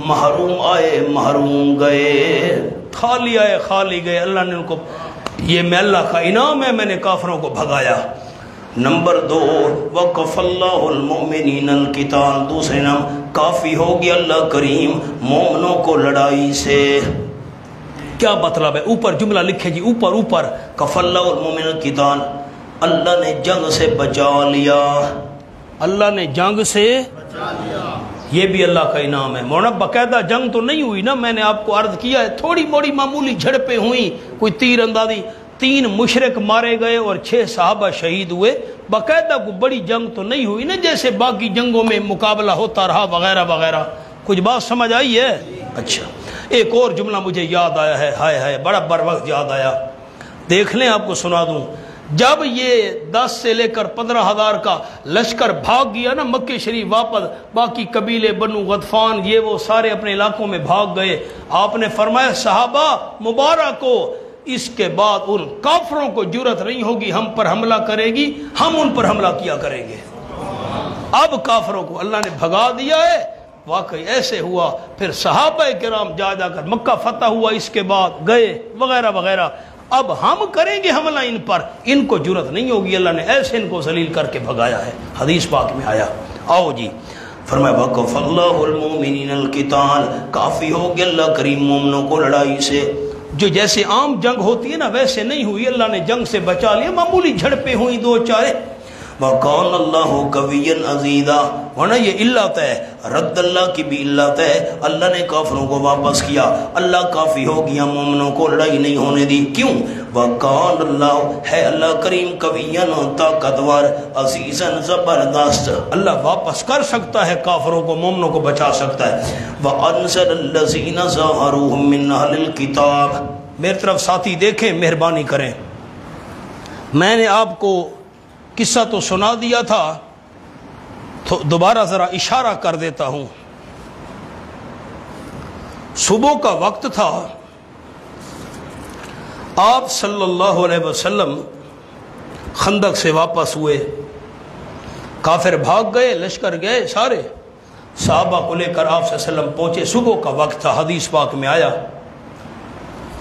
محروم آئے محروم گئے، خالی آئے خالی گئے۔ اللہ نے ان کو، یہ میں اللہ کا انعام ہے، میں نے کافروں کو بھگایا۔ نمبر 2 وقف اللہ المؤمنین القتال، دوسرے نام کافی ہو گیا اللہ کریم مومنوں کو لڑائی سے۔ کیا مطلب ہے؟ اوپر جملہ لکھے جی، اوپر اوپر، کف اللہ المؤمنین القتال، اللہ نے جنگ سے بچا لیا، اللہ نے جنگ سے بچا لیا، یہ بھی اللہ کا انعام ہے۔ مولانا باقاعدہ جنگ تو نہیں ہوئی نا، میں نے آپ کو عرض کیا ہے، تھوڑی موڑی معمولی جھڑپیں ہوئیں، کوئی تیر اندازی، 3 مشرک مارے گئے اور 6 صحابہ شہید ہوئے۔ باقاعدہ کوئی بڑی جنگ تو نہیں ہوئی نا، جیسے باقی جنگوں میں مقابلہ ہوتا رہا وغیرہ وغیرہ۔ کچھ بات سمجھ آئی ہے؟ اچھا، ایک اور جملہ مجھے یاد آیا ہے، ہائے ہائے بڑا بر وقت یاد آیا، دیکھ لیں آپ کو سنا دوں۔ جب یہ 10 سے لے کر 15,000 کا لشکر بھاگ گیا نا مکہ شریف واپس، باقی قبیلے بنو غطفان یہ وہ سارے اپنے علاقوں میں بھاگ گئے، آپ نے فرمایا صحابہ مبارک کو، اس کے بعد ان کافروں کو جرأت نہیں ہوگی ہم پر حملہ کرے گی، ہم ان پر حملہ کیا کریں گے۔ اب کافروں کو اللہ نے بھگا دیا ہے، واقعی ایسے ہوا۔ پھر صحابہ کرام جا کر مکہ فتح ہوا، اس کے بعد گئے وغیرہ وغیرہ۔ اب ہم کریں گے حملہ ان پر، ان کو جرأت نہیں ہوگی، اللہ نے ایسے ان کو ذلیل کر کے بھگایا ہے، حدیث پاک میں آیا۔ آؤ جی، فرمایا وقف اللہ المؤمنین القتال، کافی ہو گیا اللہ کریم مومنوں کو لڑائی سے۔ جو جیسے عام جنگ ہوتی ہے نا ویسے نہیں ہوئی، اللہ نے جنگ سے بچا لیا، معمولی جھڑپیں ہوئی 2 4۔ وَقَانَ اللَّهُ قَوِيًّا عَزِيزًا۔ ورنہ یہ علت ہے، رد اللہ کی بھی علت ہے، اللہ نے کافروں کو واپس کیا، اللہ کافی ہو گیا، مومنوں کو لڑائی نہیں ہونے دی۔ کیوں؟ وَقَانَ اللَّهُ، ہے اللہ کریم، قَوِيًّا طاقتور، عزیزاً زبردست، اللہ واپس کر سکتا ہے کافروں کو، مومنوں کو بچا سکتا ہے۔ وَأَنزَلَ الَّذِينَ ظَاهَرُوهُم مِّنْ أَهْلِ الْكِتَابِ۔ میری طرف ساتھی دیکھیں، مہربانی کریں، میں نے آپ کو قصہ تو سنا دیا تھا، تو دوبارہ ذرا اشارہ کر دیتا ہوں۔ صبح کا وقت تھا، آپ صلی اللہ علیہ وسلم خندق سے واپس ہوئے، کافر بھاگ گئے، لشکر گئے سارے، صحابہ کو لے کر آپ صلی اللہ علیہ وسلم پہنچے، صبح کا وقت تھا، حدیث پاک میں آیا،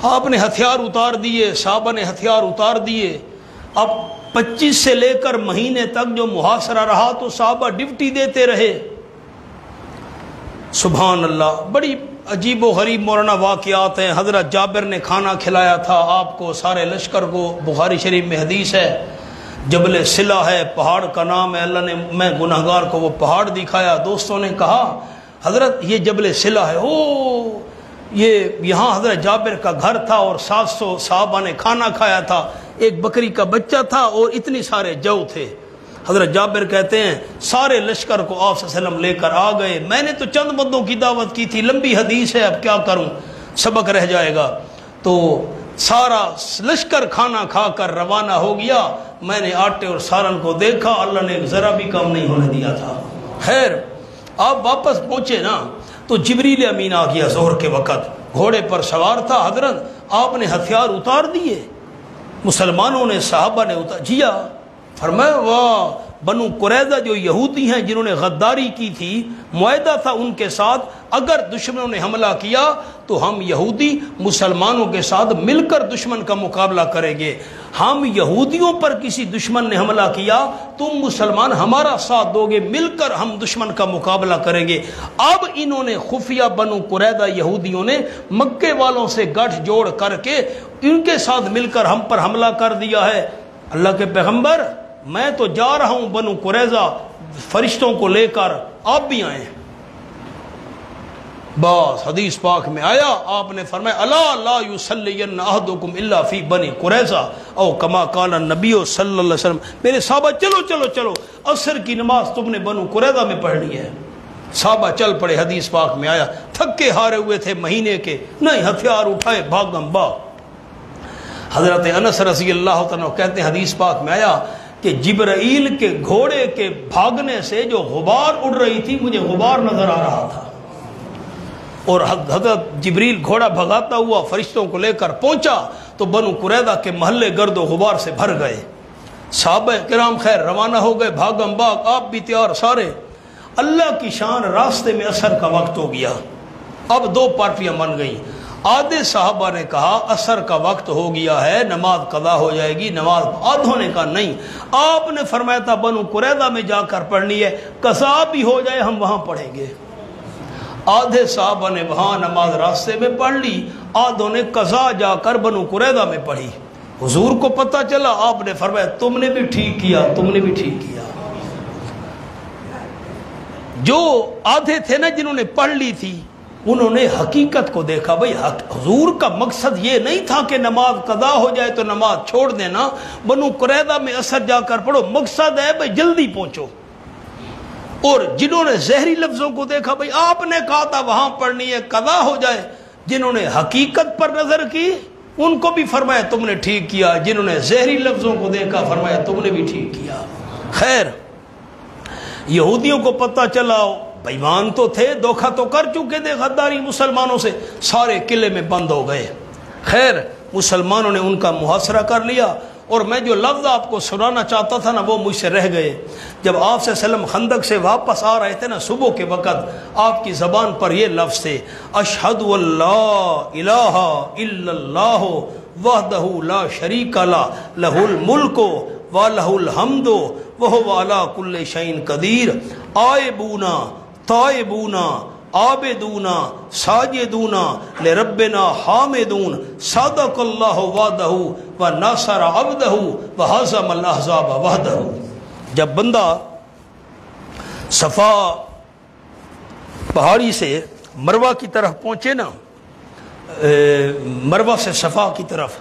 آپ نے ہتھیار اتار دیے، صحابہ نے ہتھیار اتار دیے۔ اب 25 سے لے کر مہینے تک جو محاصرہ رہا تو صحابہ ڈیوٹی دیتے رہے۔ سبحان اللہ، بڑی عجیب و غریب مولانا واقعات ہیں۔ حضرت جابر نے کھانا کھلایا تھا آپ کو، سارے لشکر کو، بخاری شریف میں حدیث ہے، جبل صلہ ہے، پہاڑ کا نام ہے، اللہ نے میں گناہگار کو وہ پہاڑ دکھایا۔ دوستوں نے کہا حضرت یہ جبل صلہ ہے، یہ یہاں حضرت جابر کا گھر تھا اور 700 صحابہ نے کھانا کھایا تھا، ایک بکری کا بچہ تھا اور اتنی سارے جو تھے۔ حضرت جابر کہتے ہیں سارے لشکر کو آپ صلی اللہ علیہ وسلم لے کر آ گئے، میں نے تو چند بندوں کی دعوت کی تھی، لمبی حدیث ہے، اب کیا کروں، سبق رہ جائے گا۔ تو سارا لشکر کھانا کھا کر روانہ ہو گیا، میں نے آٹے اور سالن کو دیکھا، اللہ نے ذرا بھی کم نہیں ہونے دیا تھا۔ خیر آپ واپس پہنچے نا تو جبریل امین آ گیا ظہر کے وقت، گھوڑے پر سوار تھا حضرت، آپ نے ہتھیار اتار دیے، مسلمانوں نے، صحابہ نے اتار جیا۔ فرمایا واہ، بنو قریظہ جو یہودی ہیں جنہوں نے غداری کی تھی، معاہدہ تھا ان کے ساتھ، اگر دشمنوں نے حملہ کیا تو ہم یہودی مسلمانوں کے ساتھ مل کر دشمن کا مقابلہ کریں گے، ہم یہودیوں پر کسی دشمن نے حملہ کیا تم مسلمان ہمارا ساتھ دو گے، مل کر ہم دشمن کا مقابلہ کریں گے۔ اب انہوں نے خفیہ بنو قریظہ یہودیوں نے مکے والوں سے گٹھ جوڑ کر کے ان کے ساتھ مل کر ہم پر حملہ کر دیا ہے۔ اللہ کے پیغمبر میں تو جا رہا ہوں بنو قریظہ فرشتوں کو لے کر، آپ بھی آئیں۔ بس حدیث پاک میں آیا، آپ نے فرمایا الا لا یصلین احدکم الا فی بنی قریظہ او کما قال النبی صلی اللہ علیہ وسلم، میرے صحابہ چلو چلو چلو، عصر کی نماز تم نے بنو قریظہ میں پڑھنی ہے۔ صحابہ چل پڑے، حدیث پاک میں آیا، تھکے ہارے ہوئے تھے مہینے کے، نہیں ہتھیار اٹھائے بھاگم بھاگ۔ حضرت انس رضی اللہ تعالیٰ کہتے ہیں حدیث پاک میں آیا کہ جبرائیل کے گھوڑے کے بھاگنے سے جو غبار اڑ رہی تھی مجھے غبار نظر آ رہا تھا، اور حضرت جبریل گھوڑا بھگاتا ہوا فرشتوں کو لے کر پہنچا تو بنو قریظہ کے محلے گرد و غبار سے بھر گئے۔ صحابہ کرام خیر روانہ ہو گئے بھاگم بھاگ، آپ بھی تیار سارے۔ اللہ کی شان، راستے میں عصر کا وقت ہو گیا، اب دو پارٹیاں بن گئیں۔ آدھے صحابہ نے کہا عصر کا وقت ہو گیا ہے، نماز قضا ہو جائے گی، نماز، آدھوں نے کہا نہیں، آپ نے فرمایا تھا بنو قریظہ میں جا کر پڑھنی ہے، قضا بھی ہو جائے ہم وہاں پڑھیں گے۔ آدھے صحابہ نے وہاں نماز راستے میں پڑھ لی، آدھوں نے قضا جا کر بنو قریظہ میں پڑھی۔ حضور کو پتہ چلا، آپ نے فرمایا تم نے بھی ٹھیک کیا، تم نے بھی ٹھیک کیا۔ جو آدھے تھے نا جنہوں نے پڑھ لی تھی، انہوں نے حقیقت کو دیکھا، بھئی حضور کا مقصد یہ نہیں تھا کہ نماز قضا ہو جائے تو نماز چھوڑ دینا، بنو قریظہ میں عصر جا کر پڑھو، مقصد ہے بھئی جلدی پہنچو۔ اور جنہوں نے زہری لفظوں کو دیکھا، بھئی آپ نے کہا تھا وہاں پڑھنی ہے قضا ہو جائے، جنہوں نے حقیقت پر نظر کی ان کو بھی فرمایا تم نے ٹھیک کیا، جنہوں نے زہری لفظوں کو دیکھا فرمایا تم نے بھی ٹھیک کیا۔ خیر یہودیوں کو پتہ چلا، بیمان تو تھے، دھوکہ تو کر چکے تھے، غداری مسلمانوں سے، سارے قلعے میں بند ہو گئے۔ خیر مسلمانوں نے ان کا محاصرہ کر لیا، اور میں جو لفظ آپ کو سنانا چاہتا تھا نا وہ مجھ سے رہ گئے۔ جب آپ صلی اللہ علیہ وسلم خندق سے واپس آ رہے تھے نا صبح کے وقت، آپ کی زبان پر یہ لفظ تھے، اشہد ان لا الہ الا اللہ وحدہ لا شریک لہ لہ الملک وَلَهُ الْحَمْدُ وَهُوَ عَلَىٰ كُلِّ شَيْءٍ قَدِيرٌ آئبونا تائبونا عابدونا ساجدونا لربنا حامدون صدق اللہ وعدہ ونصر عبدہ وہزم الاحزاب وحدہ۔ جب بندہ صفا پہاڑی سے مروہ کی طرف پہنچے نا، مروہ سے صفا کی طرف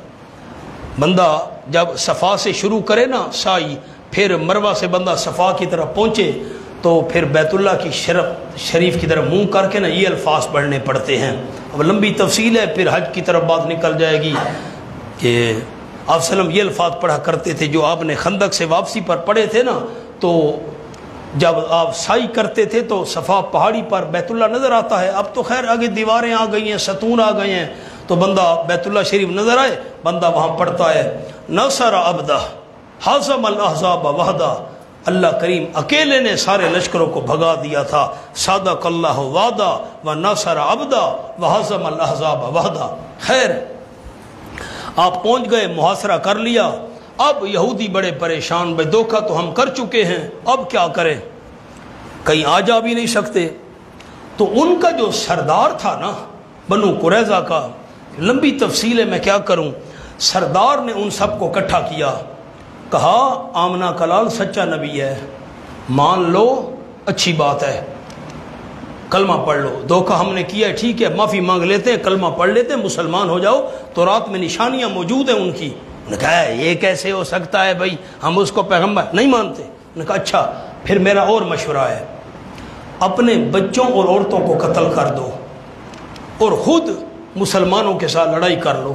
بندہ جب صفا سے شروع کرے نا سعی، پھر مروہ سے بندہ صفا کی طرف پہنچے تو پھر بیت اللہ کی شریف کی طرف منہ کر کے نا یہ الفاظ پڑھنے پڑتے ہیں۔ اب لمبی تفصیل ہے، پھر حج کی طرف بات نکل جائے گی کہ آپ وسلم یہ الفاظ پڑھا کرتے تھے جو آپ نے خندق سے واپسی پر پڑھے تھے نا، تو جب آپ سعی کرتے تھے تو صفا پہاڑی پر بیت اللہ نظر آتا ہے۔ اب تو خیر آگے دیواریں آ گئی ہیں، ستون آ گئے ہیں، تو بندہ بیت اللہ شریف نظر آئے، بندہ وہاں پڑھتا ہے نصر عبدہ حزم الاحزاب وحدہ، اللہ کریم اکیلے نے سارے لشکروں کو بھگا دیا تھا، صدق اللہ وعدہ ونصر عبدہ وحزم الاحزاب وحدہ۔ خیر آپ پہنچ گئے، محاصرہ کر لیا۔ اب یہودی بڑے پریشان، بھائی دھوکہ تو ہم کر چکے ہیں، اب کیا کریں، کہیں آ جا بھی نہیں سکتے۔ تو ان کا جو سردار تھا نا بنو قریظہ کا، لمبی تفصیل ہے میں کیا کروں، سردار نے ان سب کو اکٹھا کیا، کہا آمنہ کلال سچا نبی ہے، مان لو اچھی بات ہے، کلمہ پڑھ لو، دھوکہ ہم نے کیا ہے ٹھیک ہے، معافی مانگ لیتے ہیں، کلمہ پڑھ لیتے ہیں، مسلمان ہو جاؤ، تو رات میں نشانیاں موجود ہیں ان کی۔ انہوں نے کہا یہ کیسے ہو سکتا ہے بھائی، ہم اس کو پیغمبر نہیں مانتے۔ انہوں نے کہا اچھا پھر میرا اور مشورہ ہے، اپنے بچوں اور عورتوں کو قتل کر دو اور خود مسلمانوں کے ساتھ لڑائی کر لو۔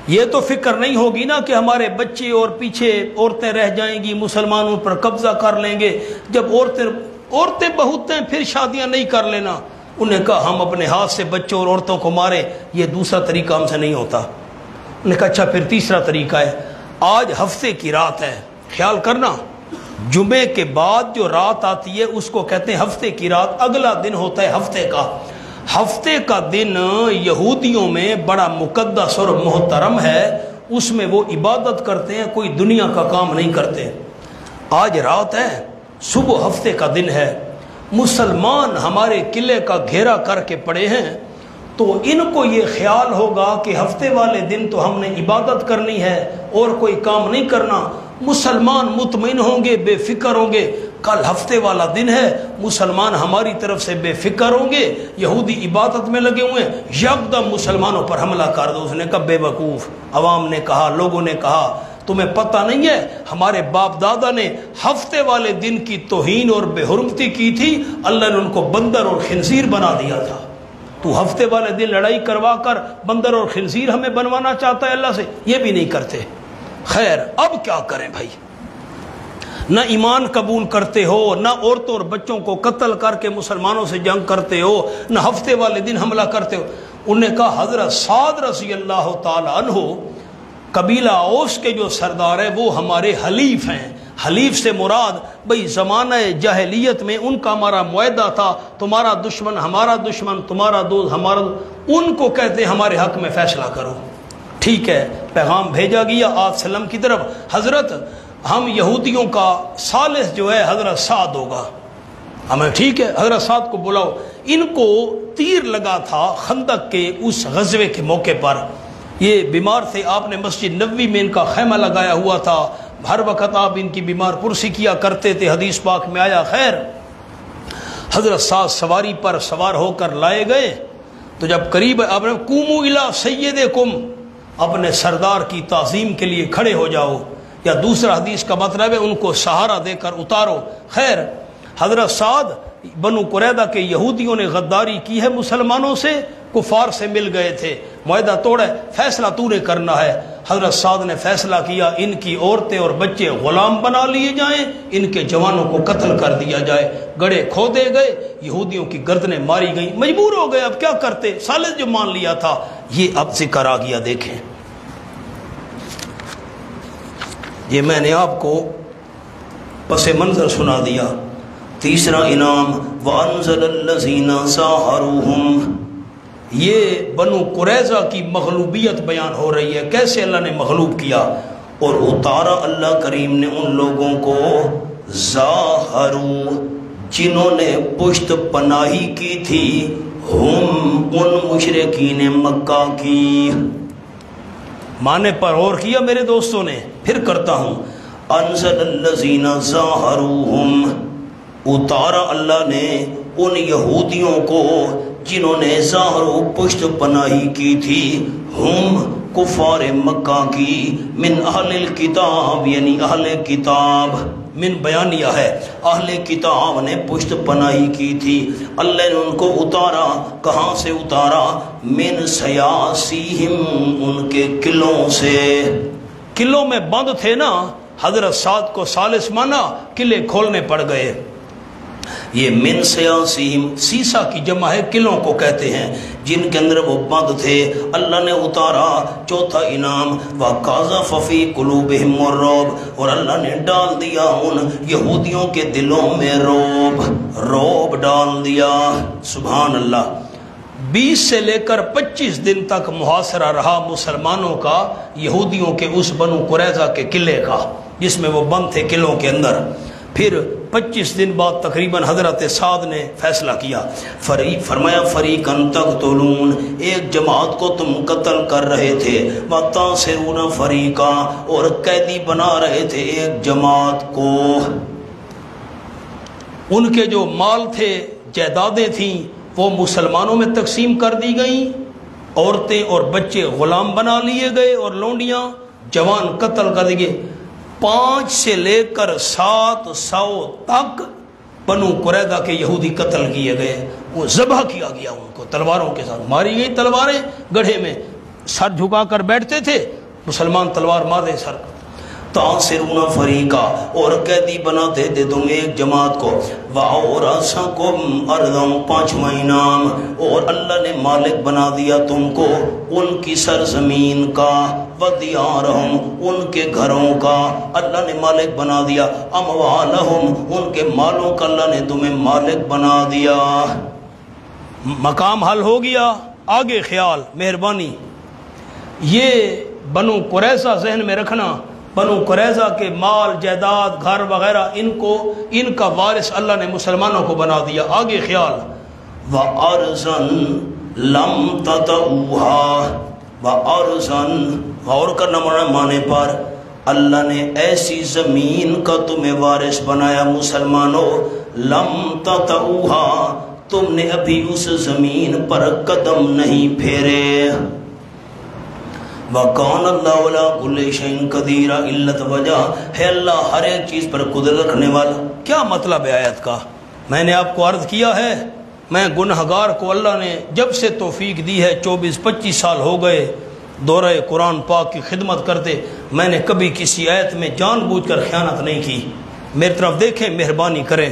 یہ تو فکر نہیں ہوگی نا کہ ہمارے بچے اور پیچھے عورتیں رہ جائیں گی، مسلمانوں پر قبضہ کر لیں گے، جب عورتیں بہت ہیں پھر شادیاں نہیں کر لینا۔ انہوں نے کہا ہم اپنے ہاتھ سے بچوں اور عورتوں کو ماریں، یہ دوسرا طریقہ ہم سے نہیں ہوتا۔ انہوں نے کہا اچھا پھر تیسرا طریقہ ہے، آج ہفتے کی رات ہے، خیال کرنا جمعے کے بعد جو رات آتی ہے اس کو کہتے ہیں ہفتے کی رات، اگلا دن ہوتا ہے ہفتے کا۔ ہفتے کا دن یہودیوں میں بڑا مقدس اور محترم ہے، اس میں وہ عبادت کرتے ہیں، کوئی دنیا کا کام نہیں کرتے۔ آج رات ہے، صبح ہفتے کا دن ہے، مسلمان ہمارے قلعے کا گھیرا کر کے پڑے ہیں، تو ان کو یہ خیال ہوگا کہ ہفتے والے دن تو ہم نے عبادت کرنی ہے اور کوئی کام نہیں کرنا۔ مسلمان مطمئن ہوں گے، بے فکر ہوں گے، کل ہفتے والا دن ہے، مسلمان ہماری طرف سے بے فکر ہوں گے، یہودی عبادت میں لگے ہوئے ہیں، یکدم مسلمانوں پر حملہ کر دو۔ اس نے کہا بے وقوف، عوام نے کہا، لوگوں نے کہا تمہیں پتہ نہیں ہے ہمارے باپ دادا نے ہفتے والے دن کی توہین اور بے حرمتی کی تھی، اللہ نے ان کو بندر اور خنزیر بنا دیا تھا، تو ہفتے والے دن لڑائی کروا کر بندر اور خنزیر ہمیں بنوانا چاہتا ہے اللہ سے؟ یہ بھی نہیں کرتے۔ خیر اب کیا کریں بھائی، نہ ایمان قبول کرتے ہو، نہ عورتوں اور بچوں کو قتل کر کے مسلمانوں سے جنگ کرتے ہو، نہ ہفتے والے دن حملہ کرتے ہو۔ انہوں نے کہا حضرت سعد رضی اللہ تعالی عنہ قبیلہ اوس کے جو سردار ہے وہ ہمارے حلیف ہیں۔ حلیف سے مراد بھئی زمانہ جاہلیت میں ان کا ہمارا معاہدہ تھا، تمہارا دشمن ہمارا دشمن، تمہارا دوست ہمارا دوست، ان کو کہتے ہیں ہمارے حق میں فیصلہ کرو۔ ٹھیک ہے، پیغام بھیجا گیا آپ وسلم کی طرف، حضرت ہم یہودیوں کا ثالث جو ہے حضرت سعد ہوگا، ہمیں ٹھیک ہے حضرت سعد کو بلاؤ۔ ان کو تیر لگا تھا خندق کے اس غزوے کے موقع پر، یہ بیمار تھے، آپ نے مسجد نبوی میں ان کا خیمہ لگایا ہوا تھا، ہر وقت آپ ان کی بیمار پرسی کیا کرتے تھے، حدیث پاک میں آیا۔ خیر حضرت سعد سواری پر سوار ہو کر لائے گئے، تو جب قریب آپ نے قوموا الی سیدکم، اپنے سردار کی تعظیم کے لیے کھڑے ہو جاؤ، یا دوسرا حدیث کا مطلب ہے ان کو سہارا دے کر اتارو۔ خیر حضرت سعد بنو قریظہ کے یہودیوں نے غداری کی ہے مسلمانوں سے، کفار سے مل گئے تھے، معاہدہ توڑا ہے، فیصلہ تو نے کرنا ہے۔ حضرت سعد نے فیصلہ کیا ان کی عورتیں اور بچے غلام بنا لیے جائیں، ان کے جوانوں کو قتل کر دیا جائے، گڑھے کھودے گئے، یہودیوں کی گردنیں ماری گئیں، مجبور ہو گئے، اب کیا کرتے، ثالث جو مان لیا تھا۔ یہ اب ذکر آ گیا، دیکھیں یہ میں نے آپ کو پس منظر سنا دیا۔ تیسرا انعام وَأَنزَلَ الَّذِينَ سَاحَرُوهُمْ، یہ بنو قریظہ کی مغلوبیت بیان ہو رہی ہے، کیسے اللہ نے مغلوب کیا، اور اتارا اللہ کریم نے ان لوگوں کو ظاہرو، جنہوں نے پشت پناہی کی تھی، ہم ان مشرکین مکہ کی۔ معنی پر اور کیا میرے دوستوں نے، پھر کرتا ہوں، انزل الذین ظاہروہم، اتارا اللہ نے ان یہودیوں کو جنہوں نے ظاہر و پشت پناہی کی تھی، ہم کفار مکہ کی، من اہل الکتاب یعنی اہل کتاب، من بیانیہ ہے، اہل کتاب نے پشت پناہی کی تھی، اللہ نے ان کو اتارا، کہاں سے اتارا؟ من سیاسیہم، ان کے قلعوں سے، قلعوں میں بند تھے نا، حضرت سعد کو ثالث مانا، قلعے کھولنے پڑ گئے۔ یہ من سیاسیہم سیسا کی جمع ہے، قلعوں کو کہتے ہیں جن کے اندر وہ بند تھے، اللہ نے اتارا۔ چوتھا انعام وَقَذَفَ فِي قُلُوبِهِمُ الرُّعْبَ، اور اللہ نے ڈال دیا ان یہودیوں کے دلوں میں روب ڈال دیا۔ سبحان اللہ۔ 20 سے لے کر 25 دن تک محاصرہ رہا مسلمانوں کا یہودیوں کے اس بنو قریظہ کے قلعے کا، جس میں وہ بند تھے قلعوں کے اندر۔ پھر 25 دن بعد تقریباً حضرت سعد نے فیصلہ کیا، فرمایا فریقاً تقتلون، ایک جماعت کو تم قتل کر رہے تھے، وَتَأْسِرُونَ فَرِيقًا، اور قیدی بنا رہے تھے ایک جماعت کو۔ ان کے جو مال تھے، جائیدادیں تھیں، وہ مسلمانوں میں تقسیم کر دی گئیں، عورتیں اور بچے غلام بنا لیے گئے، اور لونڈیاں جوان قتل کر دی گئے۔ 5 سے لے کر 700 تک بنو قریظہ کے یہودی قتل کیے گئے، وہ ذبح کیا گیا، ان کو تلواروں کے ساتھ ماری گئی، تلواریں گڑھے میں سر جھکا کر بیٹھتے تھے مسلمان، تلوار مارے سر۔ تَأْسِرُونَ فَرِيقًا، اور قیدی بناتے تھے تم ایک جماعت کو۔ وَأَوْرَثَكُمْ أَرْضًا، 5واں انعام، اور اللہ نے مالک بنا دیا تم کو ان کی سرزمین کا، وَدِيَارَهُمْ، ان کے گھروں کا اللہ نے مالک بنا دیا، أَمْوَالَهُمْ، ان کے مالوں کا اللہ نے تمہیں مالک بنا دیا۔ مقام حل ہو گیا، آگے خیال مہربانی، یہ بنو قریظہ ذہن میں رکھنا، بنو قریظہ کے مال جائیداد گھر وغیرہ ان کا وارث اللہ نے مسلمانوں کو بنا دیا۔ آگے خیال وَأَرْضًا لَمْ تَطَئُوهَا، وَأَرْضًا غور کرنا معنی پر، اللہ نے ایسی زمین کا تمہیں وارث بنایا مسلمانوں، لَمْ تَطَئُوهَا، تم نے ابھی اس زمین پر قدم نہیں پھیرے۔ وَقَانَ اللَّهُ عَلَىٰ كُلِّ شَيْءٍ قَدِيرٌ، علت وجہ ہے اللہ ہر ایک چیز پر قدرت رکھنے والا۔ کیا مطلب ہے آیت کا؟ میں نے آپ کو عرض کیا ہے، میں گنہگار کو اللہ نے جب سے توفیق دی ہے، 24-25 سال ہو گئے دورہ قرآن پاک کی خدمت کرتے، میں نے کبھی کسی آیت میں جان بوجھ کر خیانت نہیں کی۔ میری طرف دیکھیں، مہربانی کریں،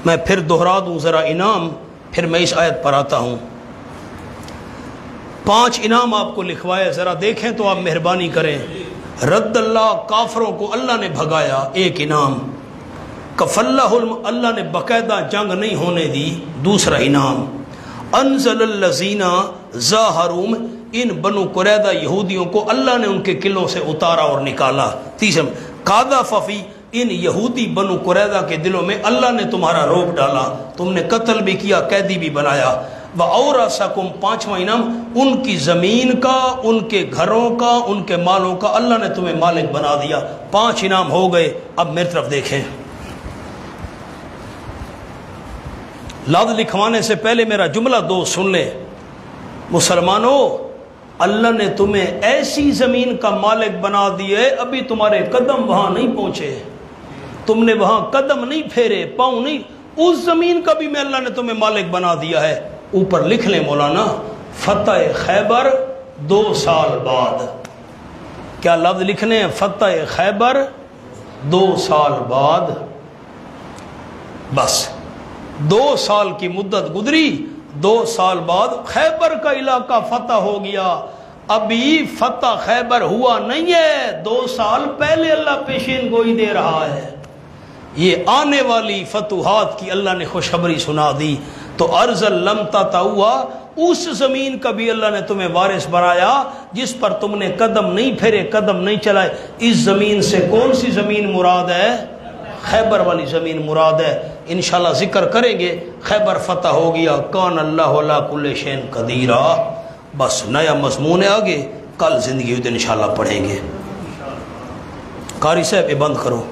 میں پھر دہرا دوں ذرا انعام، پھر میں اس آیت پر آتا ہوں۔ 5 انعام آپ کو لکھوائے، ذرا دیکھیں تو آپ مہربانی کریں۔ رد اللہ، کافروں کو اللہ نے بھگایا، ایک انعام۔ کفلہ اللہ نے باقاعدہ جنگ نہیں ہونے دی، دوسرا انعام۔ انزل الذین ظاہروہم، ان بنو قریظہ یہودیوں کو اللہ نے ان کے قلعوں سے اتارا اور نکالا، تیسرا۔ قذف فی، ان یہودی بنو قریظہ کے دلوں میں اللہ نے تمہارا روب ڈالا، تم نے قتل بھی کیا، قیدی بھی بنایا۔ وَأَوْرَثَكُمْ، 5واں انعام، ان کی زمین کا، ان کے گھروں کا، ان کے مالوں کا اللہ نے تمہیں مالک بنا دیا۔ 5 انعام ہو گئے۔ اب میری طرف دیکھیں، لفظ لکھوانے سے پہلے میرا جملہ 2 سن لیں۔ مسلمانوں، اللہ نے تمہیں ایسی زمین کا مالک بنا دیے، ابھی تمہارے قدم وہاں نہیں پہنچے، تم نے وہاں قدم نہیں پھیرے، پاؤں نہیں، اس زمین کا بھی میں اللہ نے تمہیں مالک بنا دیا ہے۔ اوپر لکھ لیں مولانا، فتح خیبر 2 سال بعد، کیا لفظ لکھنے ہیں؟ فتح خیبر 2 سال بعد، بس 2 سال کی مدت گزری، 2 سال بعد خیبر کا علاقہ فتح ہو گیا۔ ابھی فتح خیبر ہوا نہیں ہے، 2 سال پہلے اللہ پیشین گوئی دے رہا ہے، یہ آنے والی فتوحات کی اللہ نے خوشخبری سنا دی۔ تو ارض لم تطئوہا، اس زمین کا بھی اللہ نے تمہیں وارث بنایا جس پر تم نے قدم نہیں پھیرے، قدم نہیں چلائے۔ اس زمین سے کون سی زمین مراد ہے؟ خیبر والی زمین مراد ہے، انشاءاللہ ذکر کریں گے۔ خیبر فتح ہو گیا، کان اللہ علی کل شیء قدیر، بس نیا مضمون ہے آگے، کل زندگی انشاءاللہ پڑھیں گے۔ قاری صاحب یہ بند کرو.